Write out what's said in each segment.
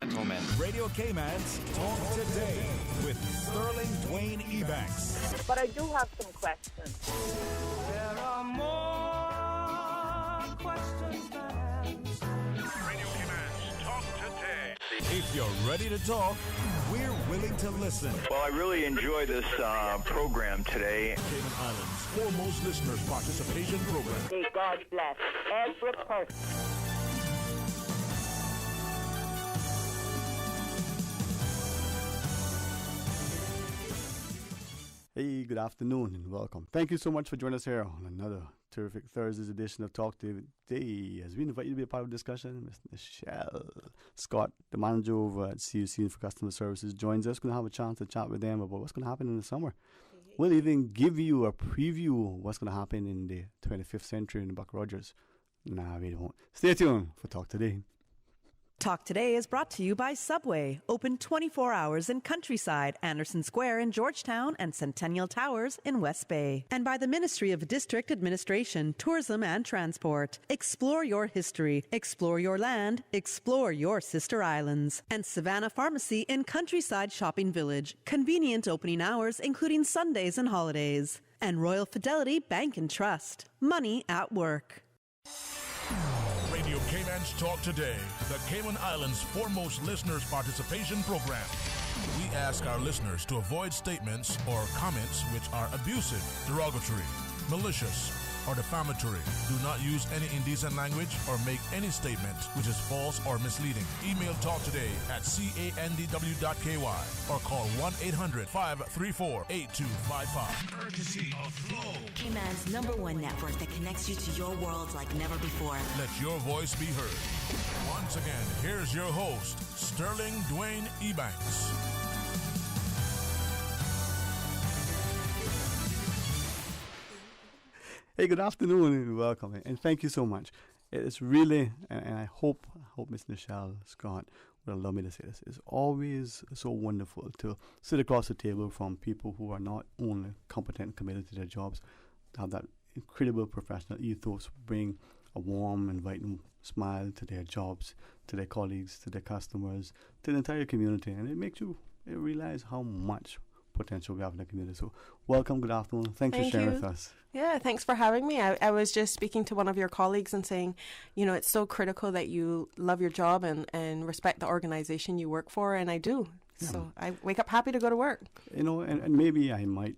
Gentlemen, Radio Cayman's Talk Today with Sterling Dwayne Ebanks. But I do have some questions. There are more questions than answers. Radio Cayman's Talk Today. If you're ready to talk, we're willing to listen. Well, I really enjoy this program today. Cayman Islands' foremost listeners participation program. May God bless every person. Hey, good afternoon and welcome. Thank you so much for joining us here on another terrific Thursday's edition of Talk Today. As we invite you to be a part of the discussion, Ms. Michelle Scott, the manager over at CUC for Customer Services, joins us. We're going to have a chance to chat with them about what's going to happen in the summer. We'll even give you a preview of what's going to happen in the 25th century in Buck Rogers. Nah, we won't. Stay tuned for Talk Today. Talk Today is brought to you by Subway, open 24 hours in Countryside, Anderson Square in Georgetown, and Centennial Towers in West Bay. And by the Ministry of District Administration, Tourism and Transport. Explore your history, explore your land, explore your sister islands. And Savannah Pharmacy in Countryside Shopping Village, convenient opening hours including Sundays and holidays. And Royal Fidelity Bank and Trust, money at work. Radio Cayman's Talk Today, the Cayman Islands' foremost listeners participation program. We ask our listeners to avoid statements or comments which are abusive, derogatory, malicious, or defamatory. Do not use any indecent language or make any statement which is false or misleading. Email talktoday@candw.ky or call 1-800-534-8255. Courtesy of Flow. Cayman's #1 network that connects you to your world like never before. Let your voice be heard. Once again, here's your host, Sterling Dwayne Ebanks. Hey, good afternoon and welcome, and thank you so much. It's really, and I hope Miss Michelle Scott will allow me to say this, it's always so wonderful to sit across the table from people who are not only competent and committed to their jobs, to have that incredible professional ethos, bring a warm, inviting smile to their jobs, to their colleagues, to their customers, to the entire community, and it makes you realize how much potential we have in the community. So welcome, good afternoon. Thanks for sharing with us. Yeah, thanks for having me. I was just speaking to one of your colleagues and saying, you know, it's so critical that you love your job and respect the organization you work for, and I do. Yeah. So I wake up happy to go to work. You know, and maybe I might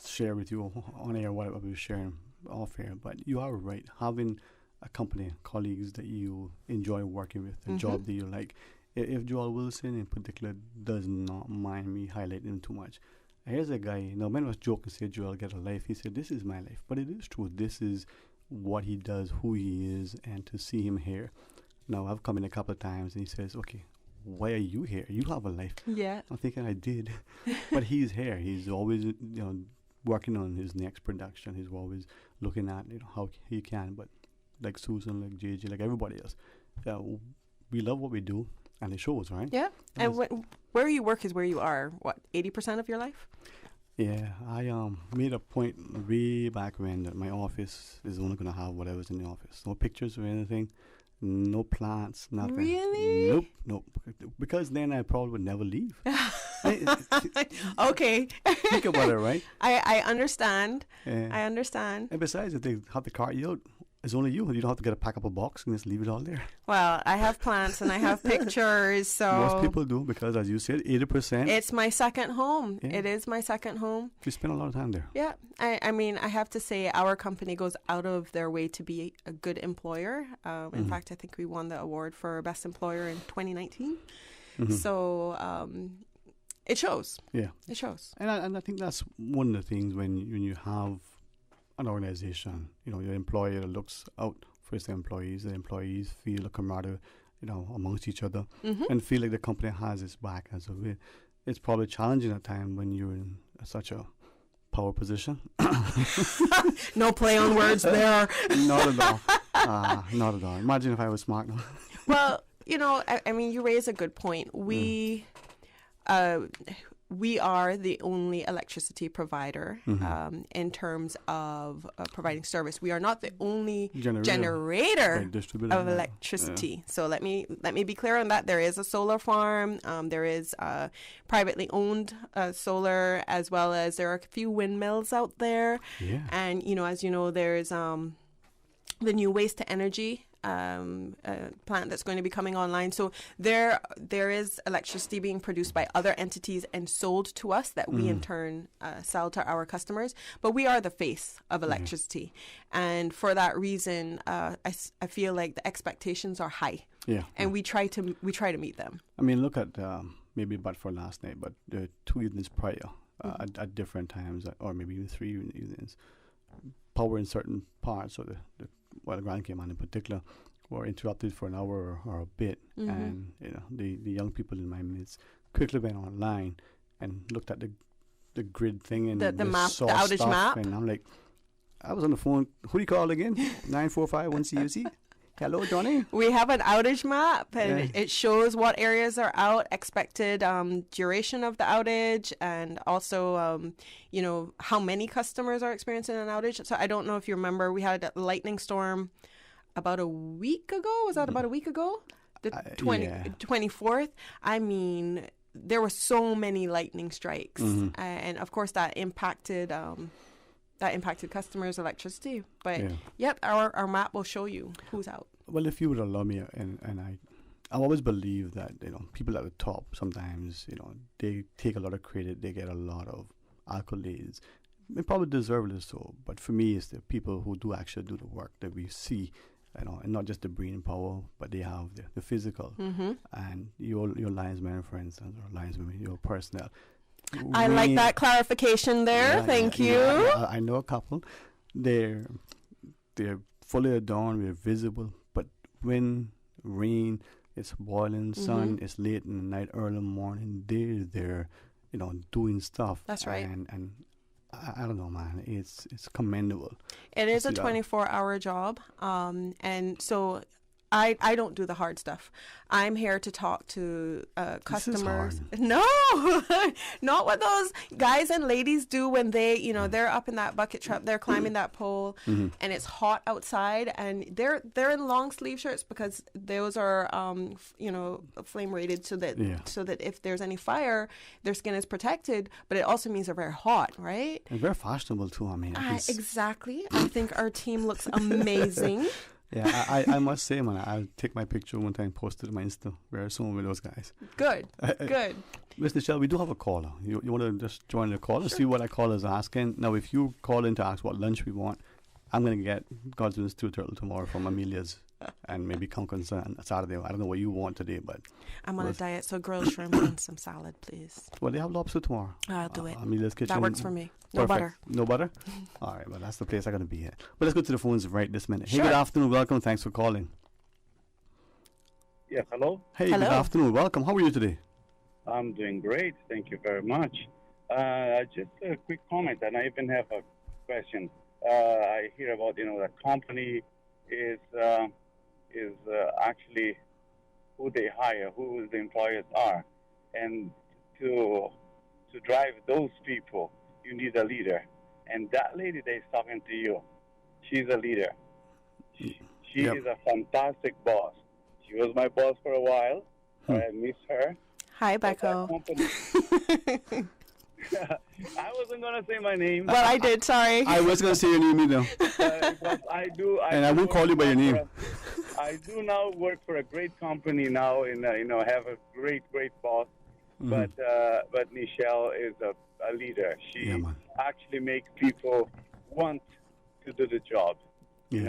share with you on air what I was sharing off air, but you are right. Having a company, colleagues that you enjoy working with, a job that you like. If Joel Wilson in particular does not mind me highlighting him too much. Here's a guy, now when I was joking, said Joel get a life, he said this is my life, but it is true, this is what he does, who he is, and to see him here. Now I've come in a couple of times and he says, okay, why are you here? You have a life. Yeah. I'm thinking I did, but he's here. He's always, working on his next production. He's always looking at, how he can, but like Susan, like JJ, like everybody else, we love what we do. And it shows, right? Yeah. And where you work is where you are, 80% of your life? Yeah. I made a point way back when that my office is only going to have whatever's in the office. No pictures or anything. No plants, nothing. Really? Nope. Because then I probably would never leave. Okay. Think about it, right? I understand. Yeah. I understand. And besides, if they have the cart out, it's only you. You don't have to get a pack up a box and just leave it all there. Well, I have plants and I have pictures, so... Most people do because, as you said, 80%. It's my second home. Yeah. It is my second home. You spend a lot of time there. Yeah. I mean, I have to say our company goes out of their way to be a good employer. In fact, I think we won the award for Best Employer in 2019. So it shows. Yeah. It shows. And I think that's one of the things when you have an organization, your employer looks out for its employees. The employees feel a camaraderie, amongst each other, and feel like the company has its back. And so it's probably challenging at times when you're in such a power position. No play on words there. Not at all. Not at all. Imagine if I was smart. Well, I mean, you raise a good point. We we are the only electricity provider in terms of providing service. We are not the only generator of electricity. So let me be clear on that. There is a solar farm. There is privately owned solar, as well as there are a few windmills out there. Yeah. And as you know, there's the new waste to energy plant that's going to be coming online. So there is electricity being produced by other entities and sold to us that we in turn sell to our customers. But we are the face of electricity, and for that reason, I feel like the expectations are high. Yeah. And we try to meet them. I mean, look at maybe but for last night, but 2 evenings prior, at different times, or maybe even 3 evenings, power in certain parts of the Grand Cayman in particular were interrupted for an hour or a bit, and the young people in my midst quickly went online and looked at the grid thing and the map, the outage stuff, map. and I'm like, I was on the phone. Who do you call again? 9451 CUC. Hello, Johnny. We have an outage map, and it shows what areas are out, expected duration of the outage, and also, how many customers are experiencing an outage. So I don't know if you remember, we had a lightning storm about a week ago. Was that about a week ago? The 24th. I mean, there were so many lightning strikes, and of course that impacted customers' electricity. But our map will show you who's out. Well, if you would allow me, and I always believe that people at the top sometimes they take a lot of credit, they get a lot of accolades, and probably deservedly so. But for me, it's the people who do actually do the work that we see, and not just the brain power, but they have the physical. And your linesmen, for instance, or lineswomen, your personnel. I like that clarification there. Thank you. I know a couple. They're fully adorned. We're visible. But wind, rain, it's boiling sun. It's late in the night, early morning. They're there, doing stuff. That's right. And I don't know, man. It's commendable. It is a 24-hour job. And so I don't do the hard stuff. I'm here to talk to customers. No, not what those guys and ladies do when they, they're up in that bucket truck, they're climbing that pole, and it's hot outside, and they're in long sleeve shirts because those are, flame rated so that if there's any fire, their skin is protected. But it also means they're very hot, right? And very fashionable too. I mean, exactly. I think our team looks amazing. Yeah, I must say, man, I'll take my picture one time and post it to my Insta very soon with those guys. Good, good. Ms. Nichelle, we do have a caller. You want to just join the call and see what our caller is asking? Now, if you call in to ask what lunch we want, I'm going to get God's Willing Stew Turtle tomorrow from Amelia's and maybe Concon's on Saturday. I don't know what you want today, but... I'm on a diet, so grilled shrimp and some salad, please. Well, they have lobster tomorrow. I'll do it. Amelia's Kitchen. That works for me. No Perfect. butter. No butter? All right, well, that's the place I'm going to be at. But let's go to the phones right this minute. Sure. Hey, good afternoon. Welcome. Thanks for calling. Yes, hello? Hey, Good afternoon. Welcome. How are you today? I'm doing great. Thank you very much. Just a quick comment, and I even have a question. I hear about, the company is actually who they hire, who the employers are. And to drive those people, you need a leader. And that lady that is talking to you, she's a leader. She is a fantastic boss. She was my boss for a while. I miss her. Hi, Becco. I wasn't going to say my name. Well, I did, sorry. I was going to say your name either. But I do. And I won't call you by your name. I do now work for a great company now, and have a great boss. But Nichelle is a leader. She actually makes people want to do the job. And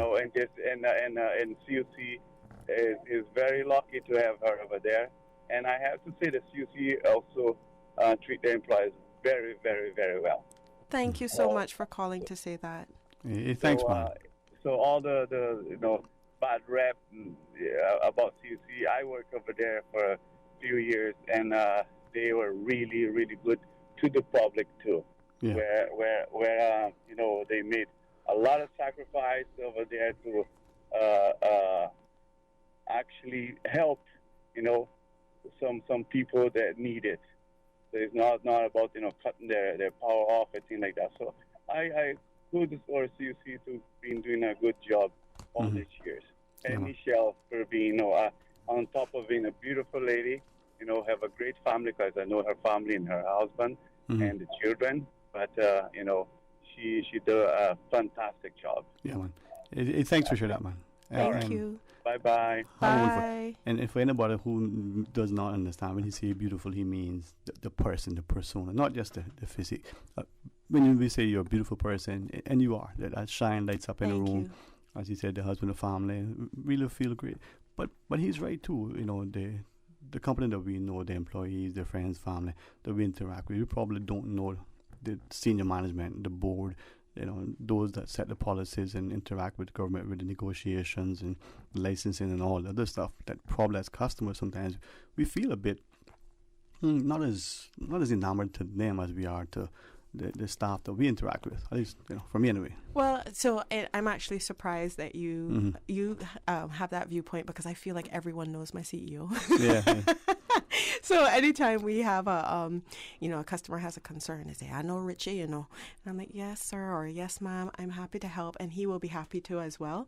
CUC is very lucky to have her over there. And I have to say that CUC also treat their employees very, very, very well. Thank you so much for calling to say that. Thanks, man. So all the bad rep about CUC, I worked over there for a few years, and they were really, really good to the public too. Yeah. Where they made a lot of sacrifice over there to actually help some people that need it. So it's not about cutting their power off or things like that. So I kudos for CUC to been doing a good job all these years, and Michelle for being on top of being a beautiful lady. Have a great family, because I know her family and her husband and the children. But she did a fantastic job. Yeah, man. Thanks for sharing that, man. Thank you. Bye-bye. Bye. And for anybody who does not understand, when he say beautiful, he means the person, the persona, not just the physique. When we say you're a beautiful person, and you are, that shine lights up in the room. As he said, the husband, the family, really feel great. But he's right too. The company that we know, the employees, their friends, family that we interact with, we probably don't know the senior management, the board, those that set the policies and interact with the government with the negotiations and licensing and all the other stuff. That probably as customers sometimes we feel a bit not as enamored to them as we are to the staff that we interact with. At least for me anyway. Well, so I'm actually surprised that you have that viewpoint, because I feel like everyone knows my CEO. Yeah. So anytime we have a customer has a concern, they say, "I know Richie," and I'm like, "Yes, sir," or "Yes, ma'am, I'm happy to help," and he will be happy to as well.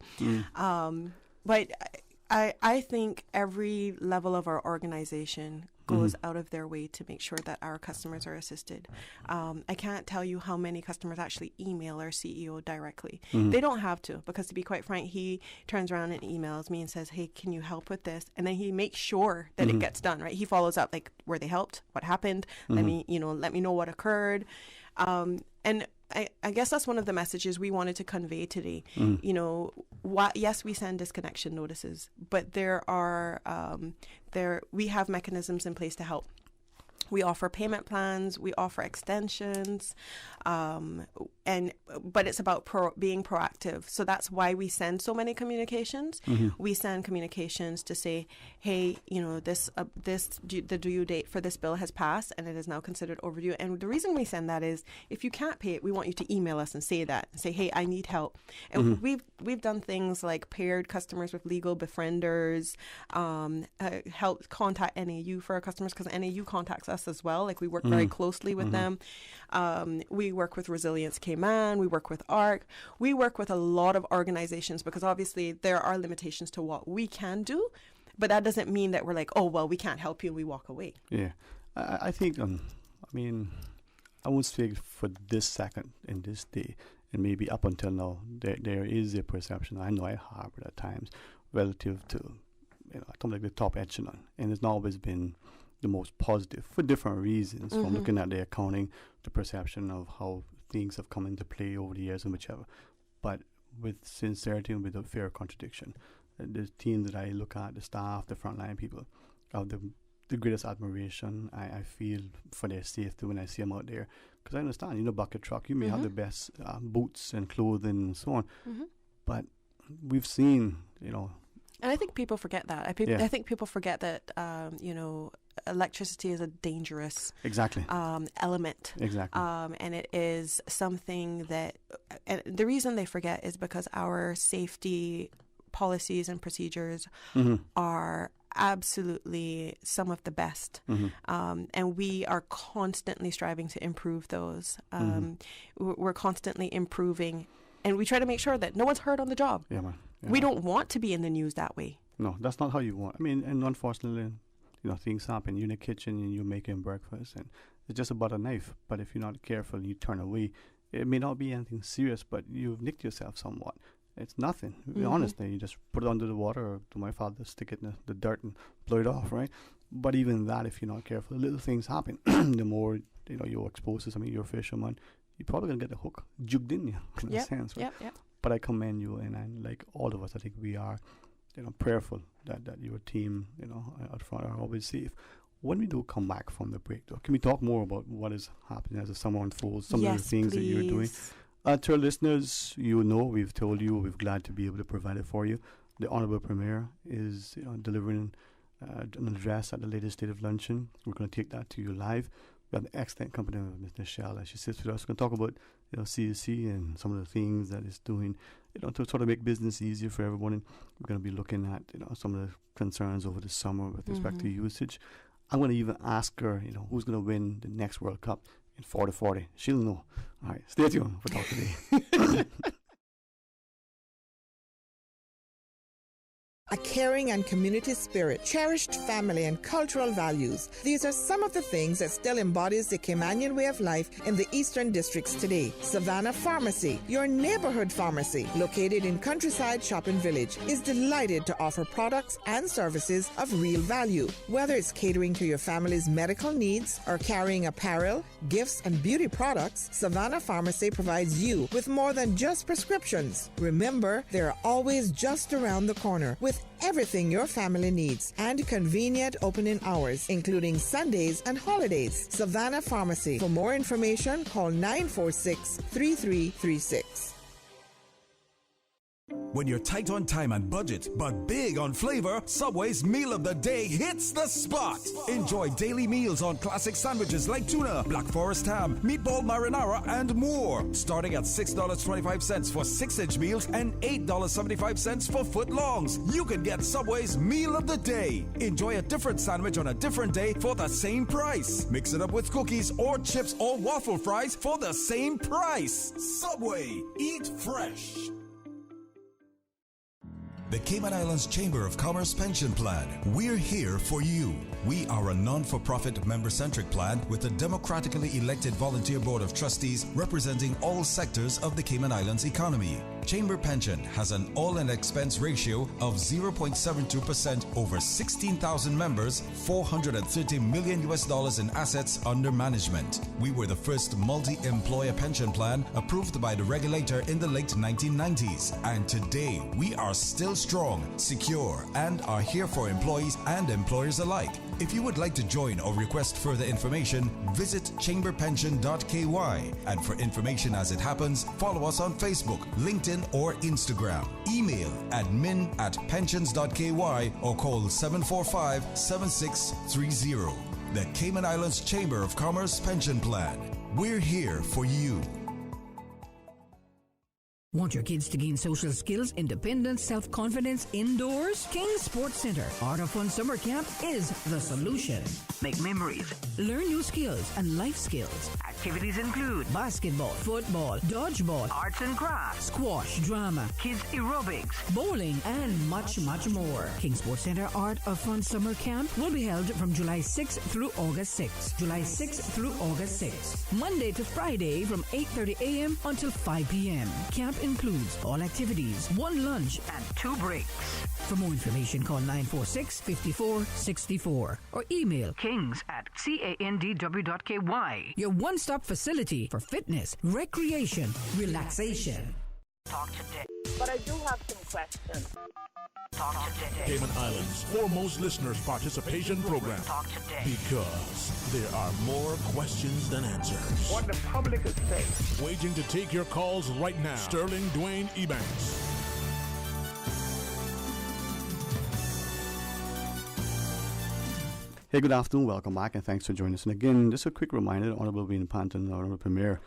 But I think every level of our organization goes out of their way to make sure that our customers are assisted. I can't tell you how many customers actually email our CEO directly. They don't have to, because to be quite frank, he turns around and emails me and says, "Hey, can you help with this?" And then he makes sure that it gets done, right? He follows up, like, were they helped? What happened? Let me know what occurred. And I guess that's one of the messages we wanted to convey today. Yes, we send disconnection notices, but we have mechanisms in place to help. We offer payment plans, we offer extensions, but it's about being proactive. So that's why we send so many communications. We send communications to say, "Hey, the due date for this bill has passed and it is now considered overdue." And the reason we send that is, if you can't pay it, we want you to email us and say that. Say, "Hey, I need help." And we've done things like paired customers with legal befrienders, help contact NAU for our customers, because NAU contacts us as well. Like, we work very closely with them. We work with Resilience Cayman. We work with ARC. We work with a lot of organizations, because obviously there are limitations to what we can do, but that doesn't mean that we're like, "Oh, well, we can't help you," and we walk away. Yeah. I think, I won't speak for this second in this day, and maybe up until now, there is a perception, I know I harbor at times, relative to, like the top echelon, and it's not always been the most positive for different reasons, from looking at the accounting, the perception of how things have come into play over the years and whichever. But with sincerity and without fear of contradiction, the team that I look at, the staff, the frontline people, have the greatest admiration I feel for their safety when I see them out there. Because I understand, bucket truck, you may have the best boots and clothing and so on, but we've seen, And I think people forget that. I think people forget that, electricity is a dangerous element. Exactly. And it is something that, and the reason they forget is because our safety policies and procedures are absolutely some of the best. And we are constantly striving to improve those. We're constantly improving, and we try to make sure that no one's hurt on the job. Yeah, man. Yeah. We don't want to be in the news that way. No, that's not how you want. And unfortunately, things happen. You're in the kitchen and you're making breakfast, and it's just about a knife. But if you're not careful and you turn away, it may not be anything serious, but you've nicked yourself somewhat. It's nothing. Honestly, you just put it under the water, or to my father, stick it in the dirt and blow it off, right? But even that, if you're not careful, little things happen. The more, you're exposed to something, you're a fisherman, you're probably going to get the hook jugged in you, in a sense, right? Yep. But I commend you, and like all of us, I think we are, prayerful that your team, out front are always safe. When we do come back from the break, though, can we talk more about what is happening as the summer unfolds, some of the things that you're doing? To our listeners, we've told you, we're glad to be able to provide it for you. The Honorable Premier is delivering an address at the latest State of Luncheon. We're going to take that to you live. We have an excellent company with Ms. Michelle as she sits with us. We're going to talk about CUC and some of the things that it's doing, to sort of make business easier for everyone. And we're going to be looking at some of the concerns over the summer with respect to usage. I'm going to even ask her, who's going to win the next World Cup in 40-40. She'll know. All right, stay tuned for Talk Today. A caring and community spirit, cherished family and cultural values. These are some of the things that still embodies the Caymanian way of life in the Eastern Districts today. Savannah Pharmacy, your neighborhood pharmacy, located in Countryside Shopping Village, is delighted to offer products and services of real value. Whether it's catering to your family's medical needs or carrying apparel, gifts, and beauty products, Savannah Pharmacy provides you with more than just prescriptions. Remember, they're always just around the corner with everything your family needs and convenient opening hours, including Sundays and holidays. Savannah Pharmacy. For more information, call 946-3336. When you're tight on time and budget, but big on flavor, Subway's Meal of the Day hits the spot. Enjoy daily meals on classic sandwiches like tuna, Black Forest ham, meatball marinara, and more. Starting at $6.25 for 6-inch meals and $8.75 for footlongs. You can get Subway's Meal of the Day. Enjoy a different sandwich on a different day for the same price. Mix it up with cookies or chips or waffle fries for the same price. Subway. Eat fresh. The Cayman Islands Chamber of Commerce Pension Plan. We're here for you. We are a non-for-profit member-centric plan with a democratically elected volunteer board of trustees representing all sectors of the Cayman Islands economy. Chamber Pension has an all-in expense ratio of 0.72% over 16,000 members, $430 million in assets under management. We were the first multi-employer pension plan approved by the regulator in the late 1990s. And today, we are still strong, secure, and are here for employees and employers alike. If you would like to join or request further information, visit chamberpension.ky. And for information as it happens, follow us on Facebook, LinkedIn, or Instagram. Email admin@pensions.ky or call 745-7630. The Cayman Islands Chamber of Commerce Pension Plan. We're here for you. Want your kids to gain social skills, independence, self-confidence indoors? King's Sports Center Art of Fun Summer Camp is the solution. Make memories, learn new skills and life skills. Activities include basketball, football, dodgeball, arts and crafts, squash, drama, kids aerobics, bowling, and much, much more. King's Sports Center Art of Fun Summer Camp will be held from July 6th through August 6th. July 6th through August 6th. Monday to Friday from 8:30 a.m. until 5 p.m. Camp includes all activities, 1 lunch, and 2 breaks. For more information, call 946-5464 or email kings@candw.ky. Your one-stop facility for fitness, recreation, relaxation. Talk today. But I do have some questions. Talk today. Cayman Islands' foremost listeners participation program. Talk today. Because there are more questions than answers. What the public is saying. Waiting to take your calls right now. Sterling Dwayne Ebanks. Hey, good afternoon. Welcome back, and thanks for joining us. And again, just a quick reminder, the Honourable Wayne Panton, Honourable Premier,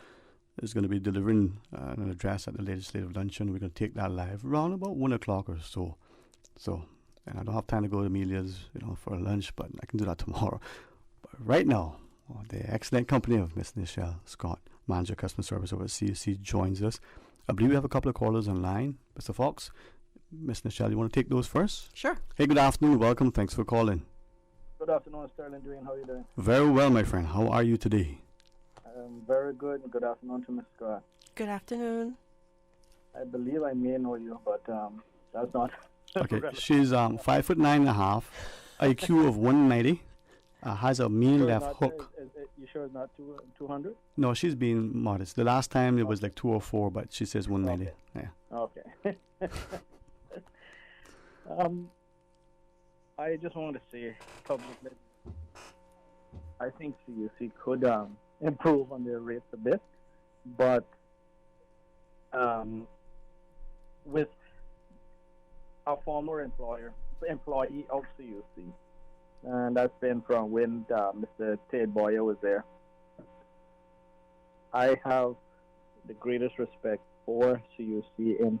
is going to be delivering an address at the legislative luncheon. We're going to take that live around about 1 o'clock or so. And I don't have time to go to Amelia's, for a lunch, but I can do that tomorrow. But right now, the excellent company of Miss Nichelle Scott, Manager Customer Service over at CUC, joins us. I believe we have a couple of callers online. Mr. Fox, Miss Nichelle, you want to take those first? Sure. Hey, good afternoon. Welcome. Thanks for calling. Good afternoon, Sterling Dwayne. How are you doing? Very well, my friend. How are you today? Very good. Good afternoon to Ms. Scott. Good afternoon. I believe I may know you, but that's not. Okay, she's 5'9.5", IQ of 190, has a mean left hook. You sure it's not 200? No, she's being modest. The last time it was like 204, but she says 190. Okay. Yeah. Okay. I just want to say publicly, I think CUC could improve on their rates a bit, but with a former employee of CUC, and that's been from when Mr. Ted Boyer was there. I have the greatest respect for CUC in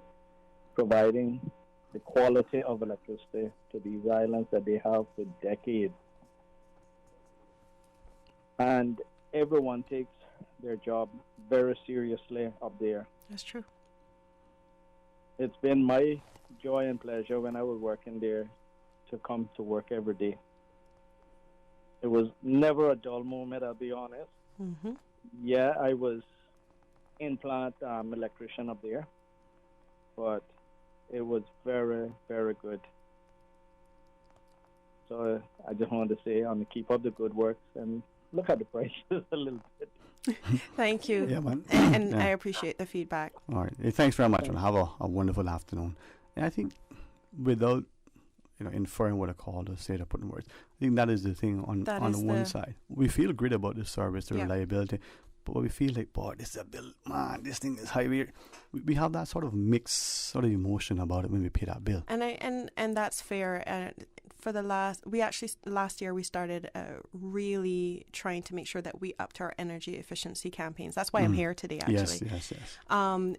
providing the quality of electricity to these islands that they have for decades. and everyone takes their job very seriously up there. That's true. It's been my joy and pleasure when I was working there to come to work every day. It was never a dull moment, I'll be honest. Mm-hmm. Yeah, I was in-plant electrician up there, but it was very, very good. So I just wanted to say, keep up the good work and look at the prices a little bit. Thank you. Yeah, man. And Yeah. I appreciate the feedback. All right. Hey, thanks very much, and have a wonderful afternoon. And I think without inferring what a call or say to put in words, I think that is the thing on the one side. We feel great about the service, the reliability, but we feel like, boy, this is a bill, man, this thing is high. We have that sort of mixed sort of emotion about it when we pay that bill. And that's fair. And for last year we started really trying to make sure that we upped our energy efficiency campaigns. That's why I'm here today, actually. Yes.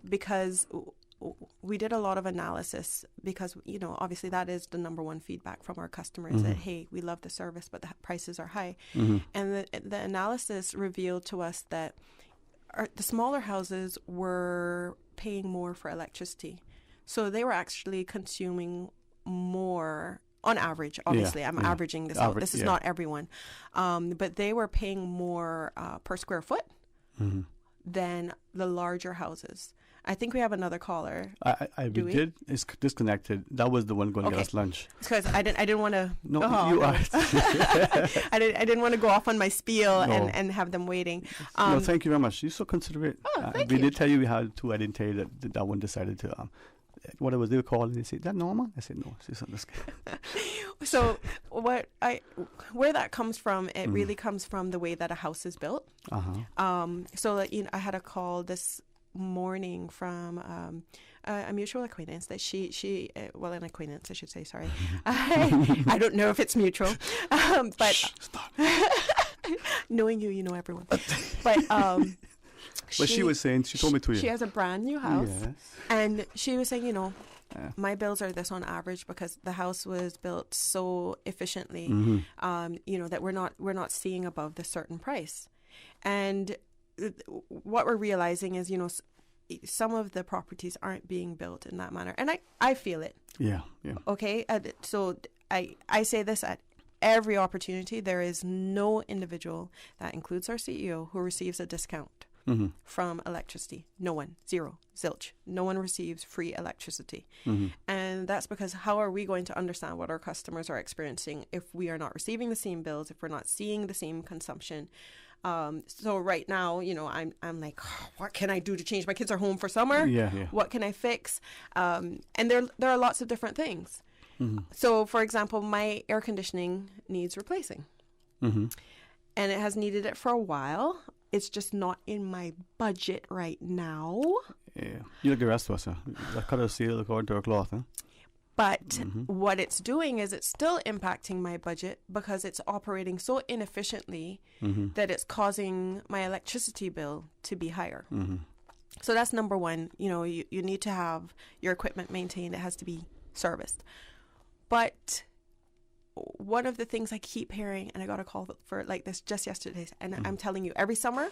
Because we did a lot of analysis, because obviously that is the number one feedback from our customers, that hey, we love the service but the prices are high. And the analysis revealed to us that the smaller houses were paying more for electricity, so they were actually consuming more on average. Obviously, I'm averaging this out. This is not everyone, but they were paying more per square foot than the larger houses. I think we have another caller. We did. It's disconnected. That was the one going to get us lunch. Because I didn't want to. No, you are. I didn't want to go off on my spiel and have them waiting. No, thank you very much. You're so considerate. Thank we you. did tell you we had two. I didn't tell you that one decided to. What it was, they were calling. They said, "Is that normal?" I said, "No." So where that comes from, it really comes from the way that a house is built. So I had a call this morning from a mutual acquaintance that an acquaintance I should say, sorry. I don't know if it's mutual, but knowing you know everyone. But she was saying, she told me to you. She has a brand new house, and she was saying, my bills are this on average because the house was built so efficiently, that we're not seeing above the certain price. And what we're realizing is, some of the properties aren't being built in that manner. And I feel it. Yeah. Okay. So I say this at every opportunity. There is no individual, that includes our CEO, who receives a discount from electricity. No one. Zero. Zilch. No one receives free electricity. And that's because how are we going to understand what our customers are experiencing if we are not receiving the same bills, if we're not seeing the same consumption? So right now, I'm like, what can I do to change? My kids are home for summer. Yeah. What can I fix? And there are lots of different things. So, for example, my air conditioning needs replacing. And it has needed it for a while. It's just not in my budget right now. Yeah. You like the rest of us, huh? Cut a seal according to our cloth, huh? But what it's doing is it's still impacting my budget because it's operating so inefficiently that it's causing my electricity bill to be higher. So that's number one. You need to have your equipment maintained. It has to be serviced. But one of the things I keep hearing, and I got a call for like this just yesterday, and I'm telling you, every summer,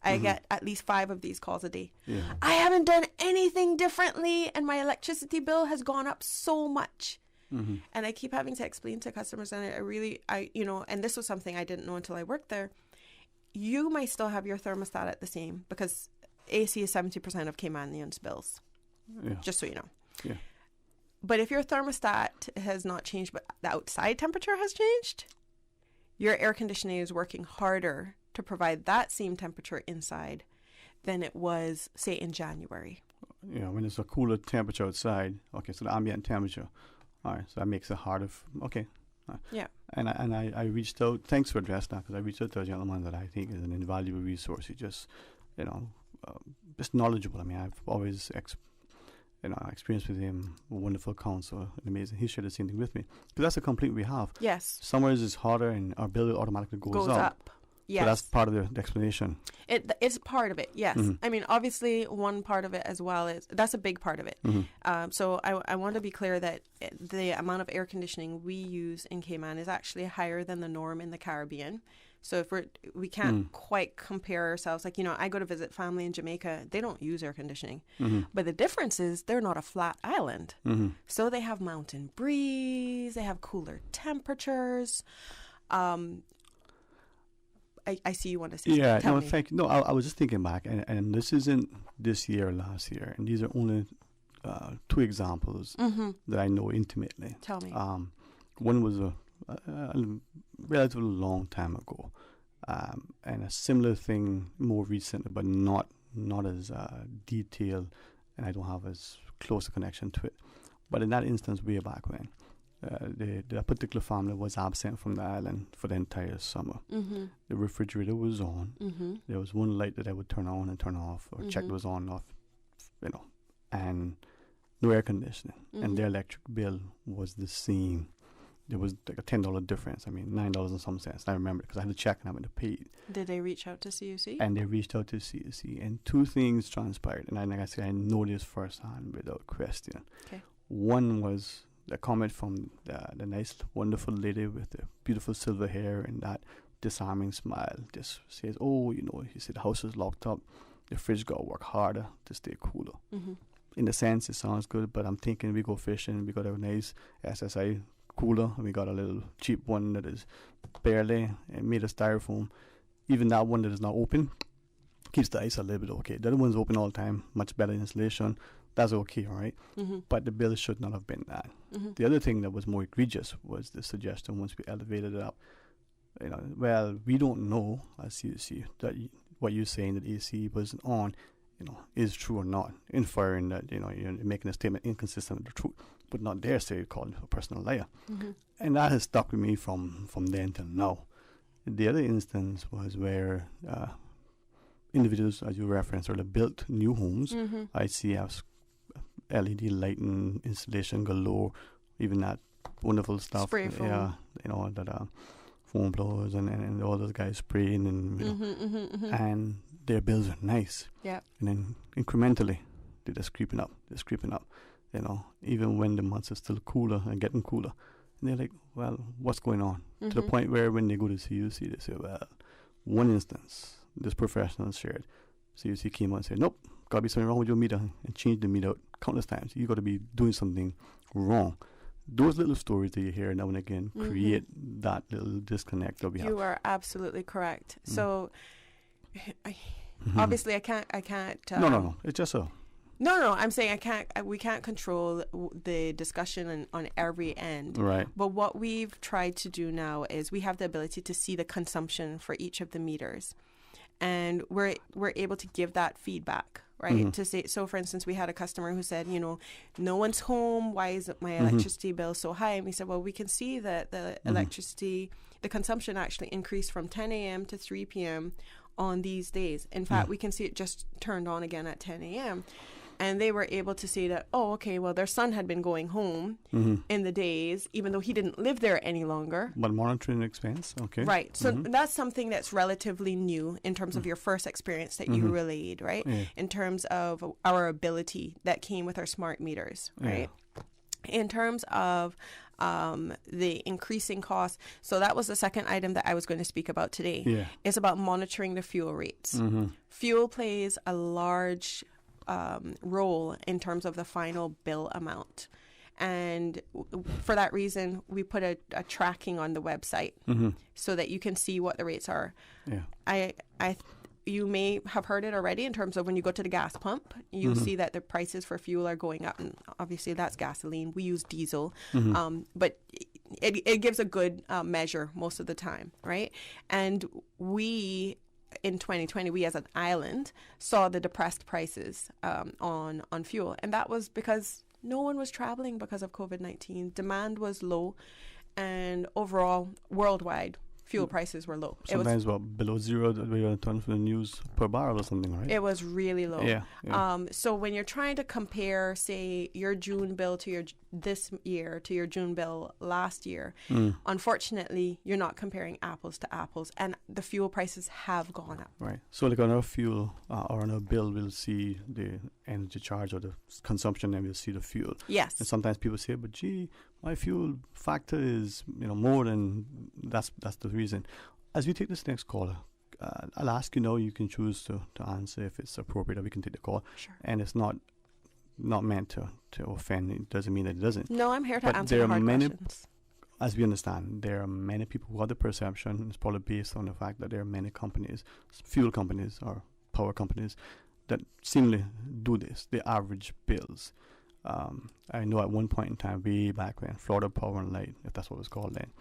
I get at least 5 of these calls a day. Yeah. I haven't done anything differently, and my electricity bill has gone up so much. And I keep having to explain to customers, and and this was something I didn't know until I worked there. You might still have your thermostat at the same, because AC is 70% of Caymanion's bills. Yeah. Just so you know. Yeah. But if your thermostat has not changed, but the outside temperature has changed, your air conditioning is working harder to provide that same temperature inside than it was, say, in January. When it's a cooler temperature outside, okay, so the ambient temperature, all right, so that makes it harder. Okay. Yeah. And I reached out, thanks for addressing that, because I reached out to a gentleman that I think is an invaluable resource. He just, just knowledgeable. I mean, I've always experience with him, wonderful counsel, amazing. He shared the same thing with me. Because that's a complaint we have. Yes. Summers is harder and our bill automatically goes up. Yes. So that's part of the explanation. It's part of it, yes. I mean, obviously, one part of it as well that's a big part of it. So I want to be clear that the amount of air conditioning we use in Cayman is actually higher than the norm in the Caribbean. So if we can't quite compare ourselves, like, I go to visit family in Jamaica, they don't use air conditioning. But the difference is they're not a flat island. So they have mountain breeze, they have cooler temperatures. I see you want to say something. Yeah, Tell me. thank you. No, I was just thinking back, and this isn't this year or last year, and these are only 2 examples that I know intimately. Tell me. One was a relatively long time ago, and a similar thing more recently, but not as detailed, and I don't have as close a connection to it. But in that instance, way back when, the particular family was absent from the island for the entire summer. The refrigerator was on. There was one light that I would turn on and turn off, or check it was on and off, and no air conditioning. And their electric bill was the same. There was like a $10 difference. I mean, $9 and some cents. I remember it because I had to check and I went to pay it. Did they reach out to CUC? And they reached out to CUC, and 2 things transpired. And like I said, I know this firsthand without question. Okay. One was a comment from the nice, wonderful lady with the beautiful silver hair and that disarming smile. Just says, he said the house is locked up. The fridge got to work harder to stay cooler. In a sense, it sounds good, but I'm thinking we go fishing. We got a nice SSI cooler, and we got a little cheap one that is barely made of styrofoam. Even that one that is not open keeps the ice a little bit okay. The other one's open all the time, much better insulation. That's okay, all right? But the bill should not have been that. The other thing that was more egregious was the suggestion once we elevated it up. We don't know, as you see, that what you're saying that AC wasn't on, is true or not, inferring that, you're making a statement inconsistent with the truth, but not dare say you called a person a liar. And that has stuck with me from then till now. The other instance was where individuals, as you referenced, or built new homes. I see have LED lighting, installation galore, even that wonderful stuff. Spray foam. That foam blowers and all those guys spraying and and their bills are nice. Yeah. And then incrementally, they're just creeping up. Even when the months are still cooler and getting cooler. And they're like, well, what's going on? To the point where when they go to CUC, they say, well, one instance, this professional shared, CUC came out and said, nope, got to be something wrong with your meter, and changed the meter out countless times. You got to be doing something wrong. Those little stories that you hear now and again create that little disconnect that we have. You are absolutely correct. So, obviously, I can't. No. It's just a. No. I'm saying we can't control the discussion on every end. Right. But what we've tried to do now is we have the ability to see the consumption for each of the meters, and we're able to give that feedback. Right. To say, so for instance, we had a customer who said, no one's home. Why is my electricity bill so high? And we said, well, we can see that the electricity, the consumption actually increased from 10 a.m. to 3 p.m. on these days. In fact, we can see it just turned on again at 10 a.m. And they were able to say that, their son had been going home in the days, even though he didn't live there any longer. But monitoring expense, okay. Right. So that's something that's relatively new in terms of your first experience that you relayed, right? Yeah. In terms of our ability that came with our smart meters, right? Yeah. In terms of the increasing costs. So that was the second item that I was going to speak about today. Yeah. It's about monitoring the fuel rates. Fuel plays a large role in terms of the final bill amount. And for that reason, we put a tracking on the website so that you can see what the rates are. Yeah. You may have heard it already in terms of when you go to the gas pump, you'll see that the prices for fuel are going up. And obviously, that's gasoline. We use diesel. But it gives a good measure most of the time, right? And in 2020, we as an island saw the depressed prices on fuel. And that was because no one was traveling because of COVID-19. Demand was low. And overall, worldwide, fuel prices were low. Sometimes below zero that we are turning for the news per barrel or something, right? It was really low. Yeah. So when you're trying to compare, say, your June bill to this year to your June bill last year, unfortunately, you're not comparing apples to apples, and the fuel prices have gone up. Right. So like on our fuel or on our bill, we'll see the energy charge or the consumption, and we'll see the fuel. Yes. And sometimes people say, but gee, my fuel factor is more than that's the reason. as we take this next caller, I'll ask you now. You can choose to answer if it's appropriate, or we can take the call. Sure. And it's not meant to offend. It doesn't mean that it doesn't. No, I'm here to but answer there the are hard many, questions. as we understand, there are many people who have the perception. It's probably based on the fact that there are many companies, fuel companies or power companies, that seemingly do this. They average bills. I know at one point in time, way back when, Florida Power and Light, if that's what it was called then,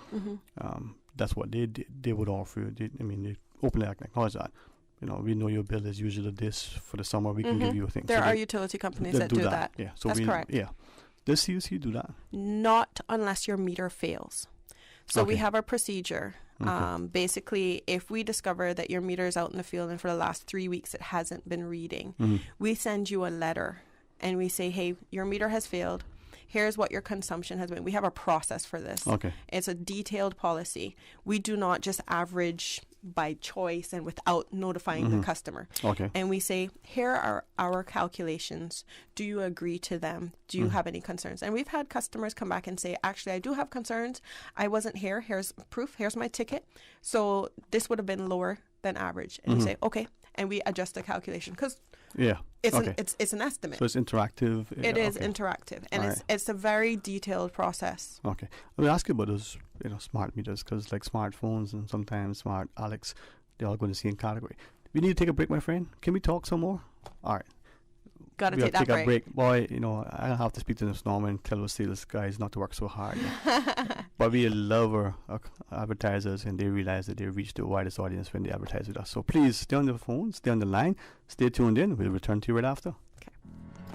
that's what they did. They would offer you. They openly acknowledge that. We know your bill is usually this for the summer. We can give you a thing. There are utility companies that do that. Yeah, so that's correct. Yeah. Does CUC do that? Not unless your meter fails. So we have a procedure. Basically, if we discover that your meter is out in the field and for the last 3 weeks it hasn't been reading, we send you a letter and we say, hey, your meter has failed. Here's what your consumption has been. We have a process for this. Okay. It's a detailed policy. We do not just average by choice and without notifying the customer. Okay. And we say, here are our calculations. Do you agree to them? Do you have any concerns? And we've had customers come back and say, actually, I do have concerns. I wasn't here. Here's proof. Here's my ticket. So this would have been lower than average. And we say, okay. And we adjust the calculation because it's an estimate. So it's interactive. It is interactive, and it's a very detailed process. Okay, let me ask you about those smart meters, because like smartphones and sometimes smart Alex, they all go in the same category. We need to take a break, my friend. Can we talk some more? All right. Got to take that break. A break. Boy, I have to speak to this Norman and tell those sales guys not to work so hard. But we love our advertisers, and they realize that they reach the widest audience when they advertise with us. So please stay on the phone, stay on the line, stay tuned in. We'll return to you right after.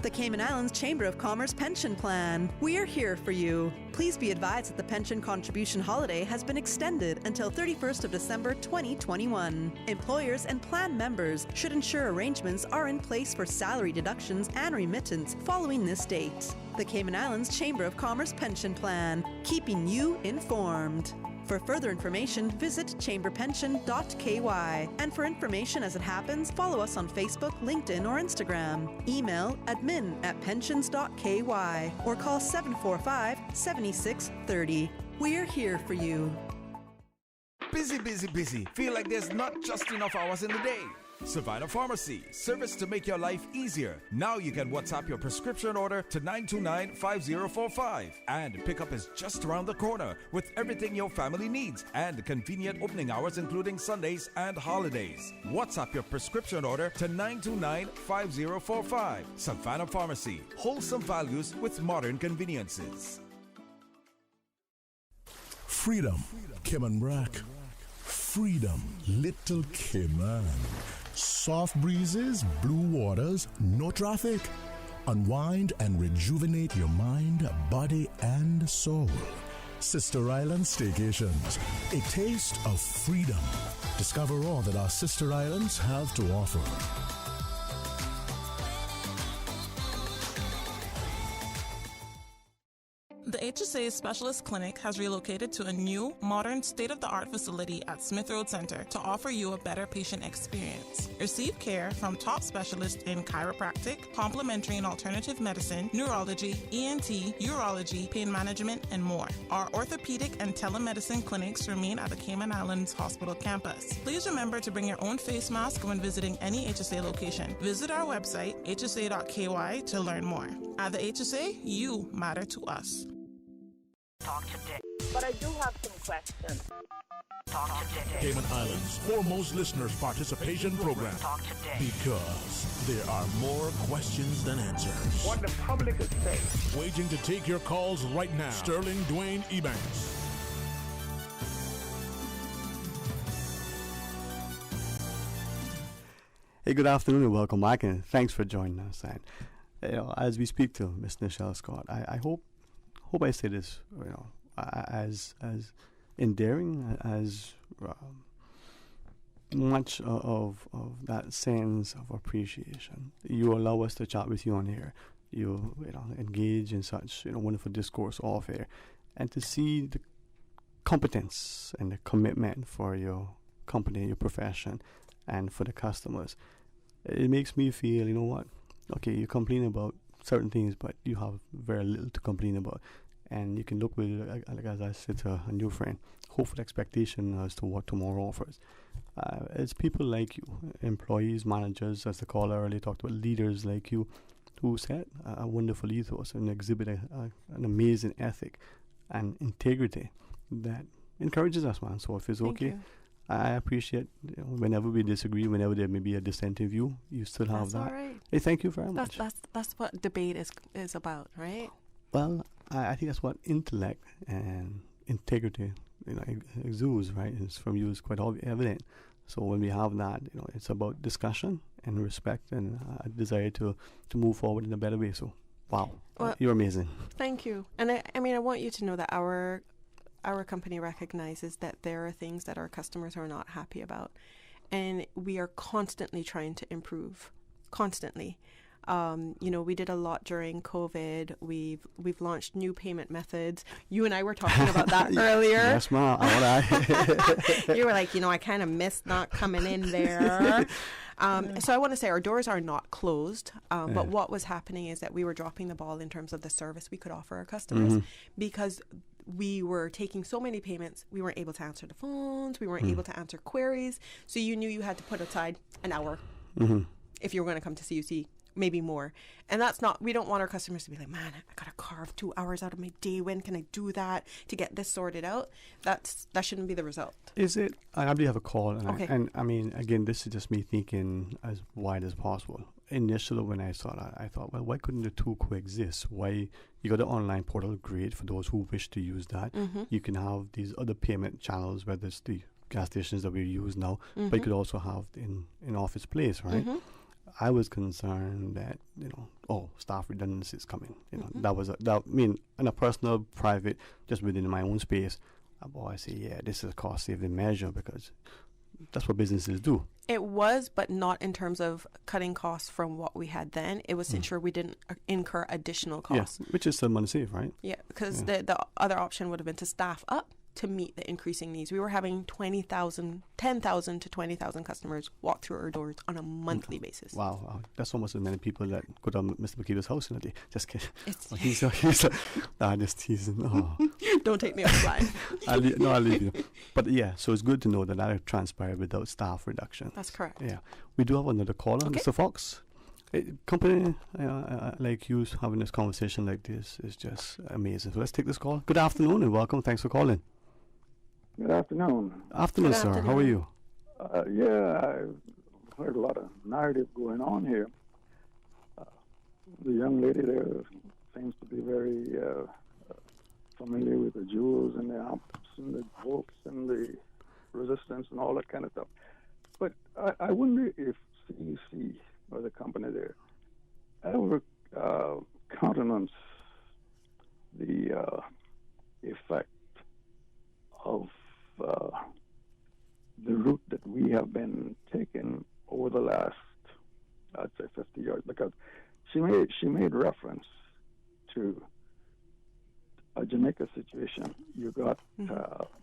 The Cayman Islands Chamber of Commerce Pension Plan. We are here for you. Please be advised that the pension contribution holiday has been extended until 31st of December 2021. Employers and plan members should ensure arrangements are in place for salary deductions and remittance following this date. The Cayman Islands Chamber of Commerce Pension Plan, keeping you informed. For further information, visit chamberpension.ky. And for information as it happens, follow us on Facebook, LinkedIn, or Instagram. Email admin@pensions.ky or call 745-7630. We're here for you. Busy. Feel like there's not just enough hours in the day. Savannah Pharmacy, service to make your life easier. Now you can WhatsApp your prescription order to 929-5045. And pickup is just around the corner with everything your family needs and convenient opening hours including Sundays and holidays. WhatsApp your prescription order to 929-5045. Savannah Pharmacy, wholesome values with modern conveniences. Freedom, Cayman Brack. Freedom, Little Cayman. Soft breezes, blue waters, no traffic. Unwind and rejuvenate your mind, body, and soul. Sister Island Staycations, a taste of freedom. Discover all that our sister islands have to offer. The HSA Specialist Clinic has relocated to a new, modern, state-of-the-art facility at Smith Road Center to offer you a better patient experience. Receive care from top specialists in chiropractic, complementary and alternative medicine, neurology, ENT, urology, pain management, and more. Our orthopedic and telemedicine clinics remain at the Cayman Islands Hospital campus. Please remember to bring your own face mask when visiting any HSA location. Visit our website, hsa.ky, to learn more. At the HSA, you matter to us. Talk today. But I do have some questions. Talk today. Cayman Islands' foremost listeners participation program. Talk today. Because there are more questions than answers. What the public is saying. Waiting to take your calls right now. Sterling Dwayne Ebanks. Hey, good afternoon and welcome back, and thanks for joining us. And as we speak to Miss Nichelle Scott, I hope I say this, as endearing as much of that sense of appreciation. You allow us to chat with you on here. You engage in such wonderful discourse off air, and to see the competence and the commitment for your company, your profession, and for the customers. It makes me feel, you know what? Okay, you complain about certain things, but you have very little to complain about. And you can look with, like as I said to a new friend, hope with expectation as to what tomorrow offers. It's people like you, employees, managers, as the caller earlier talked about, leaders like you, who set a wonderful ethos and exhibit an amazing ethic and integrity that encourages us, man. So if it's Thank okay, you. I appreciate, whenever we disagree, whenever there may be a dissenting view, you still have That's that. all right. Hey, thank you very much. That's what debate is about, right? Well, I think that's what intellect and integrity, exudes, right? It's from you is quite evident. So when we have that, it's about discussion and respect and a desire to move forward in a better way. So, wow, Well, you're amazing. Thank you. And I mean, I want you to know that our company recognizes that there are things that our customers are not happy about, and we are constantly trying to improve, constantly. We did a lot during COVID. We've launched new payment methods. You and I were talking about that earlier. Yes, ma'am. You were like, I kind of missed not coming in there. So I want to say our doors are not closed, but what was happening is that we were dropping the ball in terms of the service we could offer our customers because we were taking so many payments, we weren't able to answer the phones, we weren't able to answer queries. So you knew you had to put aside an hour if you were going to come to CUC. Maybe more. And we don't want our customers to be like, man, I got to carve 2 hours out of my day. When can I do that to get this sorted out? That shouldn't be the result. Is it? I do have a call. And, Okay. I mean, again, this is just me thinking as wide as possible. Initially, when I saw that, I thought, well, why couldn't the two coexist? Why you got the online portal, great for those who wish to use that. You can have these other payment channels, whether it's the gas stations that we use now, but you could also have in office place, right? I was concerned that, staff redundancy is coming. That was, in a personal, private, just within my own space, I say, yeah, this is a cost-saving measure because that's what businesses do. It was, but not in terms of cutting costs from what we had then. It was to ensure we didn't incur additional costs. Yeah, which is still money saved, right? Yeah, because the other option would have been to staff up to meet the increasing needs. We were having 10,000 to 20,000 customers walk through our doors on a monthly basis. Wow, that's almost as many people that go to Mr. McKeever's house in a day. Just kidding. He's just teasing. Oh. Don't take me offline. I'll leave you. But yeah, so it's good to know that transpired without staff reduction. That's correct. Yeah. We do have another caller, Okay. Mr. Fox. Company like you having this conversation like this is just amazing. So let's take this call. Good afternoon and welcome. Thanks for calling. Good afternoon. Afternoon, sir. How are you? I've heard a lot of narrative going on here. The young lady there seems to be very familiar with the jewels and the amps and the volts and the resistance and all that kind of stuff. But I wonder if CUC or the company there ever countenance the effect of the route that we have been taking over the last, I'd say, 50 years, because she made reference to a Jamaica situation. You got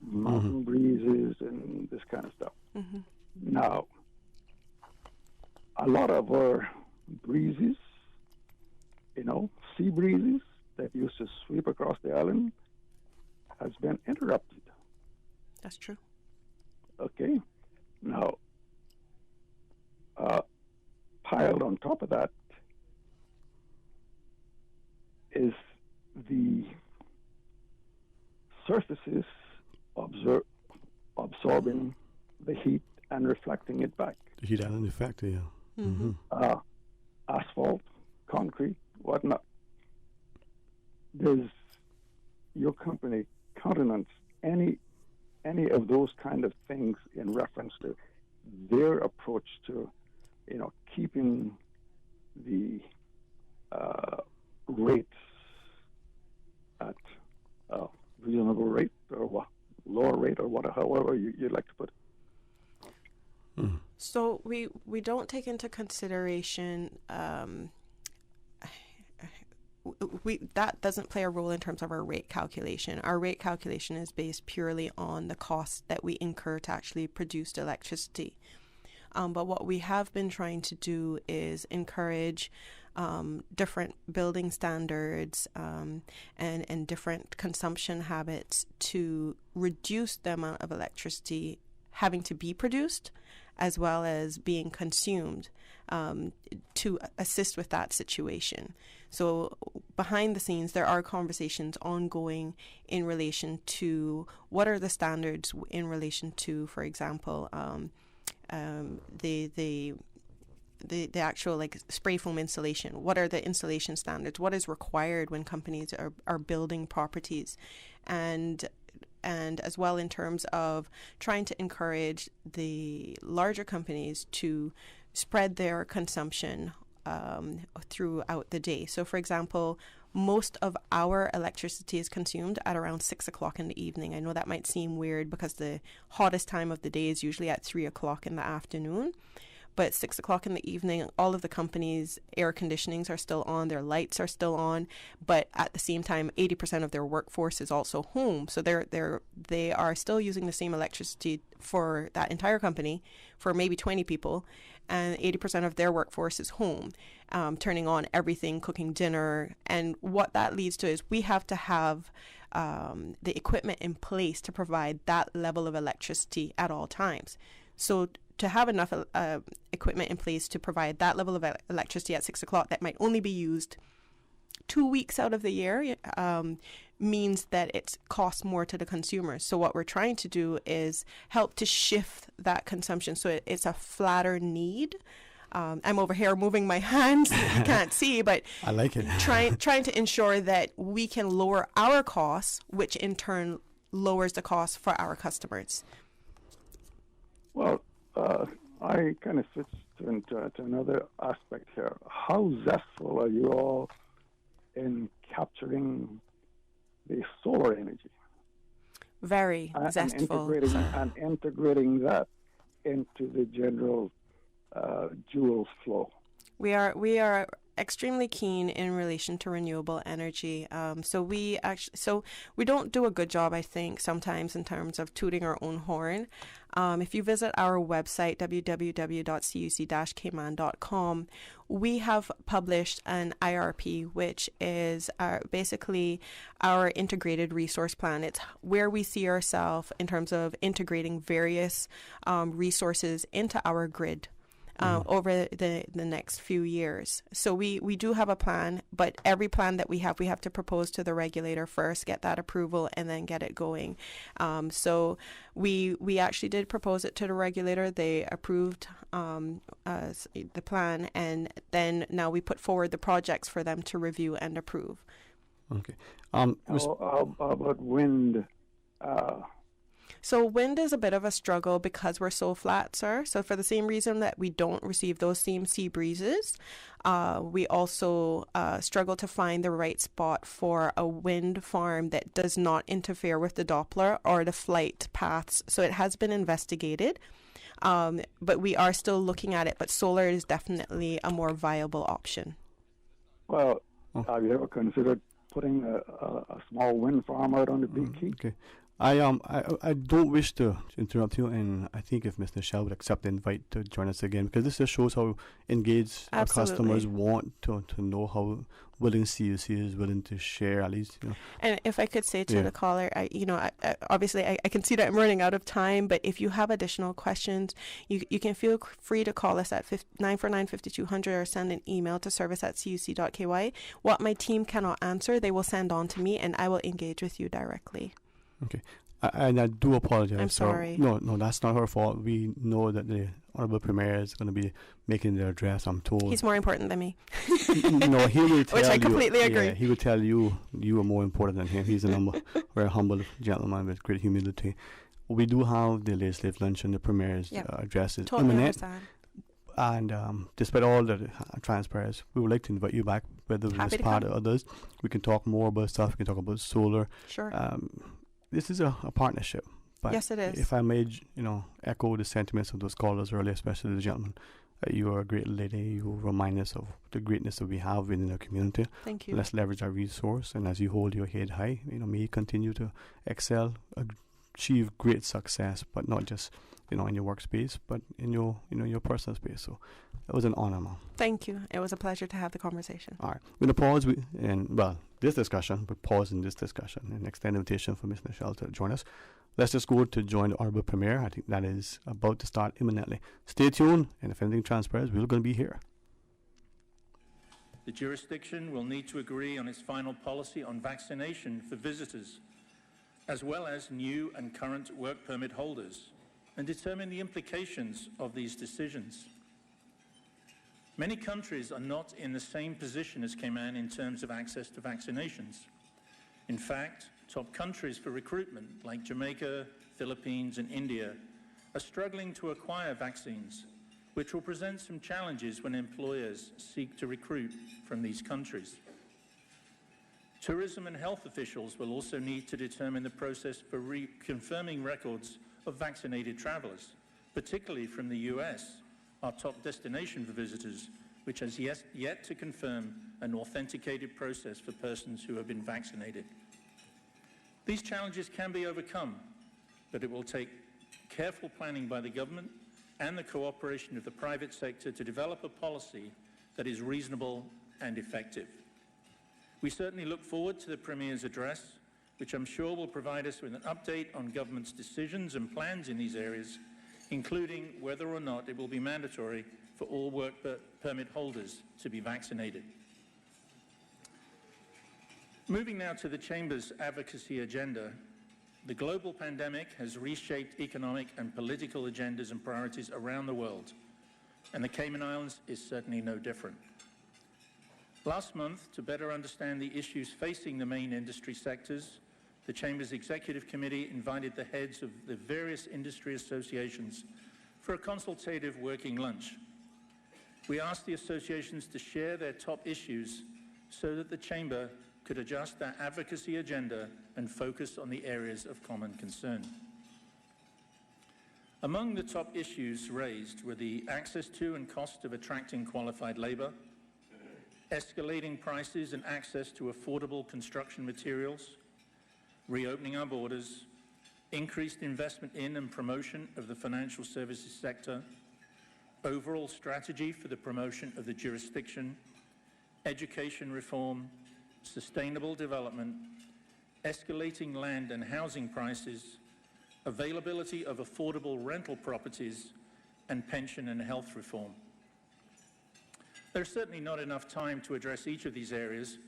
mountain breezes and this kind of stuff. Now, a lot of our breezes, sea breezes that used to sweep across the island has been interrupted. That's true. Okay. Now, piled on top of that is the surfaces absorbing the heat and reflecting it back. The heat island effect, yeah. Asphalt, concrete, whatnot. Does your company countenance any of those kind of things in reference to their approach to, keeping the rates at a reasonable rate or what, lower rate or whatever, however you'd like to put it? So we don't take into consideration that doesn't play a role in terms of our rate calculation. Our rate calculation is based purely on the cost that we incur to actually produce the electricity. But what we have been trying to do is encourage different building standards and different consumption habits to reduce the amount of electricity having to be produced as well as being consumed to assist with that situation. So behind the scenes, there are conversations ongoing in relation to what are the standards in relation to, for example, the actual like spray foam installation. What are the installation standards? What is required when companies are building properties? And as well in terms of trying to encourage the larger companies to spread their consumption throughout the day. So, for example, most of our electricity is consumed at around 6 o'clock in the evening. I know that might seem weird because the hottest time of the day is usually at 3 o'clock in the afternoon. But 6 o'clock in the evening, all of the companies' air conditionings are still on, their lights are still on, but at the same time, 80% of their workforce is also home. So they are still using the same electricity for that entire company for maybe 20 people, and 80% of their workforce is home, turning on everything, cooking dinner. And what that leads to is we have to have the equipment in place to provide that level of electricity at all times. So to have enough equipment in place to provide that level of electricity at 6 o'clock that might only be used 2 weeks out of the year means that it costs more to the consumers. So what we're trying to do is help to shift that consumption so it's a flatter need. I'm over here moving my hands. You can't see, but I like it. trying to ensure that we can lower our costs, which in turn lowers the cost for our customers. Well, I kind of switched to another aspect here. How zestful are you all in capturing the solar energy? Very zestful. And integrating that into the general Joules flow. We are extremely keen in relation to renewable energy. So we don't do a good job, I think, sometimes in terms of tooting our own horn. If you visit our website, www.cuc-cayman.com, we have published an IRP, which is basically our integrated resource plan. It's where we see ourselves in terms of integrating various resources into our grid. Over the next few years. So we do have a plan, but every plan that we have to propose to the regulator first, get that approval, and then get it going. So we actually did propose it to the regulator. They approved the plan, and then now we put forward the projects for them to review and approve. Okay. How about wind? So wind is a bit of a struggle because we're so flat, sir. So for the same reason that we don't receive those same sea breezes, we also struggle to find the right spot for a wind farm that does not interfere with the Doppler or the flight paths. So it has been investigated, but we are still looking at it. But solar is definitely a more viable option. Well, have you ever considered putting a small wind farm out on the beach? Okay. I don't wish to interrupt you, and I think if Mr. Shell would accept the invite to join us again, because this just shows how engaged our customers want to know how willing CUC is willing to share, at least. And if I could say to the caller, obviously I can see that I'm running out of time, but if you have additional questions, you can feel free to call us at 949-5200 or send an email to service@cuc.ky. What my team cannot answer, they will send on to me, and I will engage with you directly. Okay. And I do apologize. I'm sorry. No, that's not her fault. We know that the Honorable Premier is going to be making their address, I'm told. He's more important than me. No, he will tell you. Which I completely agree. Yeah, he will tell you are more important than him. He's a very humble gentleman with great humility. We do have the legislative luncheon. The Premier's address is imminent. And despite all the transpires, we would like to invite you back, whether it's part of others. We can talk more about stuff. We can talk about solar. Sure. This is a partnership. But yes, it is. If I may, echo the sentiments of those callers earlier, especially the gentleman, you are a great lady. You remind us of the greatness that we have within our community. Thank you. Let's leverage our resource, and as you hold your head high, may you continue to excel, achieve great success, but not just in your workspace, but in your your personal space. So it was an honor, ma'am. Thank you. It was a pleasure to have the conversation. All right, we're gonna pause this discussion, but pause in this discussion and extend invitation for Ms. Nichelle to join us. Let's just go to join the Honorable Premier. I think that is about to start imminently. Stay tuned, and if anything transpires, we're going to be here. The jurisdiction will need to agree on its final policy on vaccination for visitors, as well as new and current work permit holders, and determine the implications of these decisions. Many countries are not in the same position as Cayman in terms of access to vaccinations. In fact, top countries for recruitment like Jamaica, Philippines, and India are struggling to acquire vaccines, which will present some challenges when employers seek to recruit from these countries. Tourism and health officials will also need to determine the process for reconfirming records of vaccinated travelers, particularly from the US, our top destination for visitors, which has yet to confirm an authenticated process for persons who have been vaccinated. These challenges can be overcome, but it will take careful planning by the government and the cooperation of the private sector to develop a policy that is reasonable and effective. We certainly look forward to the Premier's address, which I'm sure will provide us with an update on government's decisions and plans in these areas, including whether or not it will be mandatory for all work permit holders to be vaccinated. Moving now to the Chamber's advocacy agenda, the global pandemic has reshaped economic and political agendas and priorities around the world, and the Cayman Islands is certainly no different. Last month, to better understand the issues facing the main industry sectors, the Chamber's Executive Committee invited the heads of the various industry associations for a consultative working lunch. We asked the associations to share their top issues so that the Chamber could adjust their advocacy agenda and focus on the areas of common concern. Among the top issues raised were the access to and cost of attracting qualified labor, escalating prices and access to affordable construction materials, reopening our borders, increased investment in and promotion of the financial services sector, overall strategy for the promotion of the jurisdiction, education reform, sustainable development, escalating land and housing prices, availability of affordable rental properties, and pension and health reform. There's certainly not enough time to address each of these areas,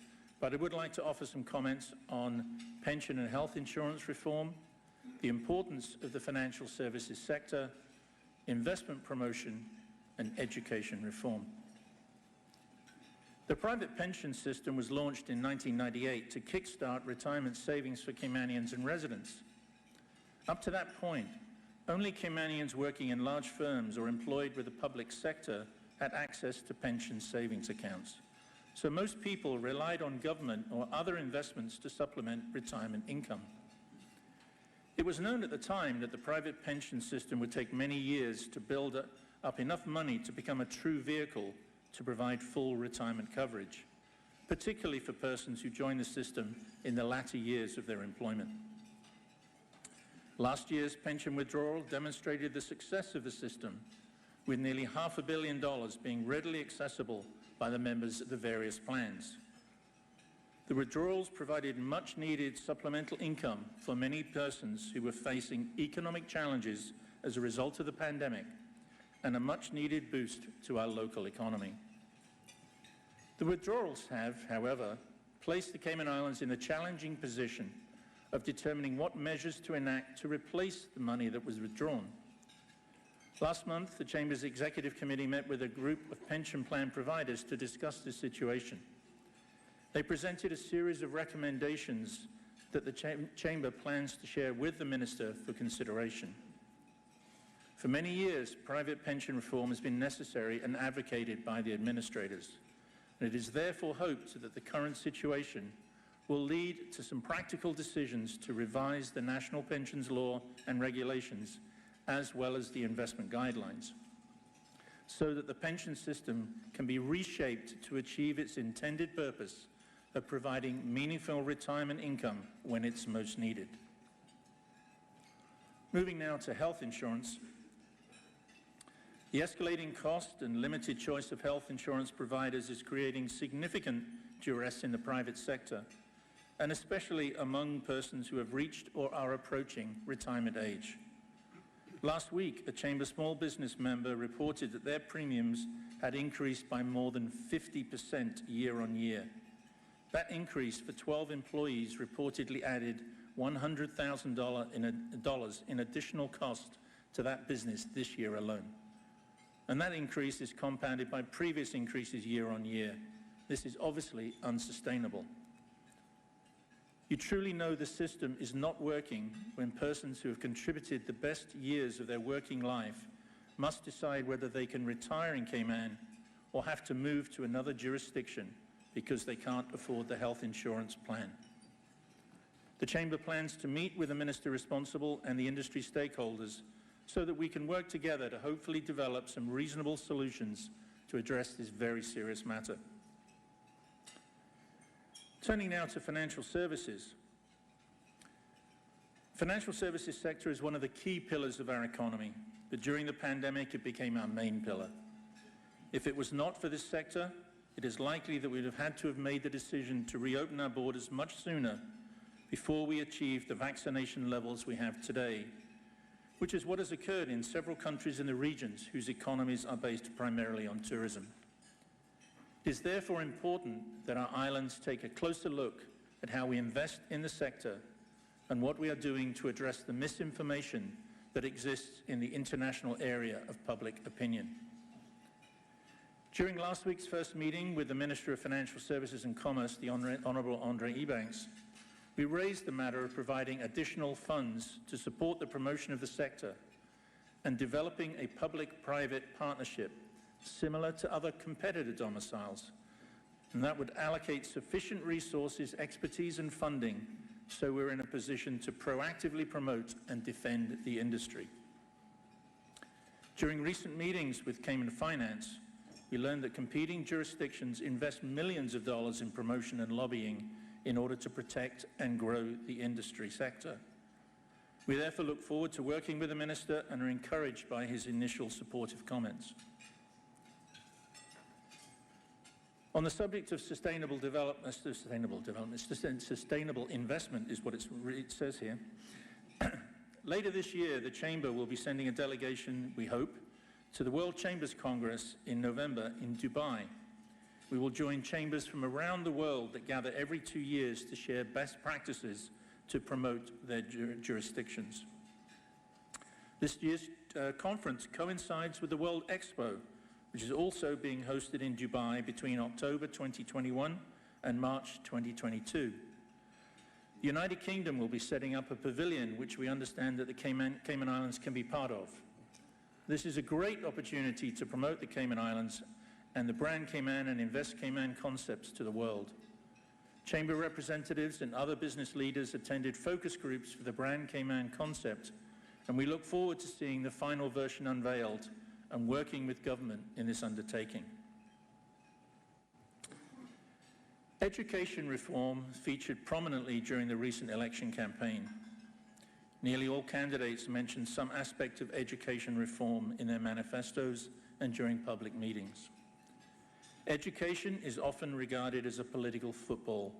but I would like to offer some comments on pension and health insurance reform, the importance of the financial services sector, investment promotion, and education reform. The private pension system was launched in 1998 to kickstart retirement savings for Caymanians and residents. Up to that point, only Caymanians working in large firms or employed with the public sector had access to pension savings accounts. So most people relied on government or other investments to supplement retirement income. It was known at the time that the private pension system would take many years to build up enough money to become a true vehicle to provide full retirement coverage, particularly for persons who join the system in the latter years of their employment. Last year's pension withdrawal demonstrated the success of the system, with nearly $500 million being readily accessible by the members of the various plans. The withdrawals provided much-needed supplemental income for many persons who were facing economic challenges as a result of the pandemic, and a much-needed boost to our local economy. The withdrawals have, however, placed the Cayman Islands in a challenging position of determining what measures to enact to replace the money that was withdrawn. Last month, the Chamber's Executive Committee met with a group of pension plan providers to discuss this situation. They presented a series of recommendations that the Chamber plans to share with the Minister for consideration. For many years, private pension reform has been necessary and advocated by the administrators, and it is therefore hoped that the current situation will lead to some practical decisions to revise the National Pensions Law and regulations, as well as the investment guidelines, so that the pension system can be reshaped to achieve its intended purpose of providing meaningful retirement income when it's most needed. Moving now to health insurance, The escalating cost and limited choice of health insurance providers is creating significant duress in the private sector, and especially among persons who have reached or are approaching retirement age. Last week, a Chamber Small Business member reported that their premiums had increased by more than 50% year on year. That increase for 12 employees reportedly added $100,000 in additional cost to that business this year alone. And that increase is compounded by previous increases year on year. This is obviously unsustainable. You truly know the system is not working when persons who have contributed the best years of their working life must decide whether they can retire in Cayman or have to move to another jurisdiction because they can't afford the health insurance plan. The Chamber plans to meet with the Minister responsible and the industry stakeholders so that we can work together to hopefully develop some reasonable solutions to address this very serious matter. Turning now to financial services. Financial services sector is one of the key pillars of our economy, but during the pandemic it became our main pillar. If it was not for this sector, it is likely that we would have had to have made the decision to reopen our borders much sooner before we achieved the vaccination levels we have today, which is what has occurred in several countries in the regions whose economies are based primarily on tourism. It is therefore important that our islands take a closer look at how we invest in the sector and what we are doing to address the misinformation that exists in the international area of public opinion. During last week's first meeting with the Minister of Financial Services and Commerce, the Honourable Andre Ebanks, we raised the matter of providing additional funds to support the promotion of the sector and developing a public-private partnership similar to other competitor domiciles, and that would allocate sufficient resources, expertise and funding so we're in a position to proactively promote and defend the industry. During recent meetings with Cayman Finance, we learned that competing jurisdictions invest millions of dollars in promotion and lobbying in order to protect and grow the industry sector. We therefore look forward to working with the Minister and are encouraged by his initial supportive comments. On the subject of sustainable investment is what it says here. Later this year, the Chamber will be sending a delegation, we hope, to the World Chambers Congress in November in Dubai. We will join chambers from around the world that gather every 2 years to share best practices to promote their jurisdictions. This year's conference coincides with the World Expo, which is also being hosted in Dubai between October 2021 and March 2022. The United Kingdom will be setting up a pavilion which we understand that the Cayman Islands can be part of. This is a great opportunity to promote the Cayman Islands and the Brand Cayman and Invest Cayman concepts to the world. Chamber representatives and other business leaders attended focus groups for the Brand Cayman concept, and we look forward to seeing the final version unveiled and working with government in this undertaking. Education reform featured prominently during the recent election campaign. Nearly all candidates mentioned some aspect of education reform in their manifestos and during public meetings. Education is often regarded as a political football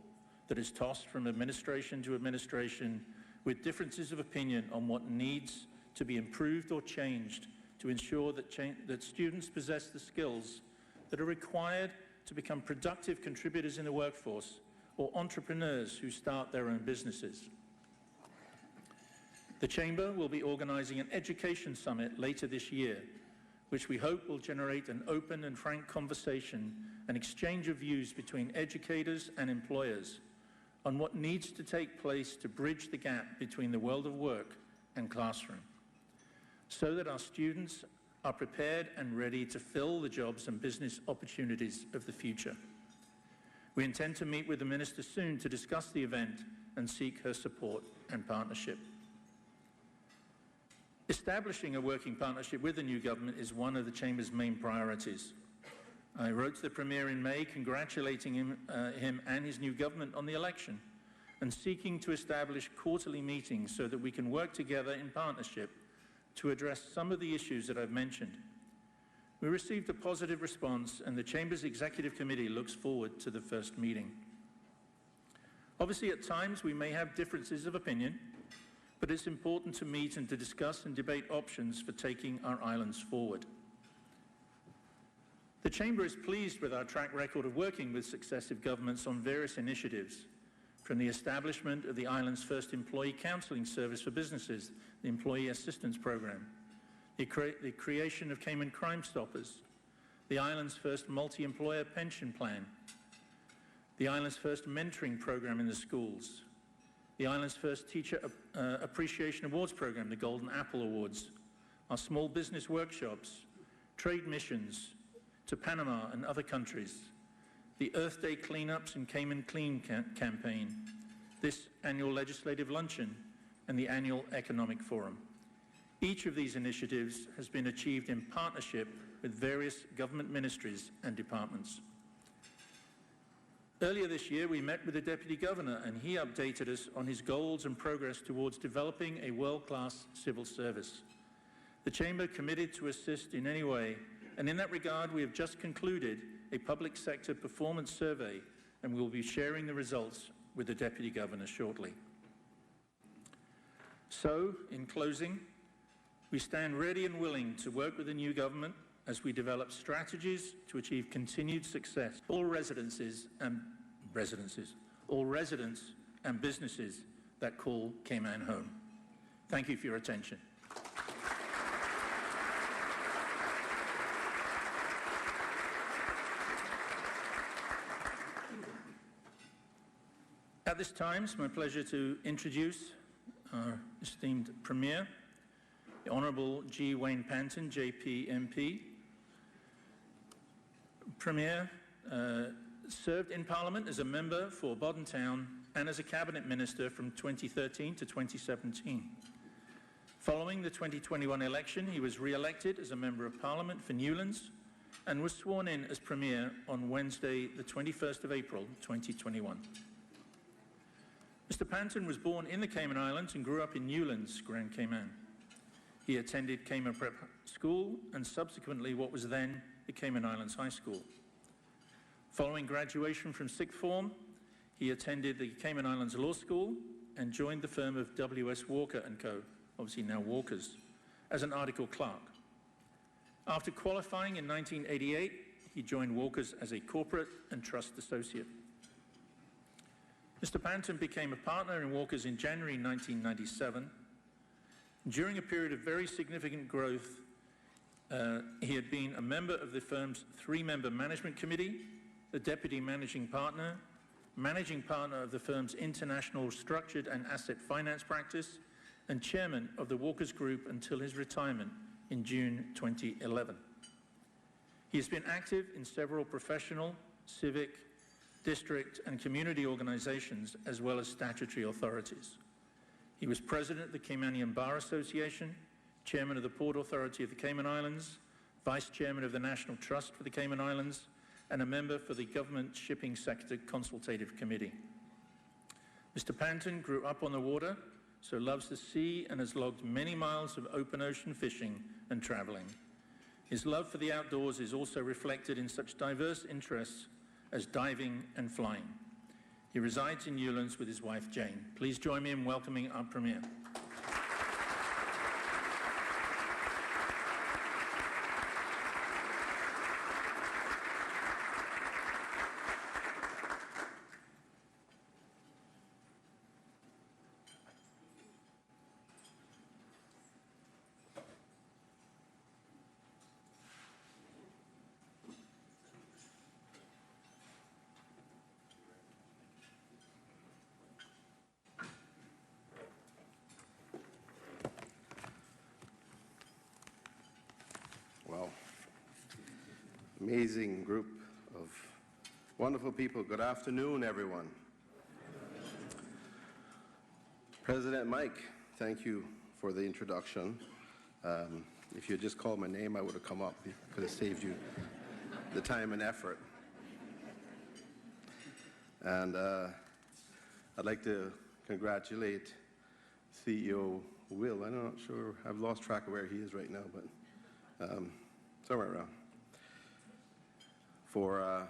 that is tossed from administration to administration with differences of opinion on what needs to be improved or changed to ensure that students possess the skills that are required to become productive contributors in the workforce or entrepreneurs who start their own businesses. The Chamber will be organising an education summit later this year, which we hope will generate an open and frank conversation and exchange of views between educators and employers on what needs to take place to bridge the gap between the world of work and classroom, so that our students are prepared and ready to fill the jobs and business opportunities of the future. We intend to meet with the Minister soon to discuss the event and seek her support and partnership. Establishing a working partnership with the new government is one of the Chamber's main priorities. I wrote to the Premier in May congratulating him and his new government on the election and seeking to establish quarterly meetings so that we can work together in partnership to address some of the issues that I've mentioned. We received a positive response, and the Chamber's Executive Committee looks forward to the first meeting. Obviously, at times we may have differences of opinion, but it's important to meet and to discuss and debate options for taking our islands forward. The Chamber is pleased with our track record of working with successive governments on various initiatives, from the establishment of the island's first employee counselling service for businesses, the Employee Assistance Programme, the creation of Cayman Crime Stoppers, the island's first multi-employer pension plan, the island's first mentoring program in the schools, the island's first Teacher Appreciation Awards program, the Golden Apple Awards, our small business workshops, trade missions to Panama and other countries, the Earth Day cleanups and Cayman Clean campaign, this annual legislative luncheon, and the annual economic forum. Each of these initiatives has been achieved in partnership with various government ministries and departments. Earlier this year, we met with the Deputy Governor, and he updated us on his goals and progress towards developing a world-class civil service. The Chamber committed to assist in any way, and in that regard, we have just concluded a public sector performance survey, and we will be sharing the results with the Deputy Governor shortly. So, in closing, we stand ready and willing to work with the new government as we develop strategies to achieve continued success. All residents and businesses that call Cayman home. Thank you for your attention. At this time, it's my pleasure to introduce our esteemed Premier, the Honourable G. Wayne Panton, JP MP. Premier served in Parliament as a member for Bodden Town and as a Cabinet Minister from 2013 to 2017. Following the 2021 election, he was re-elected as a Member of Parliament for Newlands and was sworn in as Premier on Wednesday, the 21st of April, 2021. Mr. Panton was born in the Cayman Islands and grew up in Newlands, Grand Cayman. He attended Cayman Prep School and subsequently what was then the Cayman Islands High School. Following graduation from sixth form, he attended the Cayman Islands Law School and joined the firm of W.S. Walker & Co., obviously now Walkers, as an article clerk. After qualifying in 1988, he joined Walkers as a corporate and trust associate. Mr. Panton became a partner in Walkers in January 1997. During a period of very significant growth, he had been a member of the firm's three-member management committee, the deputy managing partner of the firm's international structured and asset finance practice, and chairman of the Walkers Group until his retirement in June 2011. He has been active in several professional, civic, district and community organizations as well as statutory authorities. He was president of the Caymanian Bar Association, chairman of the Port Authority of the Cayman Islands, vice chairman of the National Trust for the Cayman Islands, and a member for the Government Shipping Sector Consultative Committee. Mr. Panton grew up on the water, so loves the sea and has logged many miles of open ocean fishing and traveling. His love for the outdoors is also reflected in such diverse interests as diving and flying. He resides in Newlands with his wife, Jane. Please join me in welcoming our Premier. Amazing group of wonderful people. Good afternoon, everyone. President Mike, thank you for the introduction. If you had just called my name, I would have come up. It could have saved you the time and effort. And I'd like to congratulate CEO Will. I'm not sure, I've lost track of where he is right now, but somewhere around. for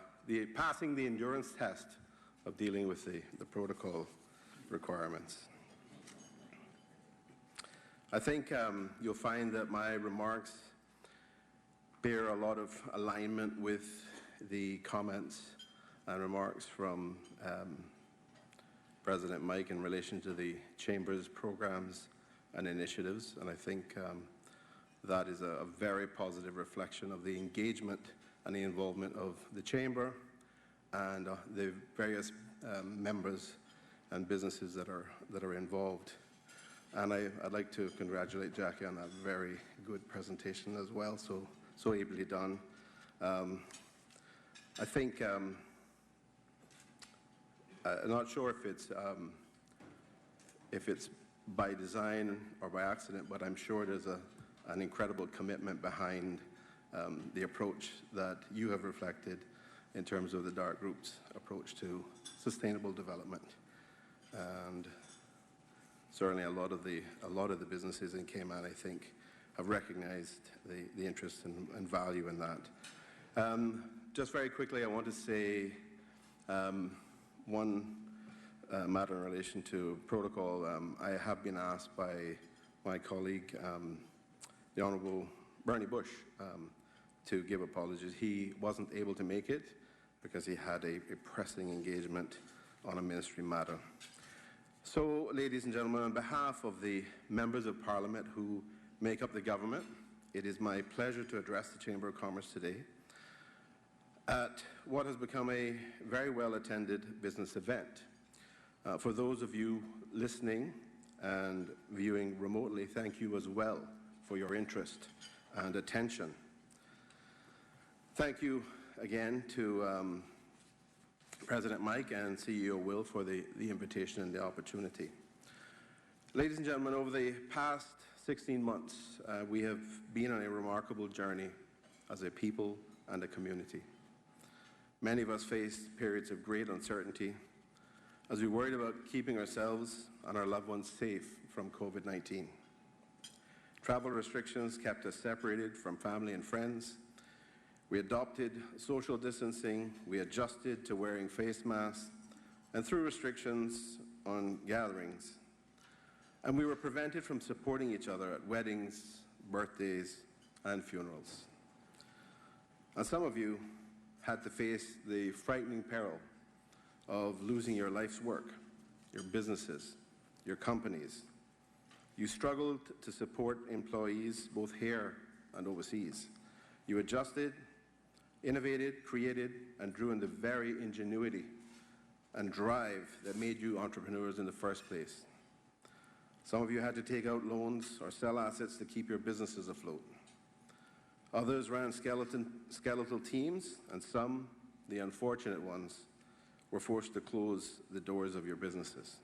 passing the endurance test of dealing with the protocol requirements. I think you'll find that my remarks bear a lot of alignment with the comments and remarks from President Mike in relation to the Chamber's programs and initiatives, and I think that is a very positive reflection of the engagement and the involvement of the Chamber and the various members and businesses that are involved. And I'd like to congratulate Jackie on that very good presentation as well, so ably done. I think, I'm not sure if it's by design or by accident, but I'm sure there's an incredible commitment behind the approach that you have reflected in terms of the Dark Group's approach to sustainable development. And certainly a lot of the businesses in Cayman, I think, have recognized the interest and value in that. Just very quickly, I want to say one matter in relation to protocol. I have been asked by my colleague, the Honourable Bernie Bush, to give apologies. He wasn't able to make it because he had a pressing engagement on a ministry matter. So, ladies and gentlemen, on behalf of the members of Parliament who make up the government, it is my pleasure to address the Chamber of Commerce today at what has become a very well-attended business event. For those of you listening and viewing remotely, thank you as well for your interest and attention. Thank you again to President Mike and CEO Will for the invitation and the opportunity. Ladies and gentlemen, over the past 16 months, we have been on a remarkable journey as a people and a community. Many of us faced periods of great uncertainty as we worried about keeping ourselves and our loved ones safe from COVID-19. Travel restrictions kept us separated from family and friends. We adopted social distancing, we adjusted to wearing face masks, and threw restrictions on gatherings. And we were prevented from supporting each other at weddings, birthdays, and funerals. And some of you had to face the frightening peril of losing your life's work, your businesses, your companies. You struggled to support employees both here and overseas. You adjusted, innovated, created, and drew on the very ingenuity and drive that made you entrepreneurs in the first place. Some of you had to take out loans or sell assets to keep your businesses afloat. Others ran skeletal teams, and some, the unfortunate ones, were forced to close the doors of your businesses.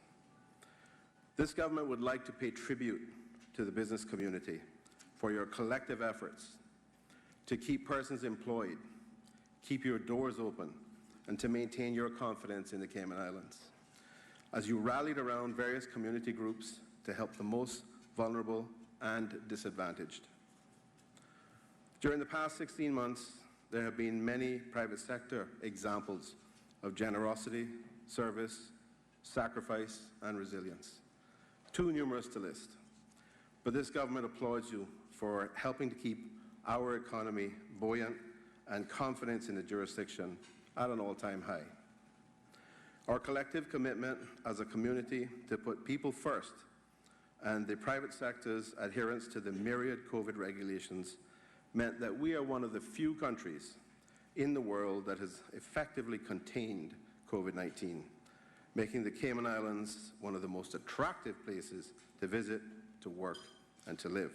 This government would like to pay tribute to the business community for your collective efforts to keep persons employed, keep your doors open, and to maintain your confidence in the Cayman Islands, as you rallied around various community groups to help the most vulnerable and disadvantaged. During the past 16 months, there have been many private sector examples of generosity, service, sacrifice, and resilience. Too numerous to list. But this government applauds you for helping to keep our economy buoyant and confidence in the jurisdiction at an all-time high. Our collective commitment as a community to put people first and the private sector's adherence to the myriad COVID regulations meant that we are one of the few countries in the world that has effectively contained COVID-19, making the Cayman Islands one of the most attractive places to visit, to work, and to live.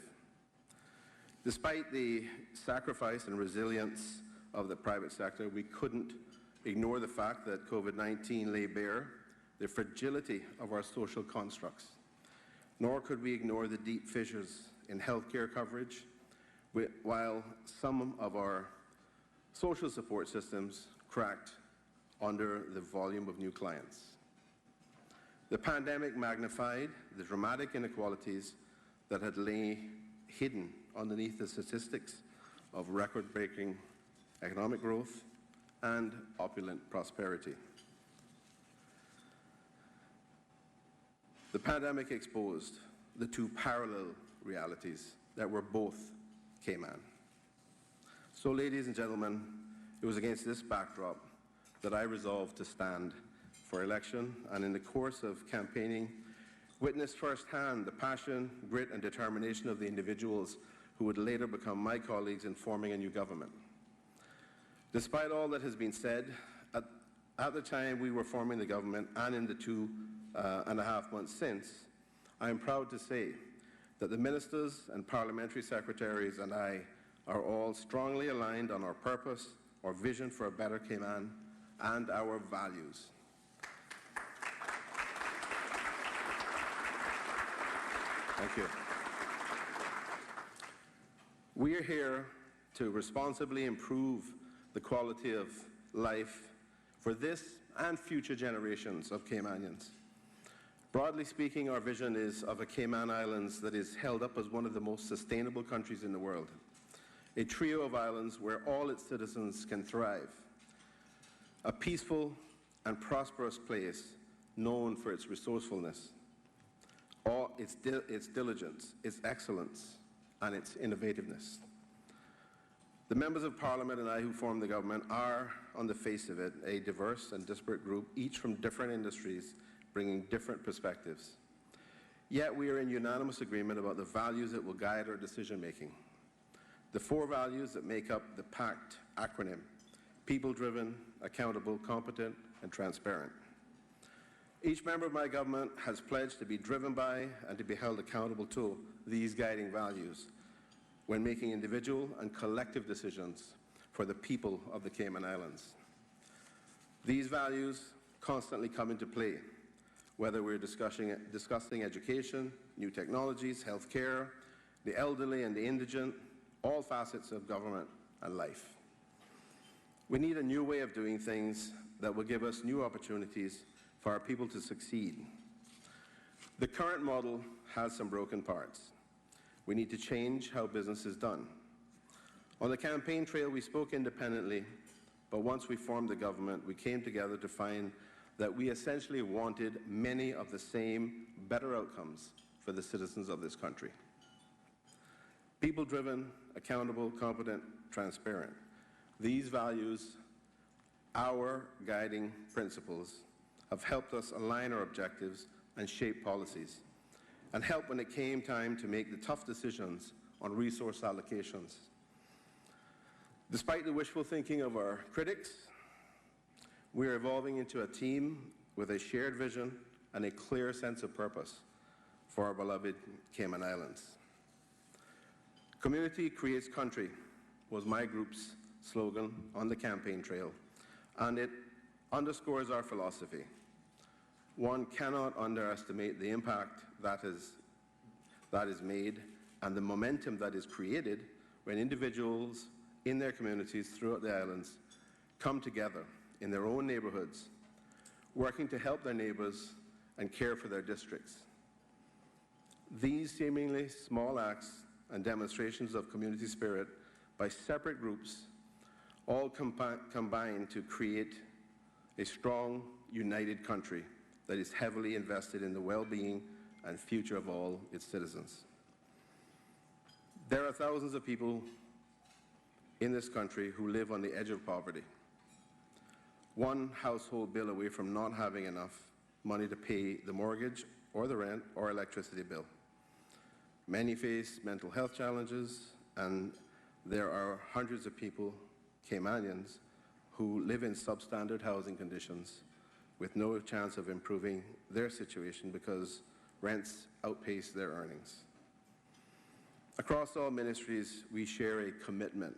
Despite the sacrifice and resilience of the private sector, we couldn't ignore the fact that COVID-19 lay bare the fragility of our social constructs, nor could we ignore the deep fissures in healthcare coverage, while some of our social support systems cracked under the volume of new clients. The pandemic magnified the dramatic inequalities that had lain hidden underneath the statistics of record-breaking economic growth, and opulent prosperity. The pandemic exposed the two parallel realities that were both Cayman. So, ladies and gentlemen, it was against this backdrop that I resolved to stand for election, and in the course of campaigning, witnessed firsthand the passion, grit, and determination of the individuals who would later become my colleagues in forming a new government. Despite all that has been said, at the time we were forming the government and in the 2.5 months since, I am proud to say that the ministers and parliamentary secretaries and I are all strongly aligned on our purpose, our vision for a better Cayman, and our values. Thank you. We are here to responsibly improve the quality of life for this and future generations of Caymanians. Broadly speaking, our vision is of a Cayman Islands that is held up as one of the most sustainable countries in the world, a trio of islands where all its citizens can thrive, a peaceful and prosperous place known for its resourcefulness, its diligence, its excellence, and its innovativeness. The members of Parliament and I who form the government are, on the face of it, a diverse and disparate group, each from different industries, bringing different perspectives. Yet we are in unanimous agreement about the values that will guide our decision-making. The 4 values that make up the PACT acronym: people-driven, accountable, competent, and transparent. Each member of my government has pledged to be driven by and to be held accountable to these guiding values when making individual and collective decisions for the people of the Cayman Islands. These values constantly come into play, whether we're discussing education, new technologies, healthcare, the elderly and the indigent, all facets of government and life. We need a new way of doing things that will give us new opportunities for our people to succeed. The current model has some broken parts. We need to change how business is done. On the campaign trail, we spoke independently, but once we formed the government, we came together to find that we essentially wanted many of the same better outcomes for the citizens of this country. People-driven, accountable, competent, transparent. These values, our guiding principles, have helped us align our objectives and shape policies, and help when it came time to make the tough decisions on resource allocations. Despite the wishful thinking of our critics, we are evolving into a team with a shared vision and a clear sense of purpose for our beloved Cayman Islands. Community creates country was my group's slogan on the campaign trail, and it underscores our philosophy. One cannot underestimate the impact that is made and the momentum that is created when individuals in their communities throughout the islands come together in their own neighborhoods, working to help their neighbors and care for their districts. These seemingly small acts and demonstrations of community spirit by separate groups all combine to create a strong, united country that is heavily invested in the well-being and future of all its citizens. There are thousands of people in this country who live on the edge of poverty, one household bill away from not having enough money to pay the mortgage or the rent or electricity bill. Many face mental health challenges, and there are hundreds of people, Caymanians, who live in substandard housing conditions with no chance of improving their situation because rents outpace their earnings. Across all ministries, we share a commitment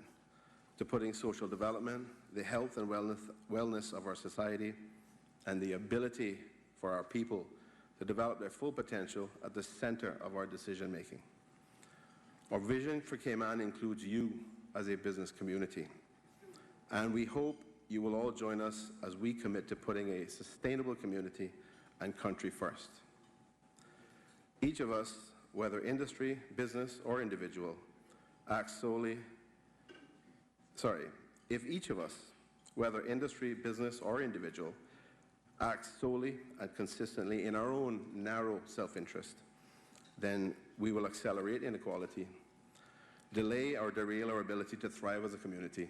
to putting social development, the health and wellness of our society, and the ability for our people to develop their full potential at the center of our decision-making. Our vision for Cayman includes you as a business community, and we hope you will all join us as we commit to putting a sustainable community and country first. Each of us, whether industry, business, or individual, if each of us whether industry, business, or individual, acts solely and consistently in our own narrow self-interest, then we will accelerate inequality, delay or derail our ability to thrive as a community,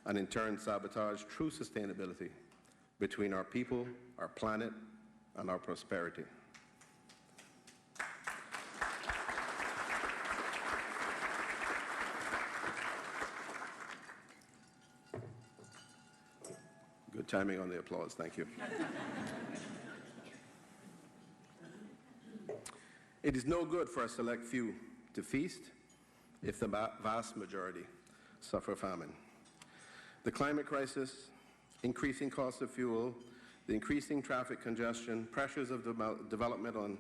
and in turn sabotage true sustainability between our people, our planet, and our prosperity. Good timing on the applause, thank you. It is no good for a select few to feast if the vast majority suffer famine. The climate crisis, increasing costs of fuel, the increasing traffic congestion, pressures of development on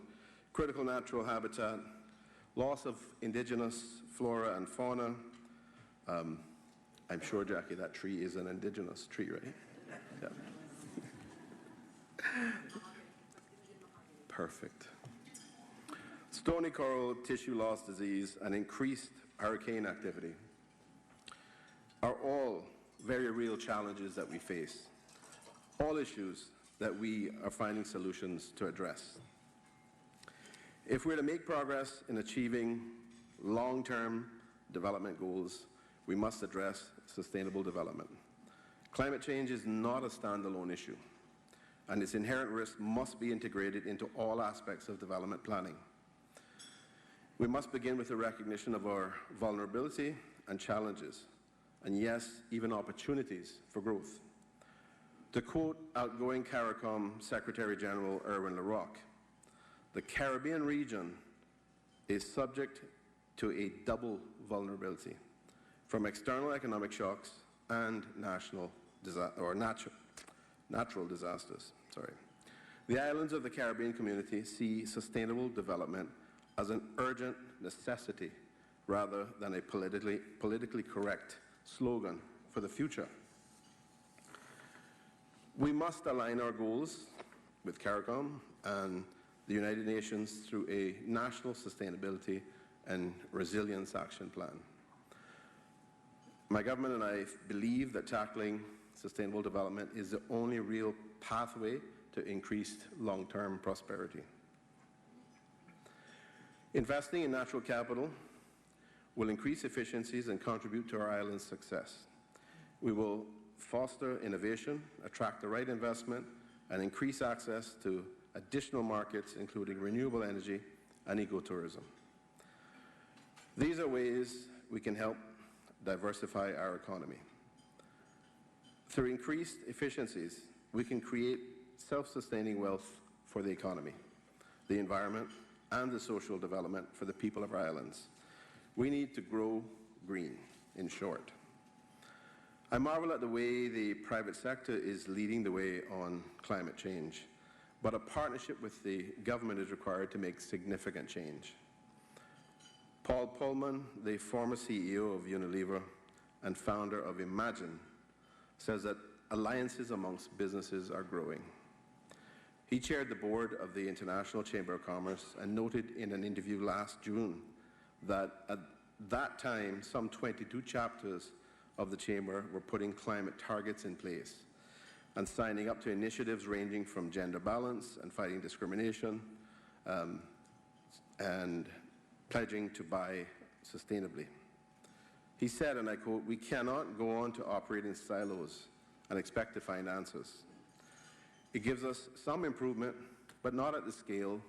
critical natural habitat, loss of indigenous flora and fauna. I'm sure, Jackie, that tree is an indigenous tree, right? Yeah. Perfect. Stony coral tissue loss disease and increased hurricane activity are all very real challenges that we face, all issues that we are finding solutions to address. If we're to make progress in achieving long-term development goals, we must address sustainable development. Climate change is not a standalone issue, and its inherent risks must be integrated into all aspects of development planning. We must begin with the recognition of our vulnerability and challenges, and yes, even opportunities for growth. To quote outgoing CARICOM Secretary General Erwin LaRocque, the Caribbean region is subject to a double vulnerability from external economic shocks and natural disasters. The islands of the Caribbean community see sustainable development as an urgent necessity rather than a politically correct slogan for the future. We must align our goals with CARICOM and the United Nations through a national sustainability and resilience action plan. My government and I believe that tackling sustainable development is the only real pathway to increased long-term prosperity. Investing in natural capital will increase efficiencies and contribute to our island's success. We will foster innovation, attract the right investment, and increase access to additional markets, including renewable energy and ecotourism. These are ways we can help diversify our economy. Through increased efficiencies, we can create self-sustaining wealth for the economy, the environment, and the social development for the people of our islands. We need to grow green, in short. I marvel at the way the private sector is leading the way on climate change, but a partnership with the government is required to make significant change. Paul Polman, the former CEO of Unilever and founder of Imagine, says that alliances amongst businesses are growing. He chaired the board of the International Chamber of Commerce and noted in an interview last June that at that time, some 22 chapters of the Chamber were putting climate targets in place and signing up to initiatives ranging from gender balance and fighting discrimination and pledging to buy sustainably. He said, and I quote, "We cannot go on to operate in silos and expect to find answers. It gives us some improvement, but not at the scale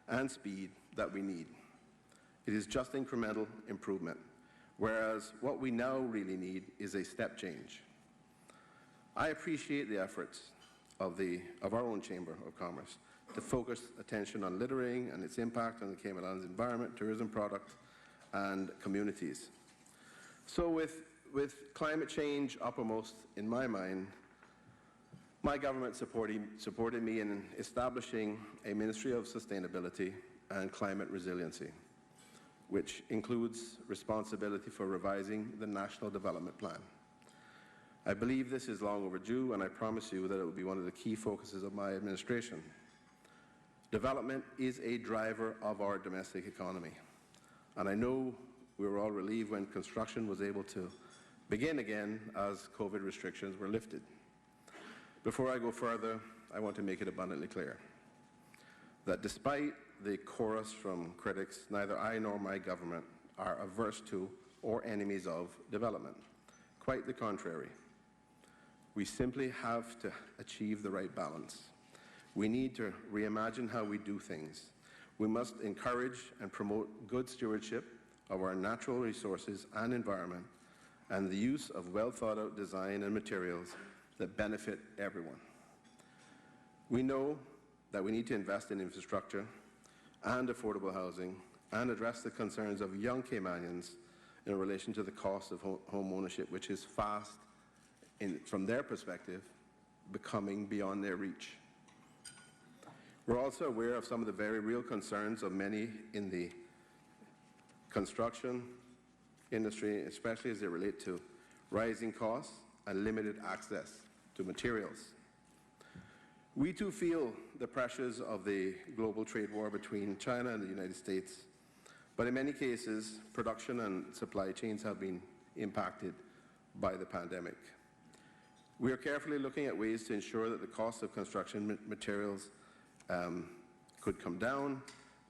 and speed that we need. It is just incremental improvement, whereas what we now really need is a step change." I appreciate the efforts of our own Chamber of Commerce to focus attention on littering and its impact on the Cayman Islands environment, tourism product, and communities. So with climate change uppermost in my mind, my government supported me in establishing a Ministry of Sustainability and Climate Resiliency, which includes responsibility for revising the National Development Plan. I believe this is long overdue, and I promise you that it will be one of the key focuses of my administration. Development is a driver of our domestic economy, and I know we were all relieved when construction was able to begin again as COVID restrictions were lifted. Before I go further, I want to make it abundantly clear that despite the chorus from critics, neither I nor my government are averse to or enemies of development. Quite the contrary. We simply have to achieve the right balance. We need to reimagine how we do things. We must encourage and promote good stewardship of our natural resources and environment, and the use of well-thought-out design and materials that benefit everyone. We know that we need to invest in infrastructure and affordable housing and address the concerns of young Caymanians in relation to the cost of home ownership, which is fast, from their perspective, becoming beyond their reach. We're also aware of some of the very real concerns of many in the construction industry, especially as they relate to rising costs and limited access to materials. We too feel the pressures of the global trade war between China and the United States, but in many cases, production and supply chains have been impacted by the pandemic. We are carefully looking at ways to ensure that the cost of construction materials could come down,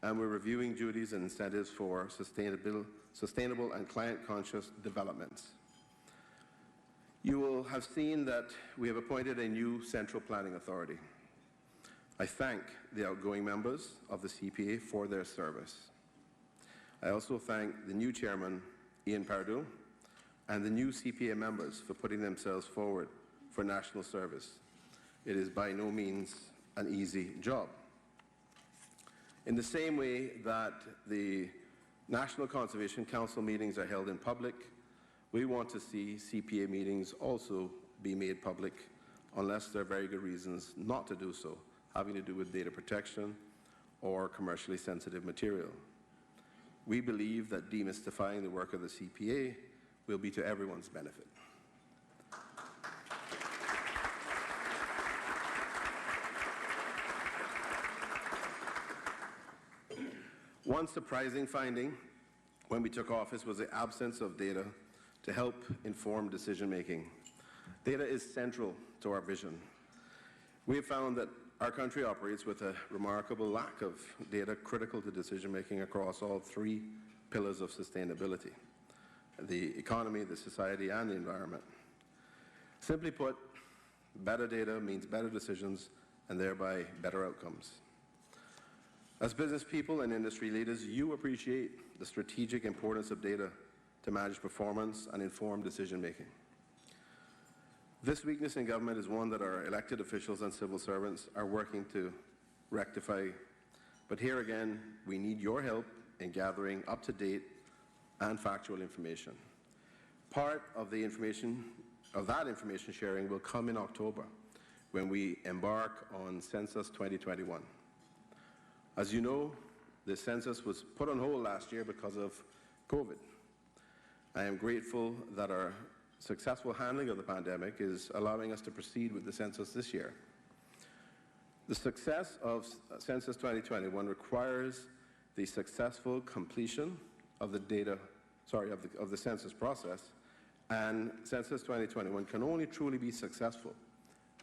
and we're reviewing duties and incentives for sustainable and client-conscious developments. You will have seen that we have appointed a new central planning authority. I thank the outgoing members of the CPA for their service. I also thank the new chairman, Ian Pardue, and the new CPA members for putting themselves forward for national service. It is by no means an easy job. In the same way that the National Conservation Council meetings are held in public, we want to see CPA meetings also be made public, unless there are very good reasons not to do so, having to do with data protection or commercially sensitive material. We believe that demystifying the work of the CPA will be to everyone's benefit. One surprising finding when we took office was the absence of data to help inform decision-making. Data is central to our vision. We have found that our country operates with a remarkable lack of data critical to decision-making across all three pillars of sustainability: the economy, the society, and the environment. Simply put, better data means better decisions and thereby better outcomes. As business people and industry leaders, you appreciate the strategic importance of data to manage performance and inform decision-making. This weakness in government is one that our elected officials and civil servants are working to rectify. But here again, we need your help in gathering up-to-date and factual information. Part of that information sharing will come in October, when we embark on Census 2021. As you know, the census was put on hold last year because of COVID. I am grateful that our successful handling of the pandemic is allowing us to proceed with the census this year. The success of Census 2021 requires the successful completion of the census process, and Census 2021 can only truly be successful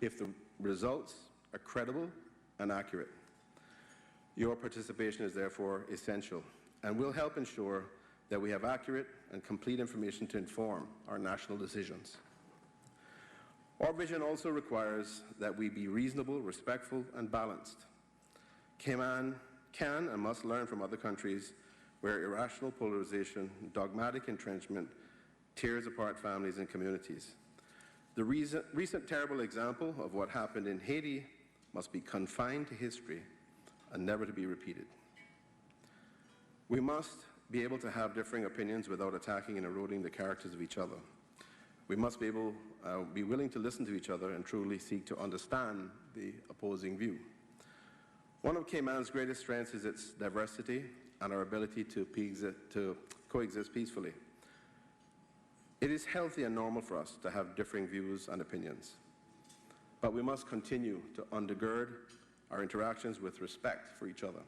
if the results are credible and accurate. Your participation is therefore essential and will help ensure that we have accurate and complete information to inform our national decisions. Our vision also requires that we be reasonable, respectful, and balanced. Cayman can and must learn from other countries where irrational polarization, dogmatic entrenchment, tears apart families and communities. The recent terrible example of what happened in Haiti must be confined to history and never to be repeated. We must be able to have differing opinions without attacking and eroding the characters of each other. We must be willing to listen to each other and truly seek to understand the opposing view. One of Cayman's greatest strengths is its diversity and our ability to coexist peacefully. It is healthy and normal for us to have differing views and opinions, but we must continue to undergird our interactions with respect for each other.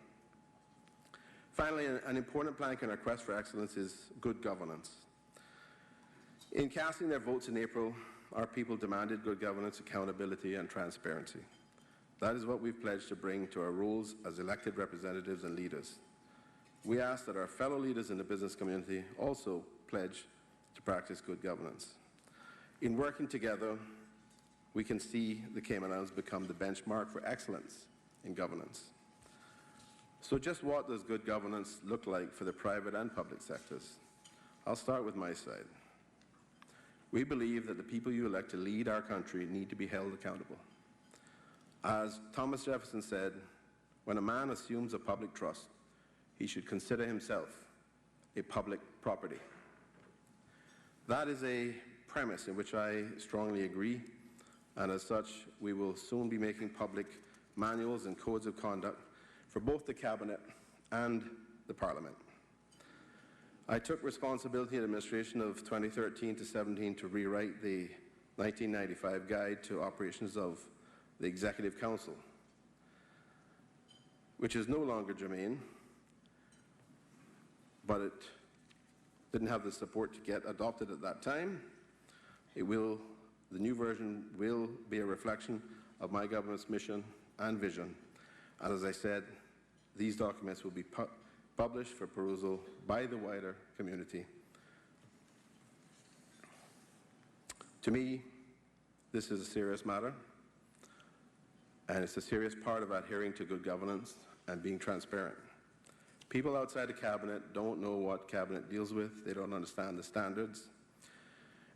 Finally, an important plank in our quest for excellence is good governance. In casting their votes in April, our people demanded good governance, accountability, and transparency. That is what we've pledged to bring to our roles as elected representatives and leaders. We ask that our fellow leaders in the business community also pledge to practice good governance. In working together, we can see the Cayman Islands become the benchmark for excellence in governance. So just what does good governance look like for the private and public sectors? I'll start with my side. We believe that the people you elect to lead our country need to be held accountable. As Thomas Jefferson said, when a man assumes a public trust, he should consider himself a public property. That is a premise in which I strongly agree, and as such, we will soon be making public manuals and codes of conduct for both the Cabinet and the Parliament. I took responsibility in administration of 2013 to 17 to rewrite the 1995 Guide to Operations of the Executive Council, which is no longer germane, but it didn't have the support to get adopted at that time. The new version will be a reflection of my government's mission and vision. And as I said, these documents will be published for perusal by the wider community. To me, this is a serious matter, and it's a serious part of adhering to good governance and being transparent. People outside the Cabinet don't know what Cabinet deals with. They don't understand the standards.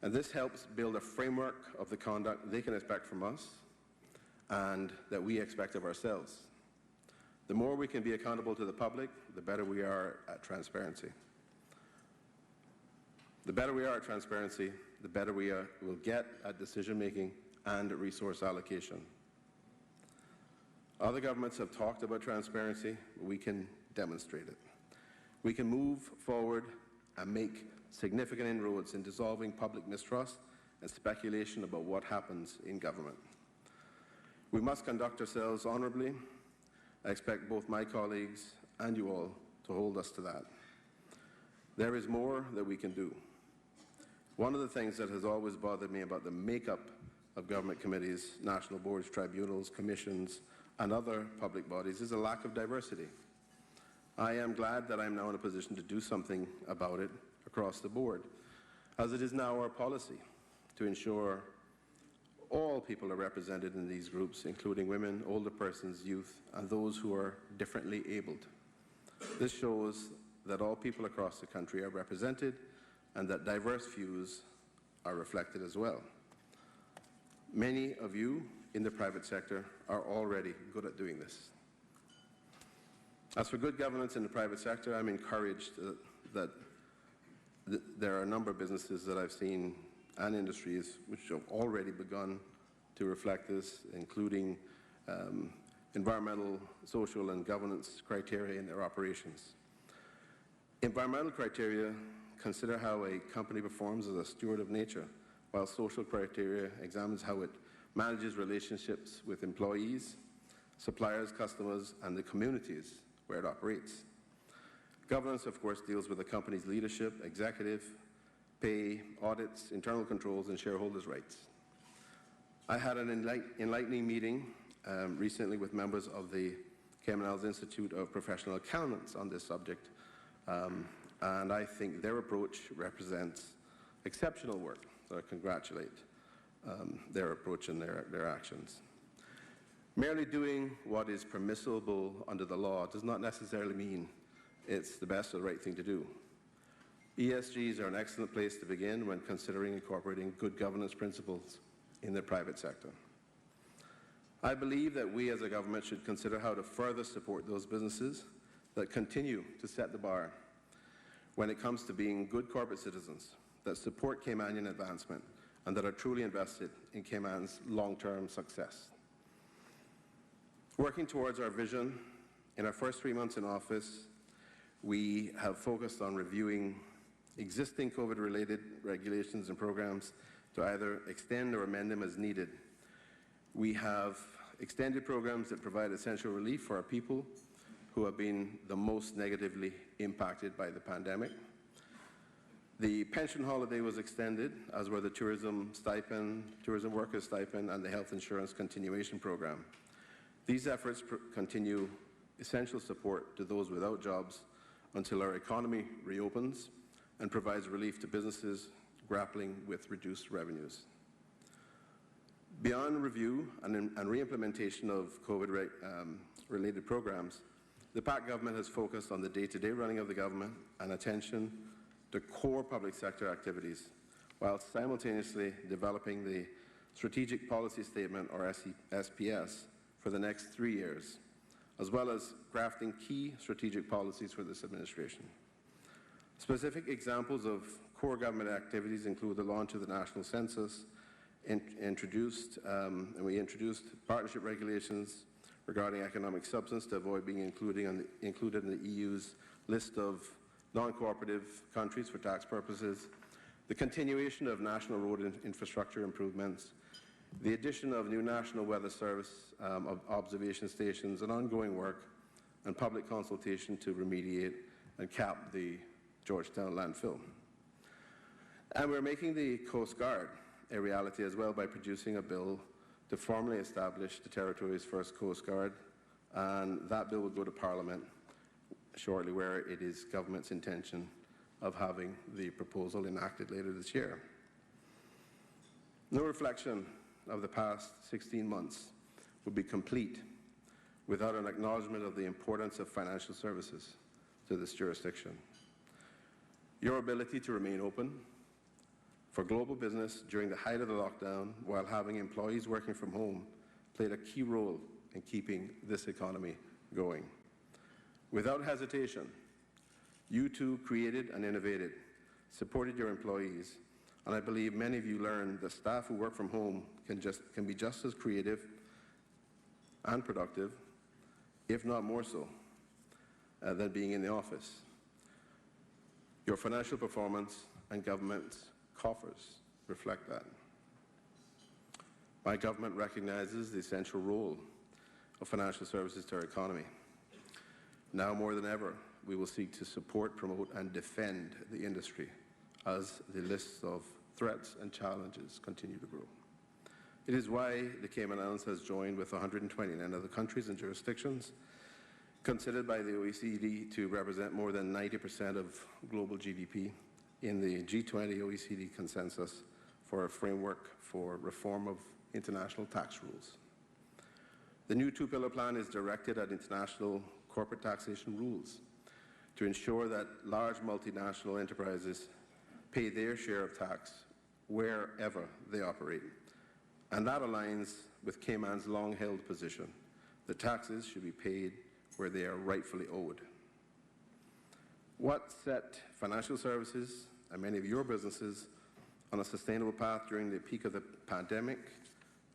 And this helps build a framework of the conduct they can expect from us and that we expect of ourselves. The more we can be accountable to the public, the better we are at transparency. The better we are at transparency, the better we will get at decision-making and resource allocation. Other governments have talked about transparency. We can demonstrate it. We can move forward and make significant inroads in dissolving public mistrust and speculation about what happens in government. We must conduct ourselves honorably. I expect both my colleagues and you all to hold us to that. There is more that we can do. One of the things that has always bothered me about the makeup of government committees, national boards, tribunals, commissions, and other public bodies is a lack of diversity. I am glad that I am now in a position to do something about it across the board, as it is now our policy to ensure all people are represented in these groups, including women, older persons, youth, and those who are differently abled. This shows that all people across the country are represented and that diverse views are reflected as well. Many of you in the private sector are already good at doing this. As for good governance in the private sector, I'm encouraged that there are a number of businesses that I've seen and industries which have already begun to reflect this, including environmental, social, and governance criteria in their operations. Environmental criteria consider how a company performs as a steward of nature, while social criteria examines how it manages relationships with employees, suppliers, customers, and the communities where it operates. Governance, of course, deals with the company's leadership, executive, pay, audits, internal controls, and shareholders' rights. I had an enlightening meeting recently with members of the Cayman Islands Institute of Professional Accountants on this subject, and I think their approach represents exceptional work, so I congratulate their approach and their actions. Merely doing what is permissible under the law does not necessarily mean it's the best or the right thing to do. ESGs are an excellent place to begin when considering incorporating good governance principles in the private sector. I believe that we as a government should consider how to further support those businesses that continue to set the bar when it comes to being good corporate citizens that support Caymanian advancement and that are truly invested in Cayman's long-term success. Working towards our vision, in our first 3 months in office, we have focused on reviewing existing COVID-related regulations and programs to either extend or amend them as needed. We have extended programs that provide essential relief for our people who have been the most negatively impacted by the pandemic. The pension holiday was extended, as were the tourism workers stipend, and the health insurance continuation program. These efforts continue essential support to those without jobs until our economy reopens and provides relief to businesses grappling with reduced revenues. Beyond review and re-implementation of COVID-related programs, the PAC government has focused on the day-to-day running of the government and attention to core public sector activities, while simultaneously developing the Strategic Policy Statement, or SPS, for the next 3 years, as well as crafting key strategic policies for this administration. Specific examples of core government activities include the launch of the National Census, we introduced partnership regulations regarding economic substance to avoid being included in the EU's list of non-cooperative countries for tax purposes, the continuation of national road infrastructure improvements, the addition of new National Weather Service observation stations, and ongoing work and public consultation to remediate and cap the Georgetown landfill. And we're making the Coast Guard a reality as well by producing a bill to formally establish the territory's first Coast Guard, and that bill will go to Parliament shortly, where it is government's intention of having the proposal enacted later this year. No reflection of the past 16 months would be complete without an acknowledgement of the importance of financial services to this jurisdiction. Your ability to remain open for global business during the height of the lockdown while having employees working from home played a key role in keeping this economy going. Without hesitation, you too created and innovated, supported your employees, and I believe many of you learned that staff who work from home can be just as creative and productive, if not more so, than being in the office. Your financial performance and government's coffers reflect that. My government recognizes the essential role of financial services to our economy. Now more than ever, we will seek to support, promote, and defend the industry as the lists of threats and challenges continue to grow. It is why the Cayman Islands has joined with 129 other countries and jurisdictions considered by the OECD to represent more than 90% of global GDP in the G20 OECD consensus for a framework for reform of international tax rules. The new two-pillar plan is directed at international corporate taxation rules to ensure that large multinational enterprises pay their share of tax wherever they operate. And that aligns with Cayman's long-held position that taxes should be paid where they are rightfully owed. What set financial services and many of your businesses on a sustainable path during the peak of the pandemic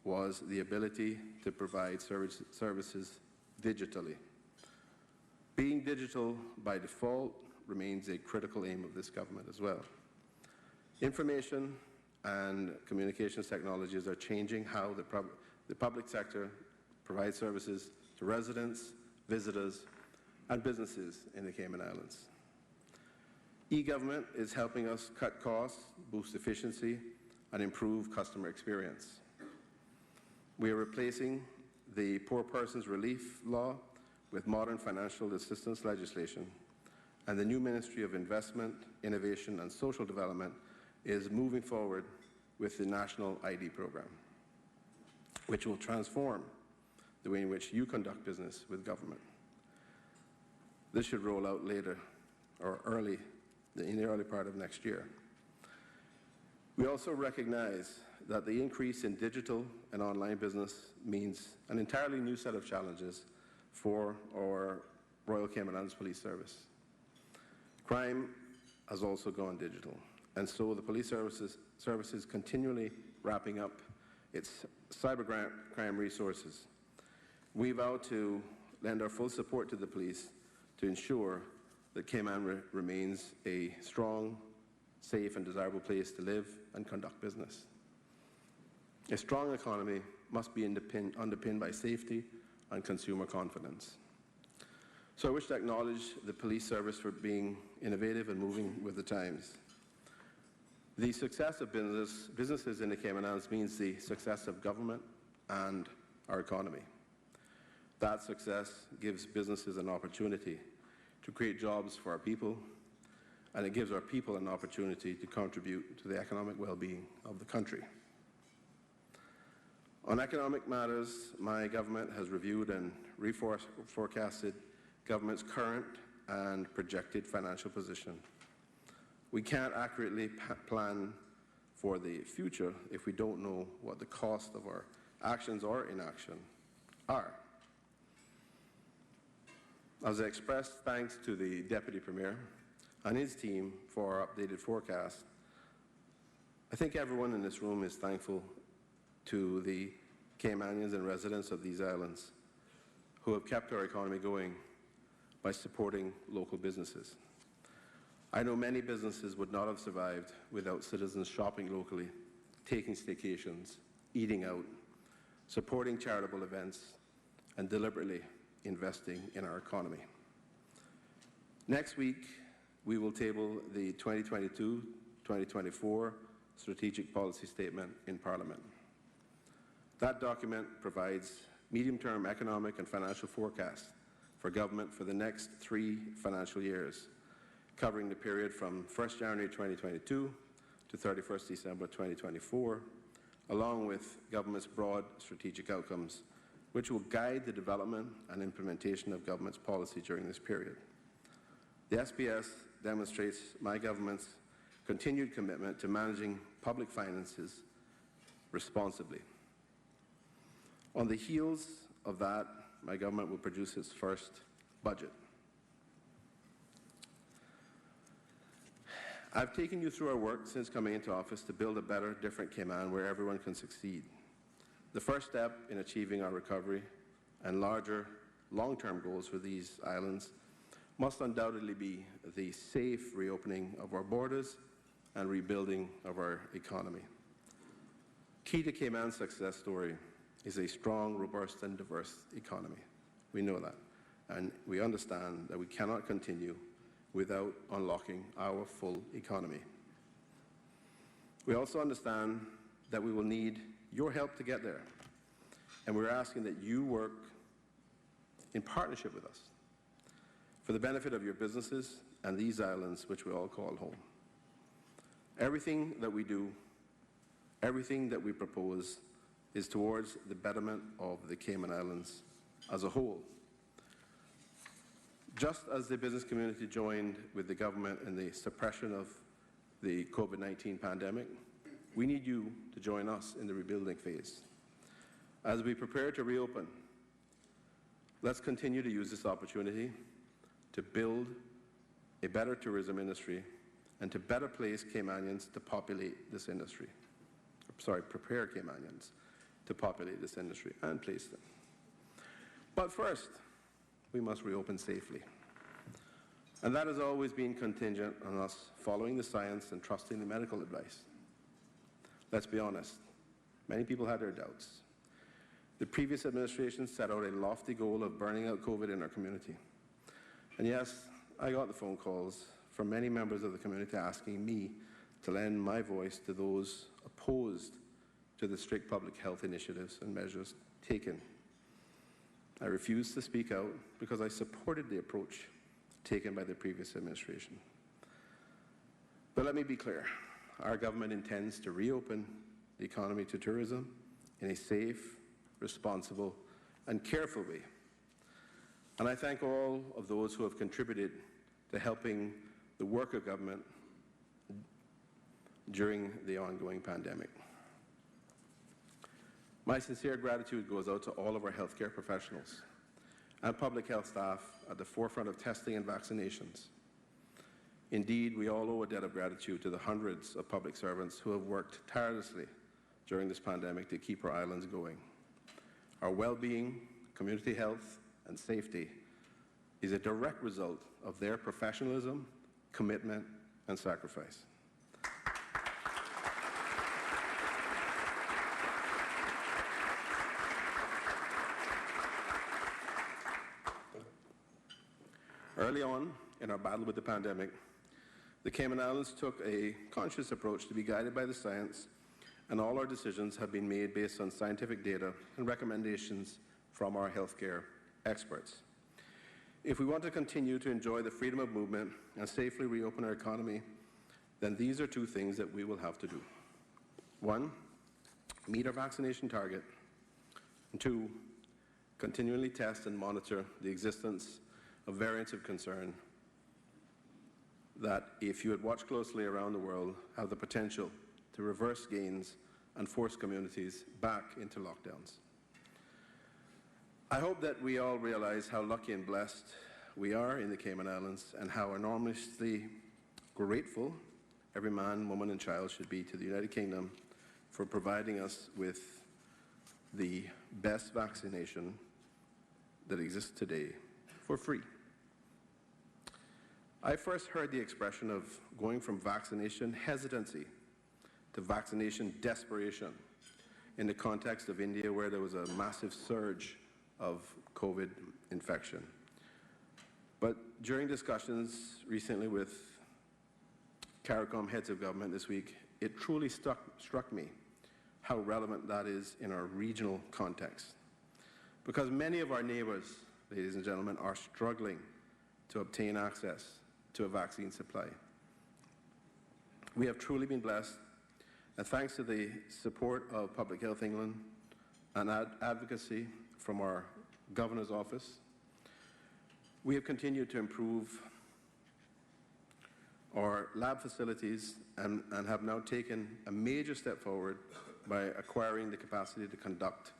was the ability to provide services digitally. Being digital by default remains a critical aim of this government as well. Information and communications technologies are changing how the public sector provides services to residents, visitors, and businesses in the Cayman Islands. E-government is helping us cut costs, boost efficiency, and improve customer experience. We are replacing the Poor Persons Relief Law with modern financial assistance legislation, and the new Ministry of Investment, Innovation and Social Development is moving forward with the National ID Program, which will transform the way in which you conduct business with government. This should roll out later or in the early part of next year. We also recognize that the increase in digital and online business means an entirely new set of challenges for our Royal Cayman Islands Police Service. Crime has also gone digital, and so the police services continually wrapping up its cybercrime resources. We vow to lend our full support to the police to ensure that Cayman remains a strong, safe and desirable place to live and conduct business. A strong economy must be underpinned by safety and consumer confidence. So I wish to acknowledge the police service for being innovative and moving with the times. The success of businesses in the Cayman Islands means the success of government and our economy. That success gives businesses an opportunity to create jobs for our people, and it gives our people an opportunity to contribute to the economic well-being of the country. On economic matters, my government has reviewed and reforecasted government's current and projected financial position. We can't accurately plan for the future if we don't know what the cost of our actions or inaction are. As I expressed thanks to the Deputy Premier and his team for our updated forecast, I think everyone in this room is thankful to the Caymanians and residents of these islands who have kept our economy going by supporting local businesses. I know many businesses would not have survived without citizens shopping locally, taking staycations, eating out, supporting charitable events, and deliberately investing in our economy. Next week, we will table the 2022-2024 Strategic Policy Statement in Parliament. That document provides medium-term economic and financial forecasts for government for the next 3 financial years, covering the period from 1st January 2022 to 31st December 2024, along with government's broad strategic outcomes, which will guide the development and implementation of government's policy during this period. The SPS demonstrates my government's continued commitment to managing public finances responsibly. On the heels of that, my government will produce its first budget. I've taken you through our work since coming into office to build a better, different Cayman where everyone can succeed. The first step in achieving our recovery and larger, long-term goals for these islands must undoubtedly be the safe reopening of our borders and rebuilding of our economy. Key to Cayman's success story is a strong, robust, and diverse economy. We know that, and we understand that we cannot continue without unlocking our full economy. We also understand that we will need your help to get there, and we're asking that you work in partnership with us for the benefit of your businesses and these islands which we all call home. Everything that we do, everything that we propose is towards the betterment of the Cayman Islands as a whole. Just as the business community joined with the government in the suppression of the COVID-19 pandemic, we need you to join us in the rebuilding phase. As we prepare to reopen, let's continue to use this opportunity to build a better tourism industry and to better place Caymanians to populate this industry. Prepare Caymanians to populate this industry and place them. But first, we must reopen safely. And that has always been contingent on us following the science and trusting the medical advice. Let's be honest, many people had their doubts. The previous administration set out a lofty goal of burning out COVID in our community. And yes, I got the phone calls from many members of the community asking me to lend my voice to those opposed to the strict public health initiatives and measures taken. I refused to speak out because I supported the approach taken by the previous administration. But let me be clear, our government intends to reopen the economy to tourism in a safe, responsible, and careful way. And I thank all of those who have contributed to helping the work of government during the ongoing pandemic. My sincere gratitude goes out to all of our healthcare professionals and public health staff at the forefront of testing and vaccinations. Indeed, we all owe a debt of gratitude to the hundreds of public servants who have worked tirelessly during this pandemic to keep our islands going. Our well-being, community health, and safety is a direct result of their professionalism, commitment, and sacrifice. Early on in our battle with the pandemic, The Cayman Islands took a conscious approach to be guided by the science, and all our decisions have been made based on scientific data and recommendations from our healthcare experts. If we want to continue to enjoy the freedom of movement and safely reopen our economy, then these are two things that we will have to do. One, meet our vaccination target. And two, continually test and monitor the existence of variants of concern that, if you had watched closely around the world, have the potential to reverse gains and force communities back into lockdowns. I hope that we all realize how lucky and blessed we are in the Cayman Islands and how enormously grateful every man, woman and child should be to the United Kingdom for providing us with the best vaccination that exists today for free. I first heard the expression of going from vaccination hesitancy to vaccination desperation in the context of India, where there was a massive surge of COVID infection. But during discussions recently with CARICOM heads of government this week, it truly struck me how relevant that is in our regional context. Because many of our neighbours, ladies and gentlemen, are struggling to obtain access to a vaccine supply. We have truly been blessed, and thanks to the support of Public Health England and advocacy from our Governor's Office, we have continued to improve our lab facilities and have now taken a major step forward by acquiring the capacity to conduct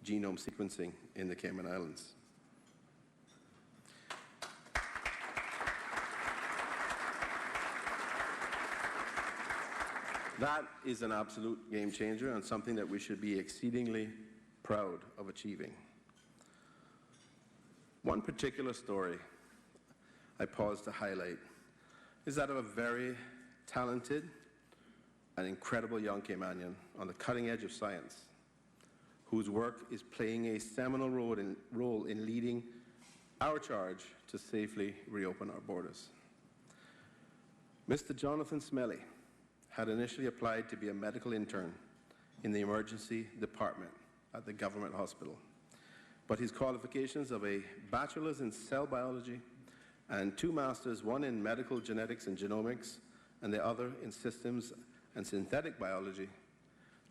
genome sequencing in the Cayman Islands. That is an absolute game changer and something that we should be exceedingly proud of achieving. One particular story I pause to highlight is that of a very talented and incredible young Caymanian on the cutting edge of science, whose work is playing a seminal role in leading our charge to safely reopen our borders. Mr. Jonathan Smelly had initially applied to be a medical intern in the emergency department at the government hospital, but his qualifications of a bachelor's in cell biology and 2 masters, one in medical genetics and genomics and the other in systems and synthetic biology,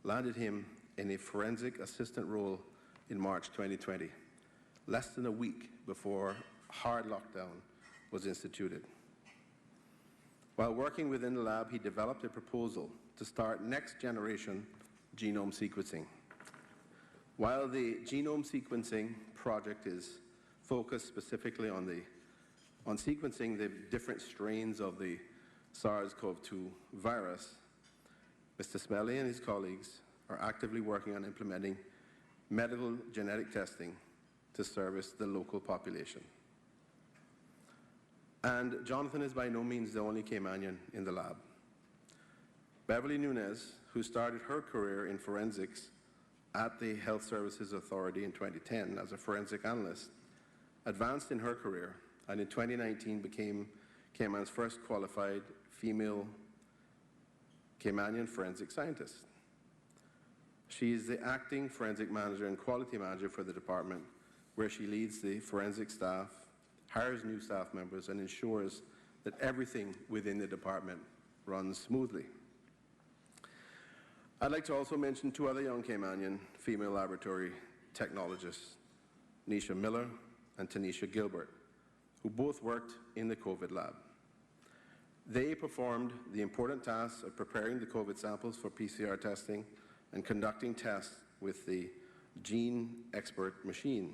landed him in a forensic assistant role in March 2020, less than a week before hard lockdown was instituted. While working within the lab, he developed a proposal to start next-generation genome sequencing. While the genome sequencing project is focused specifically on sequencing the different strains of the SARS-CoV-2 virus, Mr. Smelly and his colleagues are actively working on implementing medical genetic testing to service the local population. And Jonathan is by no means the only Caymanian in the lab. Beverly Nunez, who started her career in forensics at the Health Services Authority in 2010 as a forensic analyst, advanced in her career and in 2019 became Cayman's first qualified female Caymanian forensic scientist. She is the acting forensic manager and quality manager for the department, where she leads the forensic staff, hires new staff members, and ensures that everything within the department runs smoothly. I'd like to also mention 2 other young Caymanian female laboratory technologists, Nisha Miller and Tanisha Gilbert, who both worked in the COVID lab. They performed the important tasks of preparing the COVID samples for PCR testing and conducting tests with the GeneXpert machine.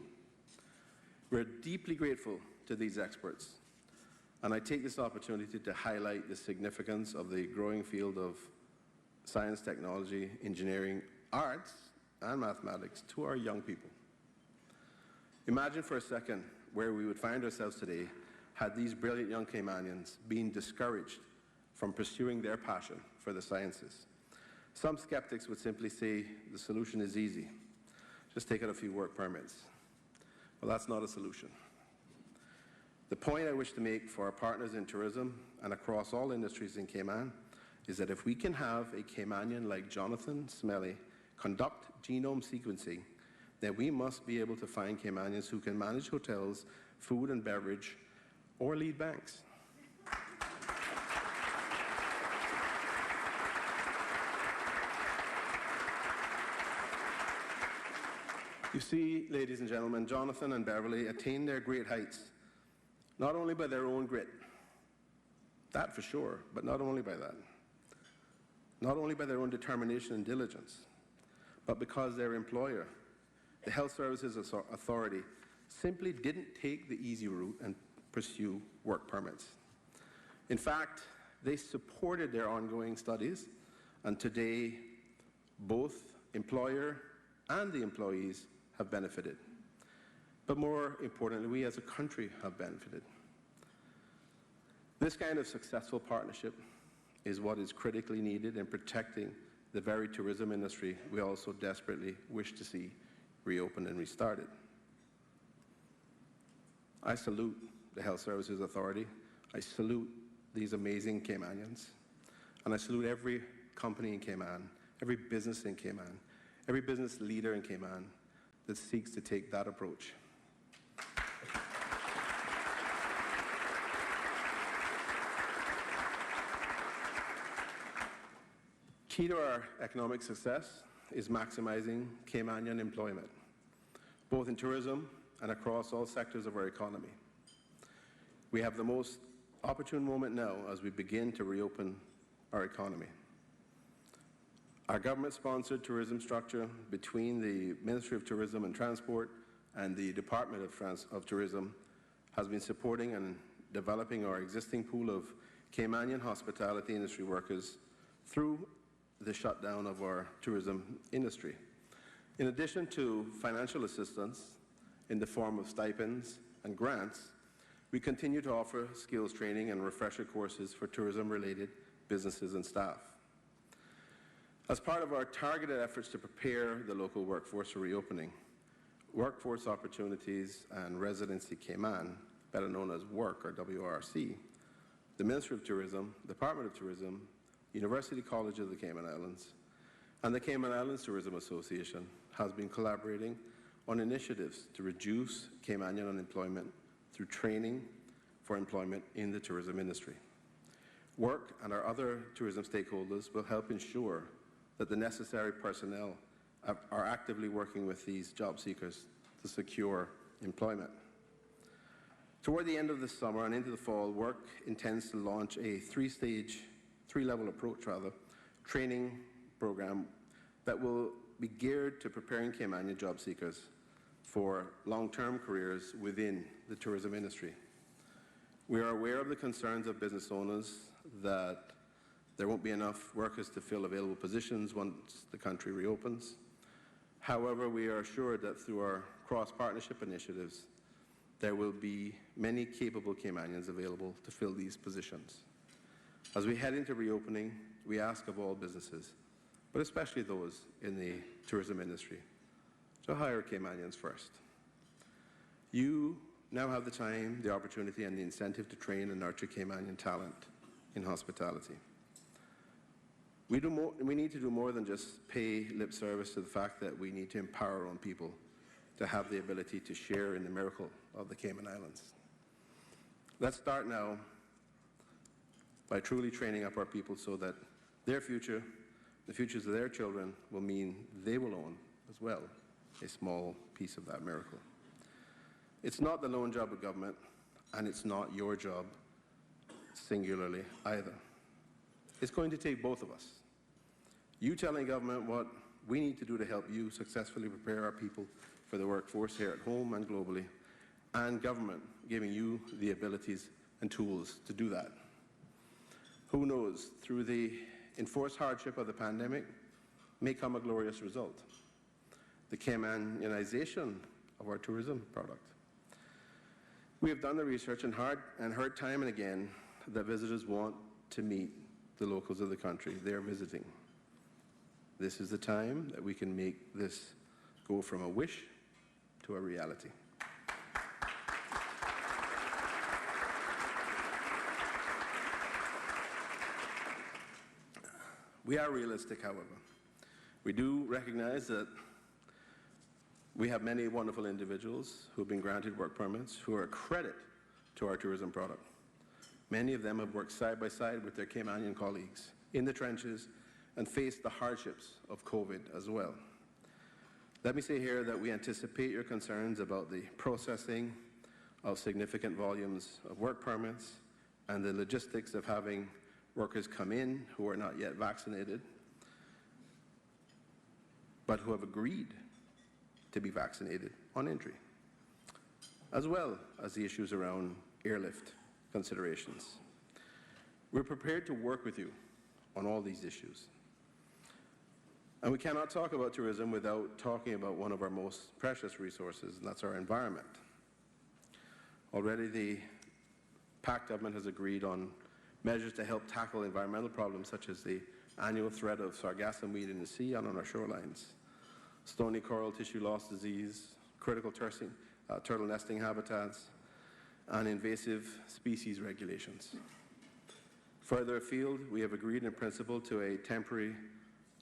We're deeply grateful to these experts, and I take this opportunity to highlight the significance of the growing field of science, technology, engineering, arts, and mathematics to our young people. Imagine for a second where we would find ourselves today had these brilliant young Caymanians been discouraged from pursuing their passion for the sciences. Some skeptics would simply say the solution is easy. Just take out a few work permits. Well, that's not a solution. The point I wish to make for our partners in tourism and across all industries in Cayman is that if we can have a Caymanian like Jonathan Smelly conduct genome sequencing, then we must be able to find Caymanians who can manage hotels, food and beverage, or lead banks. You see, ladies and gentlemen, Jonathan and Beverly attained their great heights, not only by their own grit, that for sure, but not only by that. Not only by their own determination and diligence, but because their employer, the Health Services Authority, simply didn't take the easy route and pursue work permits. In fact, they supported their ongoing studies, and today both employer and the employees have benefited. But more importantly, we as a country have benefited. This kind of successful partnership is what is critically needed in protecting the very tourism industry we also desperately wish to see reopened and restarted. I salute the Health Services Authority. I salute these amazing Caymanians. And I salute every company in Cayman, every business in Cayman, every business leader in Cayman that seeks to take that approach. Key to our economic success is maximizing Caymanian employment, both in tourism and across all sectors of our economy. We have the most opportune moment now as we begin to reopen our economy. Our government-sponsored tourism structure between the Ministry of Tourism and Transport and the Department of Tourism has been supporting and developing our existing pool of Caymanian hospitality industry workers through the shutdown of our tourism industry. In addition to financial assistance in the form of stipends and grants, we continue to offer skills training and refresher courses for tourism-related businesses and staff. As part of our targeted efforts to prepare the local workforce for reopening, Workforce Opportunities and Residency Cayman, better known as WORK or WRC, the Ministry of Tourism, Department of Tourism, University College of the Cayman Islands, and the Cayman Islands Tourism Association has been collaborating on initiatives to reduce Caymanian unemployment through training for employment in the tourism industry. WORK and our other tourism stakeholders will help ensure that the necessary personnel are actively working with these job seekers to secure employment. Toward the end of the summer and into the fall, WORK intends to launch a three-level approach, training program that will be geared to preparing Caymanian job seekers for long-term careers within the tourism industry. We are aware of the concerns of business owners that there won't be enough workers to fill available positions once the country reopens. However, we are assured that through our cross-partnership initiatives, there will be many capable Caymanians available to fill these positions. As we head into reopening, we ask of all businesses, but especially those in the tourism industry, to hire Caymanians first. You now have the time, the opportunity, and the incentive to train and nurture Caymanian talent in hospitality. We need to do more than just pay lip service to the fact that we need to empower our own people to have the ability to share in the miracle of the Cayman Islands. Let's start now by truly training up our people so that their future, the futures of their children, will mean they will own as well a small piece of that miracle. It's not the lone job of government, and it's not your job singularly either. It's going to take both of us. You telling government what we need to do to help you successfully prepare our people for the workforce here at home and globally, and government giving you the abilities and tools to do that. Who knows, through the enforced hardship of the pandemic may come a glorious result, the Caymanianization of our tourism product. We have done the research and heard time and again that visitors want to meet the locals of the country they are visiting. This is the time that we can make this go from a wish to a reality. We are realistic, however. We do recognize that we have many wonderful individuals who have been granted work permits who are a credit to our tourism product. Many of them have worked side by side with their Caymanian colleagues in the trenches and faced the hardships of COVID as well. Let me say here that we anticipate your concerns about the processing of significant volumes of work permits and the logistics of having workers come in who are not yet vaccinated, but who have agreed to be vaccinated on entry, as well as the issues around airlift considerations. We're prepared to work with you on all these issues. And we cannot talk about tourism without talking about one of our most precious resources, and that's our environment. Already the PAC government has agreed on measures to help tackle environmental problems such as the annual threat of sargassum weed in the sea and on our shorelines, stony coral tissue loss disease, critical turtle nesting habitats, and invasive species regulations. Further afield, we have agreed in principle to a temporary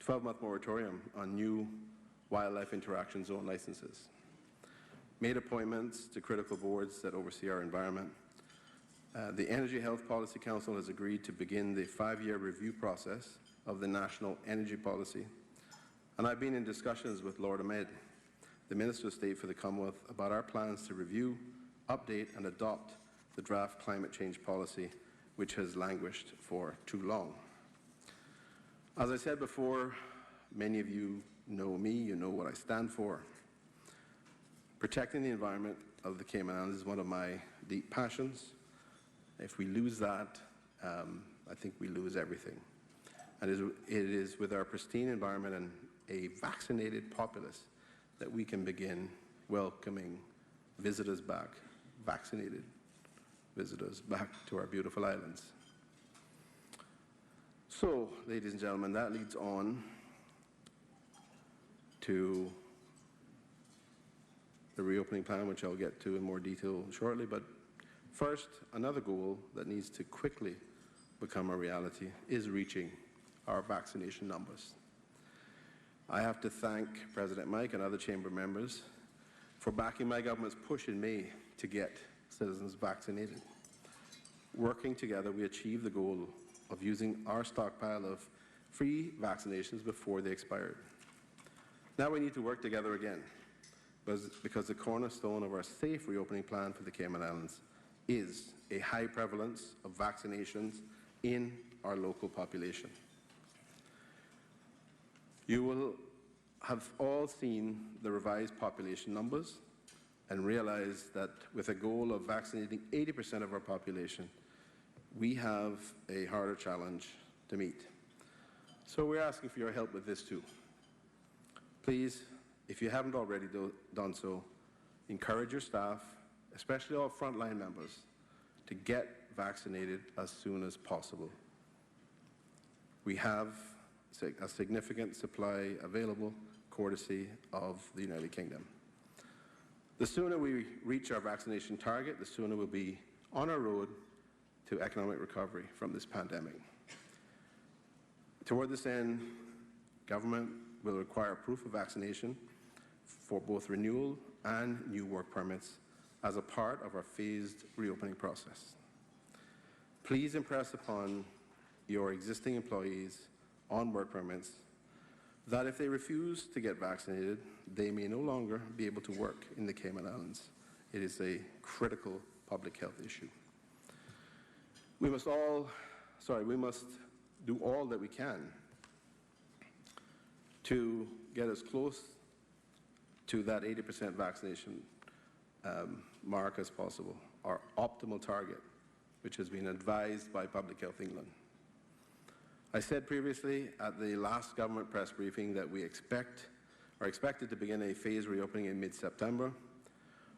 12-month moratorium on new wildlife interaction zone licenses, made appointments to critical boards that oversee our environment. The Energy Health Policy Council has agreed to begin the 5-year review process of the National Energy Policy, and I've been in discussions with Lord Ahmed, the Minister of State for the Commonwealth, about our plans to review, update and adopt the draft climate change policy, which has languished for too long. As I said before, many of you know me, you know what I stand for. Protecting the environment of the Cayman Islands is one of my deep passions. If we lose that, I think we lose everything. And it is with our pristine environment and a vaccinated populace that we can begin welcoming visitors back, vaccinated visitors back to our beautiful islands. So, ladies and gentlemen, that leads on to the reopening plan, which I'll get to in more detail shortly. But first, another goal that needs to quickly become a reality is reaching our vaccination numbers. I have to thank President Mike and other chamber members for backing my government's push in May to get citizens vaccinated. Working together, we achieved the goal of using our stockpile of free vaccinations before they expired. Now we need to work together again, because the cornerstone of our safe reopening plan for the Cayman Islands is a high prevalence of vaccinations in our local population. You will have all seen the revised population numbers and realize that with a goal of vaccinating 80% of our population, we have a harder challenge to meet. So we're asking for your help with this too. Please, if you haven't already done so, encourage your staff, especially all frontline members, to get vaccinated as soon as possible. We have a significant supply available, courtesy of the United Kingdom. The sooner we reach our vaccination target, the sooner we'll be on our road to economic recovery from this pandemic. Toward this end, government will require proof of vaccination for both renewal and new work permits as a part of our phased reopening process. Please impress upon your existing employees on work permits that if they refuse to get vaccinated, they may no longer be able to work in the Cayman Islands. It is a critical public health issue. We must do all that we can to get as close to that 80% vaccination mark as possible, our optimal target, which has been advised by Public Health England. I said previously at the last government press briefing that we are expected to begin a phased reopening in mid-September,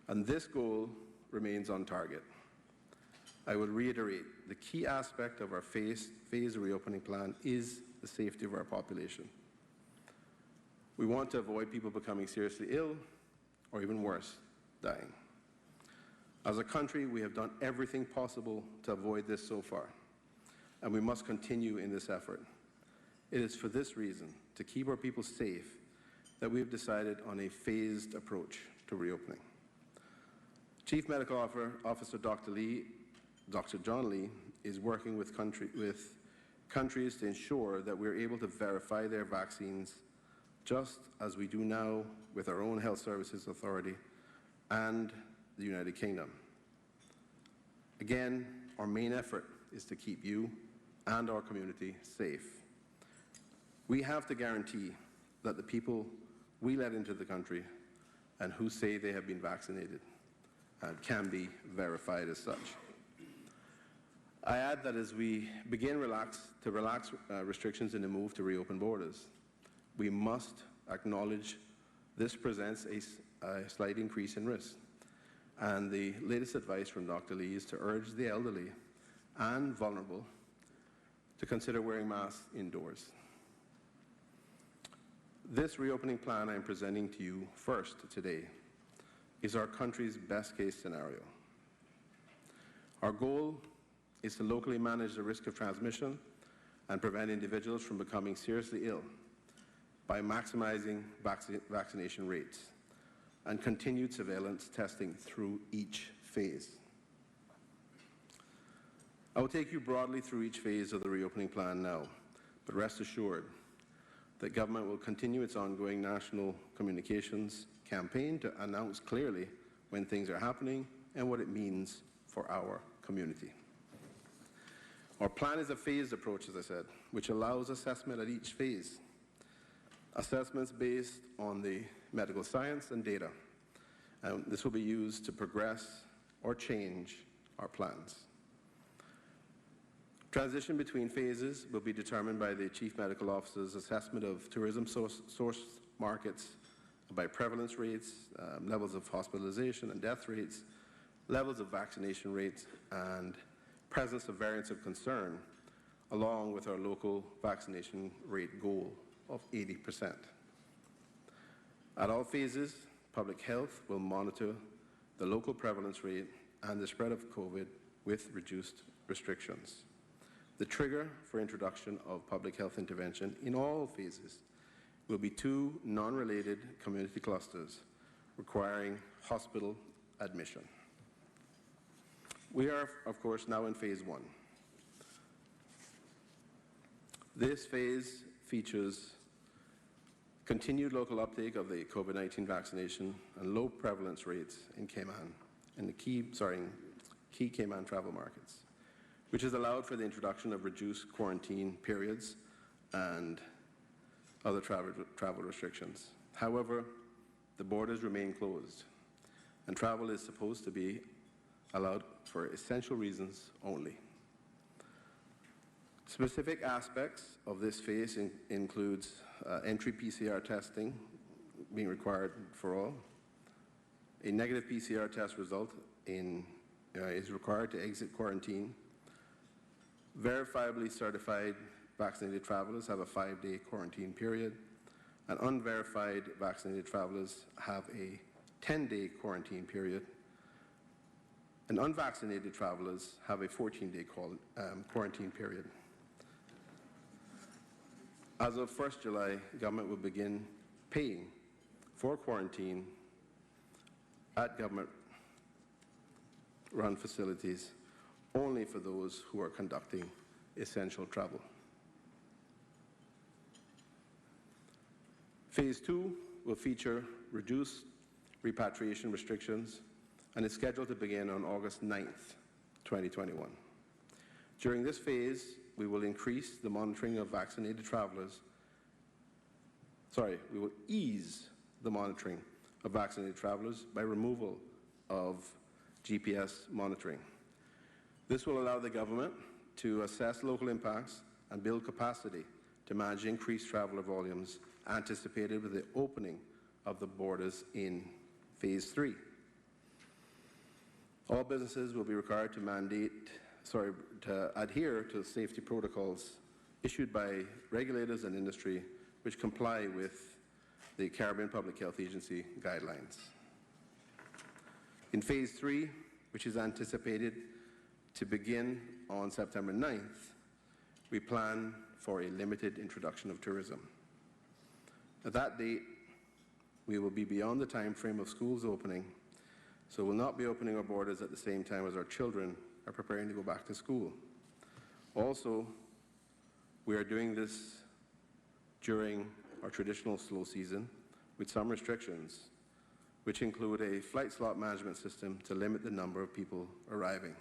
and this goal remains on target. I will reiterate, the key aspect of our phased reopening plan is the safety of our population. We want to avoid people becoming seriously ill, or even worse, dying. As a country, we have done everything possible to avoid this so far, and we must continue in this effort. It is for this reason, to keep our people safe, that we have decided on a phased approach to reopening. Chief Medical Officer Dr. John Lee, is working with countries to ensure that we're able to verify their vaccines, just as we do now with our own Health Services Authority and the United Kingdom. Again, our main effort is to keep you and our community safe. We have to guarantee that the people we let into the country and who say they have been vaccinated can be verified as such. I add that as we begin to relax restrictions in the move to reopen borders, we must acknowledge this presents a slight increase in risk. And the latest advice from Dr. Lee is to urge the elderly and vulnerable to consider wearing masks indoors. This reopening plan I am presenting to you first today is our country's best case scenario. Our goal is to locally manage the risk of transmission and prevent individuals from becoming seriously ill by maximizing vaccination rates and continued surveillance testing through each phase. I will take you broadly through each phase of the reopening plan now, but rest assured that government will continue its ongoing national communications campaign to announce clearly when things are happening and what it means for our community. Our plan is a phased approach, as I said, which allows assessment at each phase. Assessments based on the medical science and data. And this will be used to progress or change our plans. Transition between phases will be determined by the Chief Medical Officer's assessment of tourism source markets by prevalence rates, levels of hospitalization and death rates, levels of vaccination rates, and presence of variants of concern, along with our local vaccination rate goal of 80%. At all phases, public health will monitor the local prevalence rate and the spread of COVID with reduced restrictions. The trigger for introduction of public health intervention in all phases will be 2 non-related community clusters requiring hospital admission. We are, of course, now in phase 1. This phase features continued local uptake of the COVID-19 vaccination and low prevalence rates in Cayman, in the key Cayman travel markets, which has allowed for the introduction of reduced quarantine periods and other travel restrictions. However, the borders remain closed, and travel is supposed to be allowed for essential reasons only. Specific aspects of this phase includes entry PCR testing being required for all. A negative PCR test result is required to exit quarantine. Verifiably certified vaccinated travelers have a 5-day quarantine period, and unverified vaccinated travelers have a 10-day quarantine period, and unvaccinated travelers have a 14-day quarantine period. As of 1st July, government will begin paying for quarantine at government-run facilities only for those who are conducting essential travel. Phase 2 will feature reduced repatriation restrictions and is scheduled to begin on August 9th, 2021. During this phase, we will increase the monitoring of vaccinated travelers. We will ease the monitoring of vaccinated travelers by removal of GPS monitoring. This will allow the government to assess local impacts and build capacity to manage increased traveler volumes anticipated with the opening of the borders in phase 3. All businesses will be required to adhere to safety protocols issued by regulators and industry which comply with the Caribbean Public Health Agency guidelines. In phase 3, which is anticipated to begin on September 9th, we plan for a limited introduction of tourism. At that date, we will be beyond the time frame of schools opening, so we'll not be opening our borders at the same time as our children are preparing to go back to school. Also, we are doing this during our traditional slow season with some restrictions, which include a flight slot management system to limit the number of people arriving.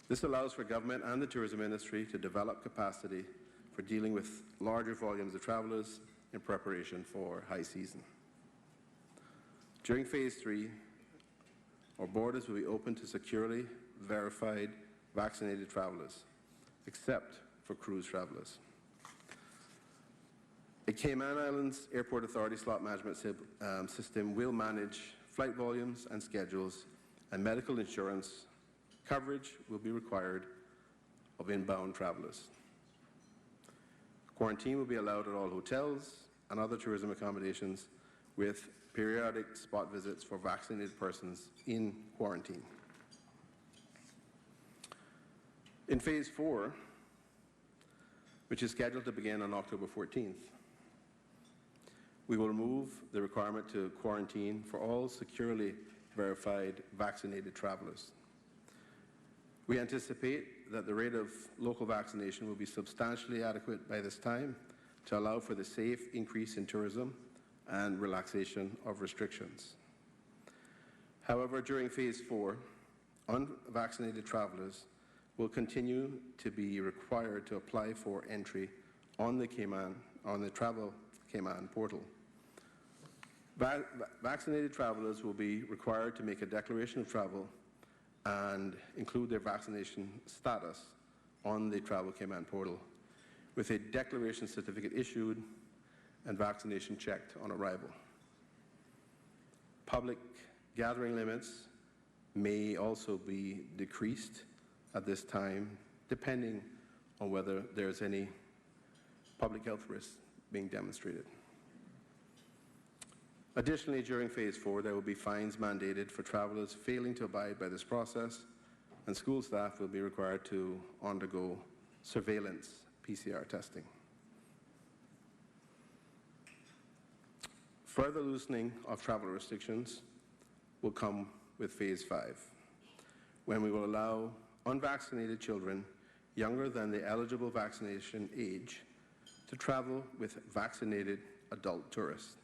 This allows for government and the tourism industry to develop capacity for dealing with larger volumes of travellers in preparation for high season. During Phase 3, our borders will be open to securely verified vaccinated travellers, except for cruise travellers. The Cayman Islands Airport Authority slot management system will manage flight volumes and schedules, and medical insurance coverage will be required of inbound travellers. Quarantine will be allowed at all hotels and other tourism accommodations, with periodic spot visits for vaccinated persons in quarantine. In Phase 4, which is scheduled to begin on October 14th, we will remove the requirement to quarantine for all securely verified vaccinated travellers. We anticipate that the rate of local vaccination will be substantially adequate by this time to allow for the safe increase in tourism and relaxation of restrictions. However, during Phase 4, unvaccinated travellers will continue to be required to apply for entry on the Travel Cayman portal. Vaccinated travellers will be required to make a declaration of travel and include their vaccination status on the Travel Cayman portal, with a declaration certificate issued and vaccination checked on arrival. Public gathering limits may also be decreased at this time, depending on whether there's any public health risks being demonstrated. Additionally, during Phase 4, there will be fines mandated for travellers failing to abide by this process, and school staff will be required to undergo surveillance PCR testing. Further loosening of travel restrictions will come with Phase 5, when we will allow unvaccinated children younger than the eligible vaccination age to travel with vaccinated adult tourists.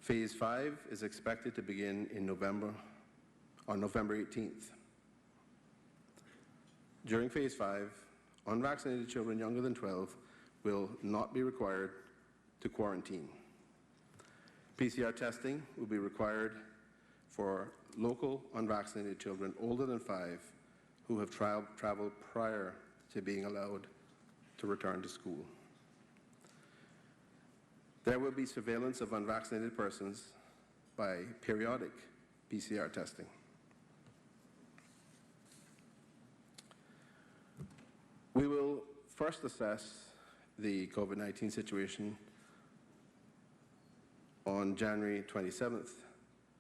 Phase 5 is expected to begin in on November 18th. During Phase 5, unvaccinated children younger than 12 will not be required to quarantine. PCR testing will be required for local unvaccinated children older than 5 who have traveled prior to being allowed to return to school. There will be surveillance of unvaccinated persons by periodic PCR testing. We will first assess the COVID-19 situation on January 27th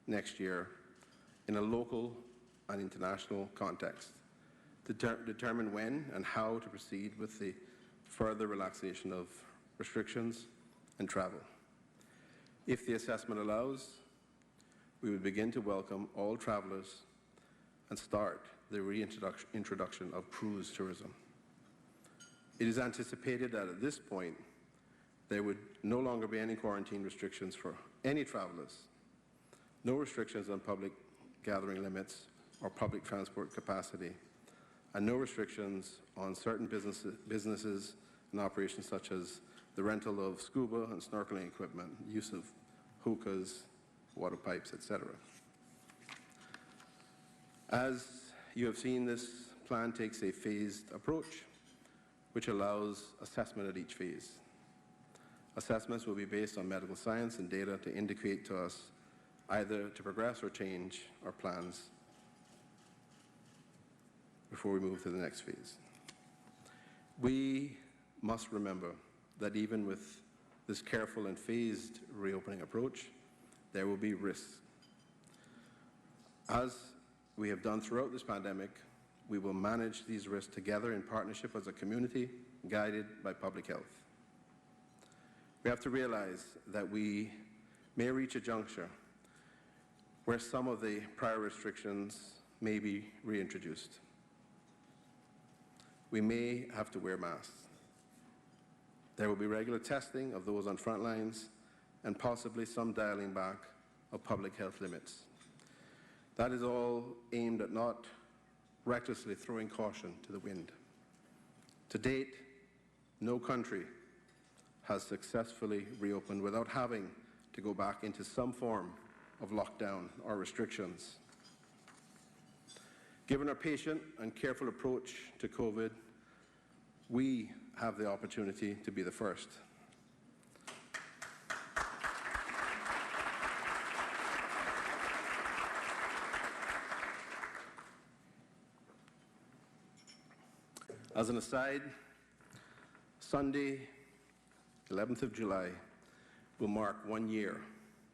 next year in a local and international context to determine when and how to proceed with the further relaxation of restrictions and travel. If the assessment allows, we would begin to welcome all travellers and start the reintroduction of cruise tourism. It is anticipated that at this point, there would no longer be any quarantine restrictions for any travellers, no restrictions on public gathering limits or public transport capacity, and no restrictions on certain businesses and operations such as the rental of scuba and snorkeling equipment, use of hookahs, water pipes, etc. As you have seen, this plan takes a phased approach, which allows assessment at each phase. Assessments will be based on medical science and data to indicate to us either to progress or change our plans before we move to the next phase. We must remember that even with this careful and phased reopening approach, there will be risks. As we have done throughout this pandemic, we will manage these risks together in partnership as a community guided by public health. We have to realize that we may reach a juncture where some of the prior restrictions may be reintroduced. We may have to wear masks. There will be regular testing of those on front lines and possibly some dialing back of public health limits. That is all aimed at not recklessly throwing caution to the wind. To date, no country has successfully reopened without having to go back into some form of lockdown or restrictions. Given our patient and careful approach to COVID, we have the opportunity to be the first. As an aside, Sunday, 11th of July, will mark 1 year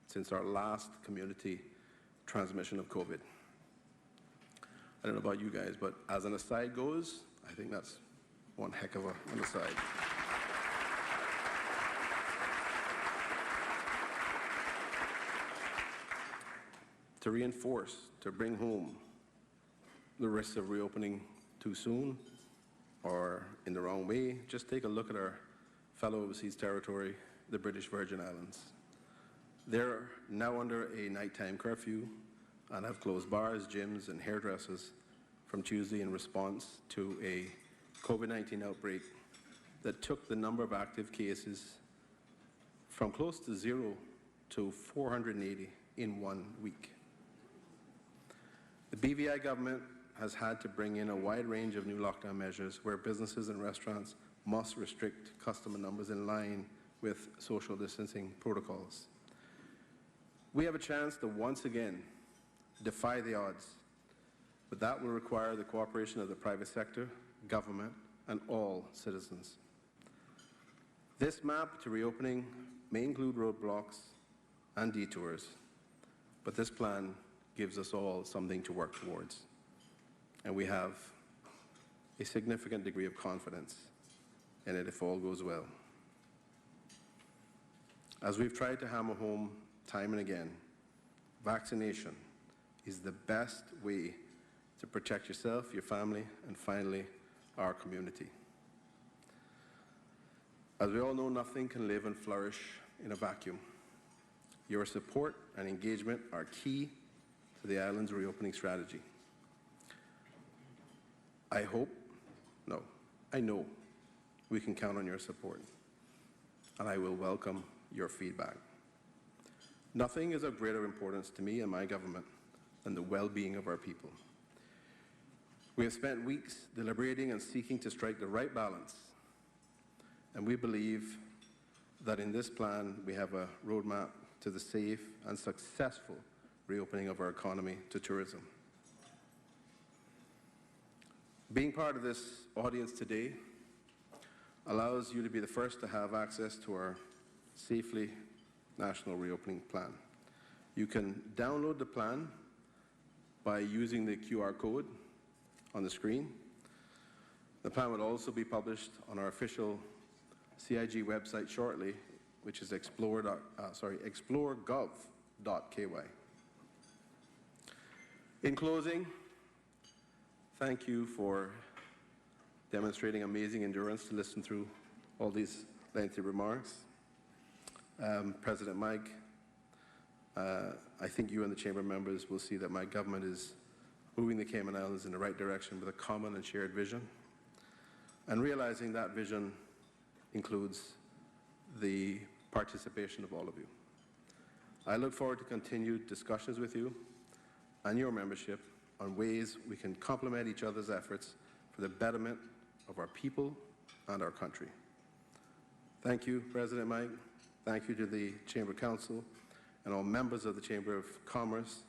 since our last community transmission of COVID. I don't know about you guys, but as an aside goes, I think that's one heck of an aside. To reinforce, to bring home the risks of reopening too soon or in the wrong way, just take a look at our fellow overseas territory, the British Virgin Islands. They're now under a nighttime curfew and have closed bars, gyms, and hairdressers from Tuesday in response to a COVID-19 outbreak that took the number of active cases from close to 0 to 480 in 1 week. The BVI government has had to bring in a wide range of new lockdown measures where businesses and restaurants must restrict customer numbers in line with social distancing protocols. We have a chance to once again defy the odds, but that will require the cooperation of the private sector, government, and all citizens. This map to reopening may include roadblocks and detours, but this plan gives us all something to work towards. And we have a significant degree of confidence in it if all goes well. As we've tried to hammer home time and again, vaccination is the best way to protect yourself, your family, and finally, our community. As we all know, nothing can live and flourish in a vacuum. Your support and engagement are key to the island's reopening strategy. I know we can count on your support, and I will welcome your feedback. Nothing is of greater importance to me and my government than the well-being of our people. We have spent weeks deliberating and seeking to strike the right balance, and we believe that in this plan we have a roadmap to the safe and successful reopening of our economy to tourism. Being part of this audience today allows you to be the first to have access to our Safely National Reopening Plan. You can download the plan by using the QR code on the screen. The plan will also be published on our official CIG website shortly, which is explore.gov.ky. In closing, thank you for demonstrating amazing endurance to listen through all these lengthy remarks. President Mike, I think you and the Chamber members will see that my government is moving the Cayman Islands in the right direction with a common and shared vision. And realizing that vision includes the participation of all of you. I look forward to continued discussions with you and your membership on ways we can complement each other's efforts for the betterment of our people and our country. Thank you, President Mike. Thank you to the Chamber Council and all members of the Chamber of Commerce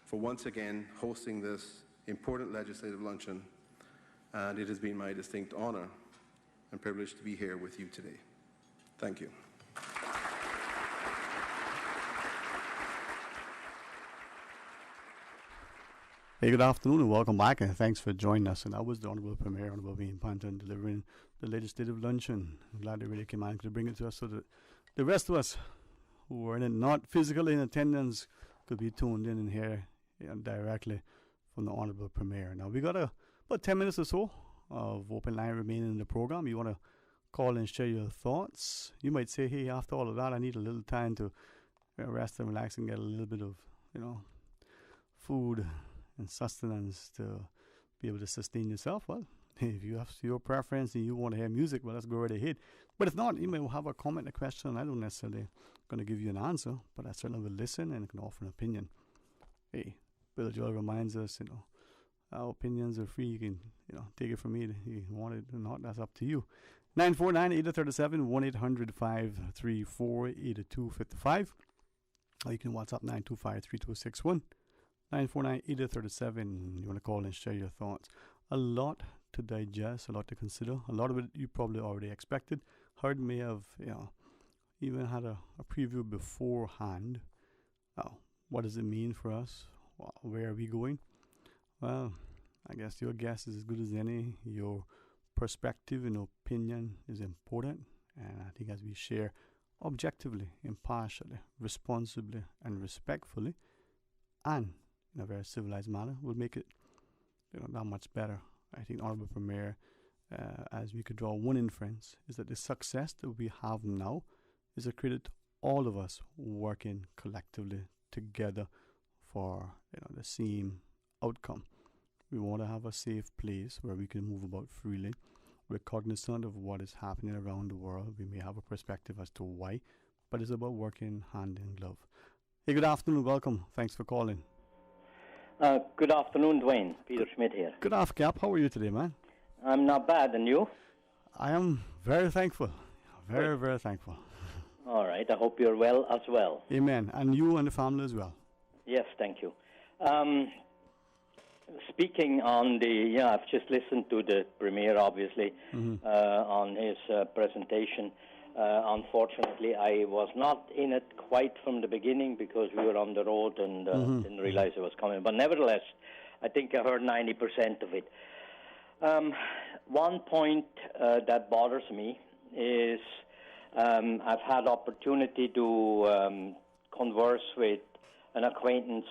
for once again hosting this important legislative luncheon. And it has been my distinct honor and privilege to be here with you today. Thank you. Hey, good afternoon and welcome back, and thanks for joining us. And that was the Honourable Premier, Honourable Wayne Panton, delivering the legislative luncheon. I'm glad they really came out to bring it to us so that the rest of us who were not physically in attendance could be tuned in and hear directly from the Honourable Premier. Now, we got about 10 minutes or so of open line remaining in the program. You want to call and share your thoughts. You might say, hey, after all of that, I need a little time to rest and relax and get a little bit of, food and sustenance to be able to sustain yourself. Well, if you have your preference and you want to hear music, well, let's go right ahead. But if not, you may have a comment, a question. I don't necessarily going to give you an answer, but I certainly will listen and can offer an opinion. Hey, Bill Joel reminds us, our opinions are free. You can, take it from me. You want it or not, that's up to you. 949-8037, 1-800-534-8255. Or you can WhatsApp 925-3261. 949-8037. You want to call and share your thoughts. A lot to digest, a lot to consider. A lot of it you probably already expected. Heard may have, even had a preview beforehand. What does it mean for us? Where are we going? Well, I guess your guess is as good as any. Your perspective and opinion is important. And I think as we share objectively, impartially, responsibly, and respectfully, and in a very civilized manner, will make it that much better. I think Honourable Premier, as we could draw one inference, is that the success that we have now is a credit to all of us working collectively together for the same outcome. We want to have a safe place where we can move about freely. We're cognizant of what is happening around the world. We may have a perspective as to why, but it's about working hand in glove. Hey, good afternoon. Welcome. Thanks for calling. Good afternoon, Dwayne. Peter Schmidt here. Good afternoon, Cap. How are you today, man? I'm not bad, and you? I am very thankful. Very thankful. All right. I hope you're well as well. Amen. And you and the family as well. Yes, thank you. Speaking on I've just listened to the Premier, obviously, on his presentation. Unfortunately, I was not in it quite from the beginning because we were on the road and didn't realize it was coming. But nevertheless, I think I heard 90% of it. One point that bothers me is I've had opportunity to converse with an acquaintance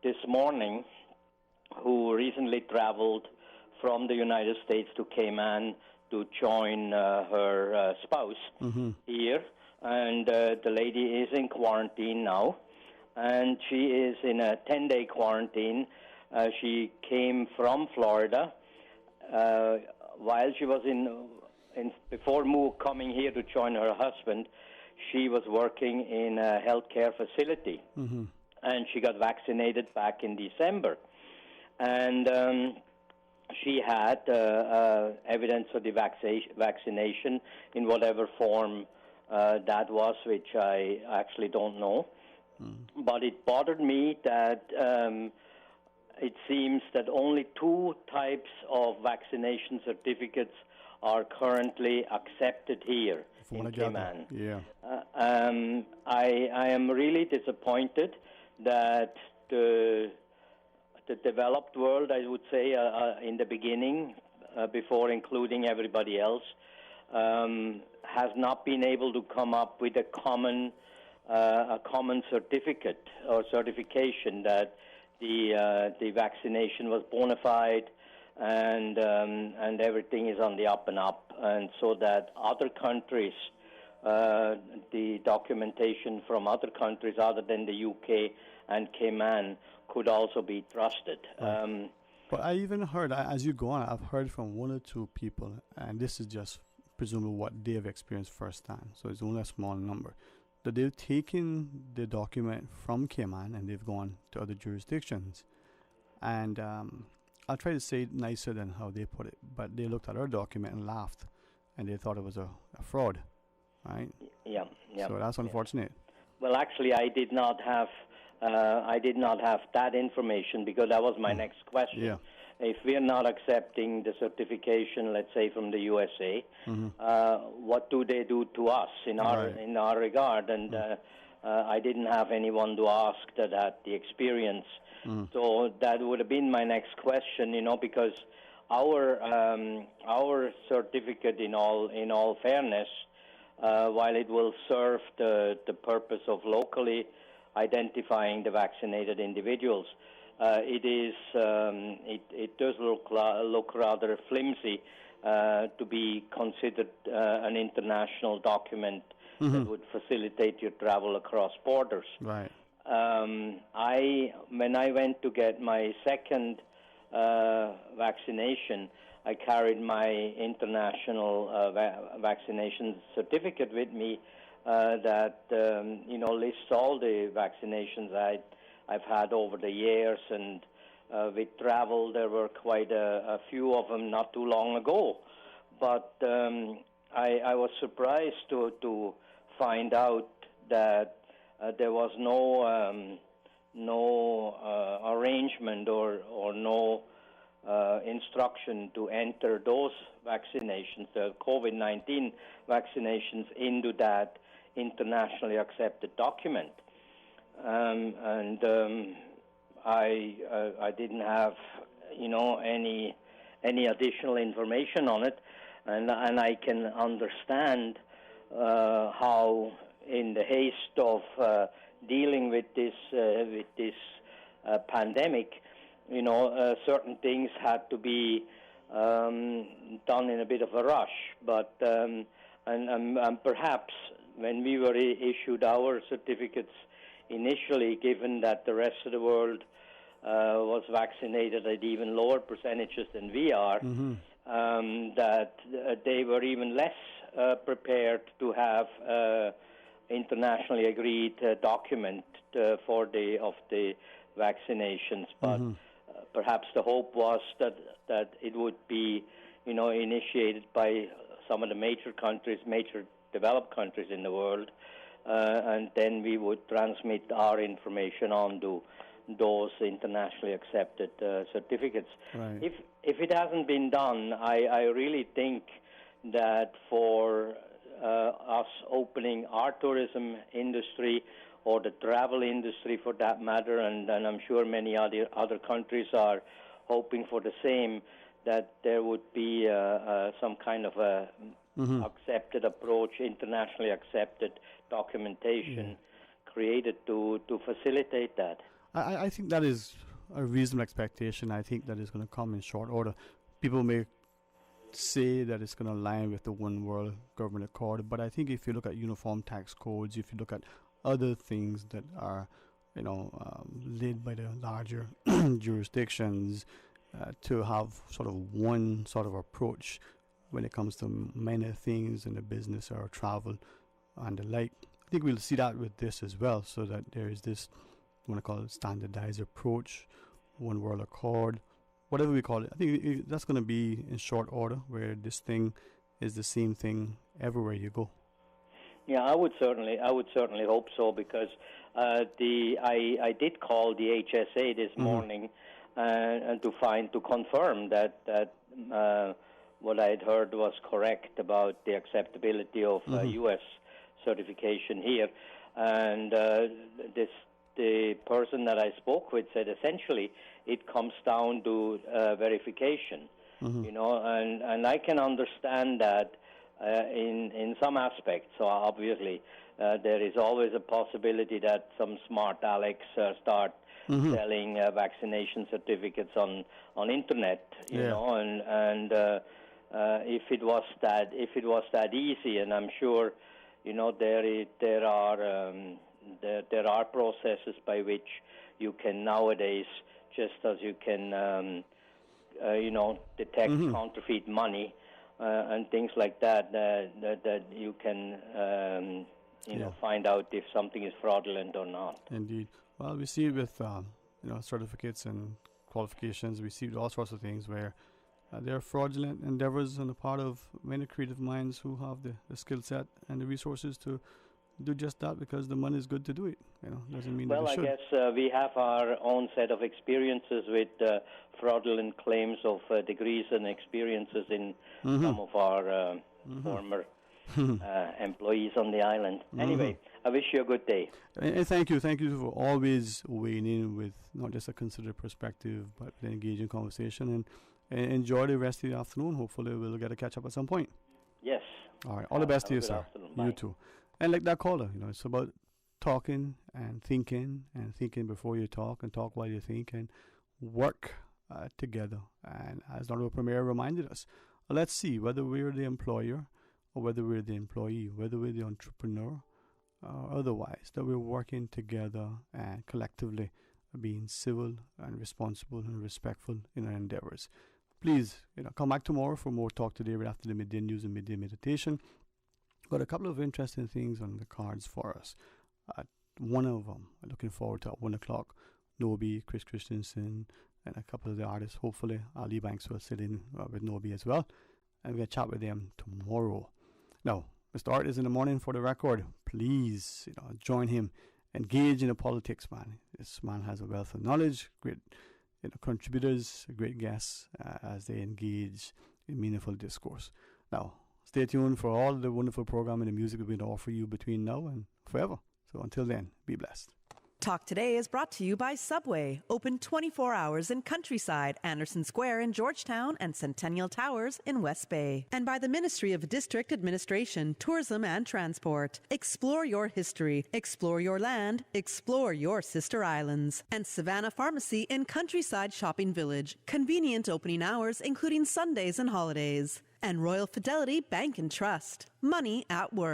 this morning who recently traveled from the United States to Cayman to join her spouse here. And the lady is in quarantine now, and she is in a 10-day quarantine. She came from Florida while she was before coming here to join her husband. She was working in a healthcare facility, and she got vaccinated back in December. And she had evidence of the vaccination in whatever form that was, which I actually don't know. But it bothered me that it seems that only 2 types of vaccination certificates are currently accepted here in Cayman. Yeah. I am really disappointed that the developed world, I would say, in the beginning, before including everybody else, has not been able to come up with a common certificate or certification that the vaccination was bona fide and everything is on the up and up, and so that other countries, the documentation from other countries other than the UK and Cayman could also be trusted. Right. But I even heard, as you go on, I've heard from 1 or 2 people, and this is just presumably what they've experienced firsthand, so it's only a small number, that they've taken the document from Cayman and they've gone to other jurisdictions. And I'll try to say it nicer than how they put it, but they looked at our document and laughed, and they thought it was a fraud, right? Yeah. So that's unfortunate. Well, actually, I did not have that information because that was my next question. Yeah. If we're not accepting the certification, let's say from the USA, what do they do to us in our regard? And I didn't have anyone to ask that had the experience. So that would have been my next question, because our certificate, in all fairness, while it will serve the purpose of locally identifying the vaccinated individuals, it does look rather flimsy to be considered an international document that would facilitate your travel across borders. Right. When I went to get my second vaccination, I carried my international vaccination certificate with me that lists all the vaccinations I've had over the years, and with travel there were quite a few of them not too long ago. But I was surprised to find out that there was no arrangement or no instruction to enter those vaccinations, the COVID-19 vaccinations, into that internationally accepted document. I didn't have, any additional information on it, and I can understand how, in the haste of dealing with this pandemic, certain things had to be done in a bit of a rush. But and perhaps when we were issued our certificates initially, given that the rest of the world was vaccinated at even lower percentages than we are, that they were even less prepared to have internationally agreed document of the vaccinations. But perhaps the hope was that it would be, initiated by some of the major developed countries in the world, and then we would transmit our information on to those internationally accepted certificates. Right. If it hasn't been done, I really think that for us opening our tourism industry, or the travel industry for that matter, and I'm sure many other countries are hoping for the same, that there would be some kind of a accepted approach, internationally accepted documentation created to facilitate that. I think that is a reasonable expectation. I think that is going to come in short order. People may say that it's going to align with the One World Government Accord, but I think if you look at uniform tax codes, if you look at other things that are, led by the larger jurisdictions, to have sort of one sort of approach when it comes to many things in the business or travel and the like. I think we'll see that with this as well, so that there is this, I want to call it, standardized approach, One World Accord, whatever we call it. I think that's going to be in short order, where this thing is the same thing everywhere you go. Yeah, I would certainly hope so, because I did call the HSA this morning and to confirm that what I had heard was correct about the acceptability of U.S. certification here, and the person that I spoke with said essentially it comes down to verification, and I can understand that in some aspects. So obviously there is always a possibility that some smart Alex start selling vaccination certificates on internet, and if it was that easy, and I'm sure there are processes by which you can nowadays, just as you can detect counterfeit money and things like that, that you can find out if something is fraudulent or not. Indeed. Well, we see it with certificates and qualifications. We see all sorts of things where there are fraudulent endeavors on the part of many creative minds who have the skill set and the resources to do just that, because the money is good to do it. Doesn't mean that they should. I guess we have our own set of experiences with fraudulent claims of degrees and experiences in some of our former employees on the island. Anyway, I wish you a good day. And thank you for always weighing in with not just a considered perspective, but an engaging conversation. And enjoy the rest of the afternoon. Hopefully, we'll get a catch up at some point. Yes. All right. All the best to you, sir. Bye. You too. And like that caller, it's about talking and thinking before you talk and talk while you think and work together. And as Honorable Premier reminded us, let's see whether we're the employer or whether we're the employee, whether we're the entrepreneur or otherwise, that we're working together and collectively being civil and responsible and respectful in our endeavors. Please, come back tomorrow for more Talk Today right after the midday news and midday meditation. Got a couple of interesting things on the cards for us. One of them, I'm looking forward to at 1 o'clock, Nobi, Chris Christensen, and a couple of the artists. Hopefully, Ali Banks will sit in with Nobi as well. And we're going to chat with them tomorrow. Now, Mr. Art is in the morning for the record. Please, join him. Engage in the politics, man. This man has a wealth of knowledge, great contributors, great guests as they engage in meaningful discourse. Now, stay tuned for all the wonderful programming and music we're going to offer you between now and forever. So until then, be blessed. Talk Today is brought to you by Subway, open 24 hours in Countryside, Anderson Square in Georgetown, and Centennial Towers in West Bay. And by the Ministry of District Administration, Tourism and Transport. Explore your history, explore your land, explore your sister islands. And Savannah Pharmacy in Countryside Shopping Village, convenient opening hours including Sundays and holidays. And Royal Fidelity Bank and Trust, money at work.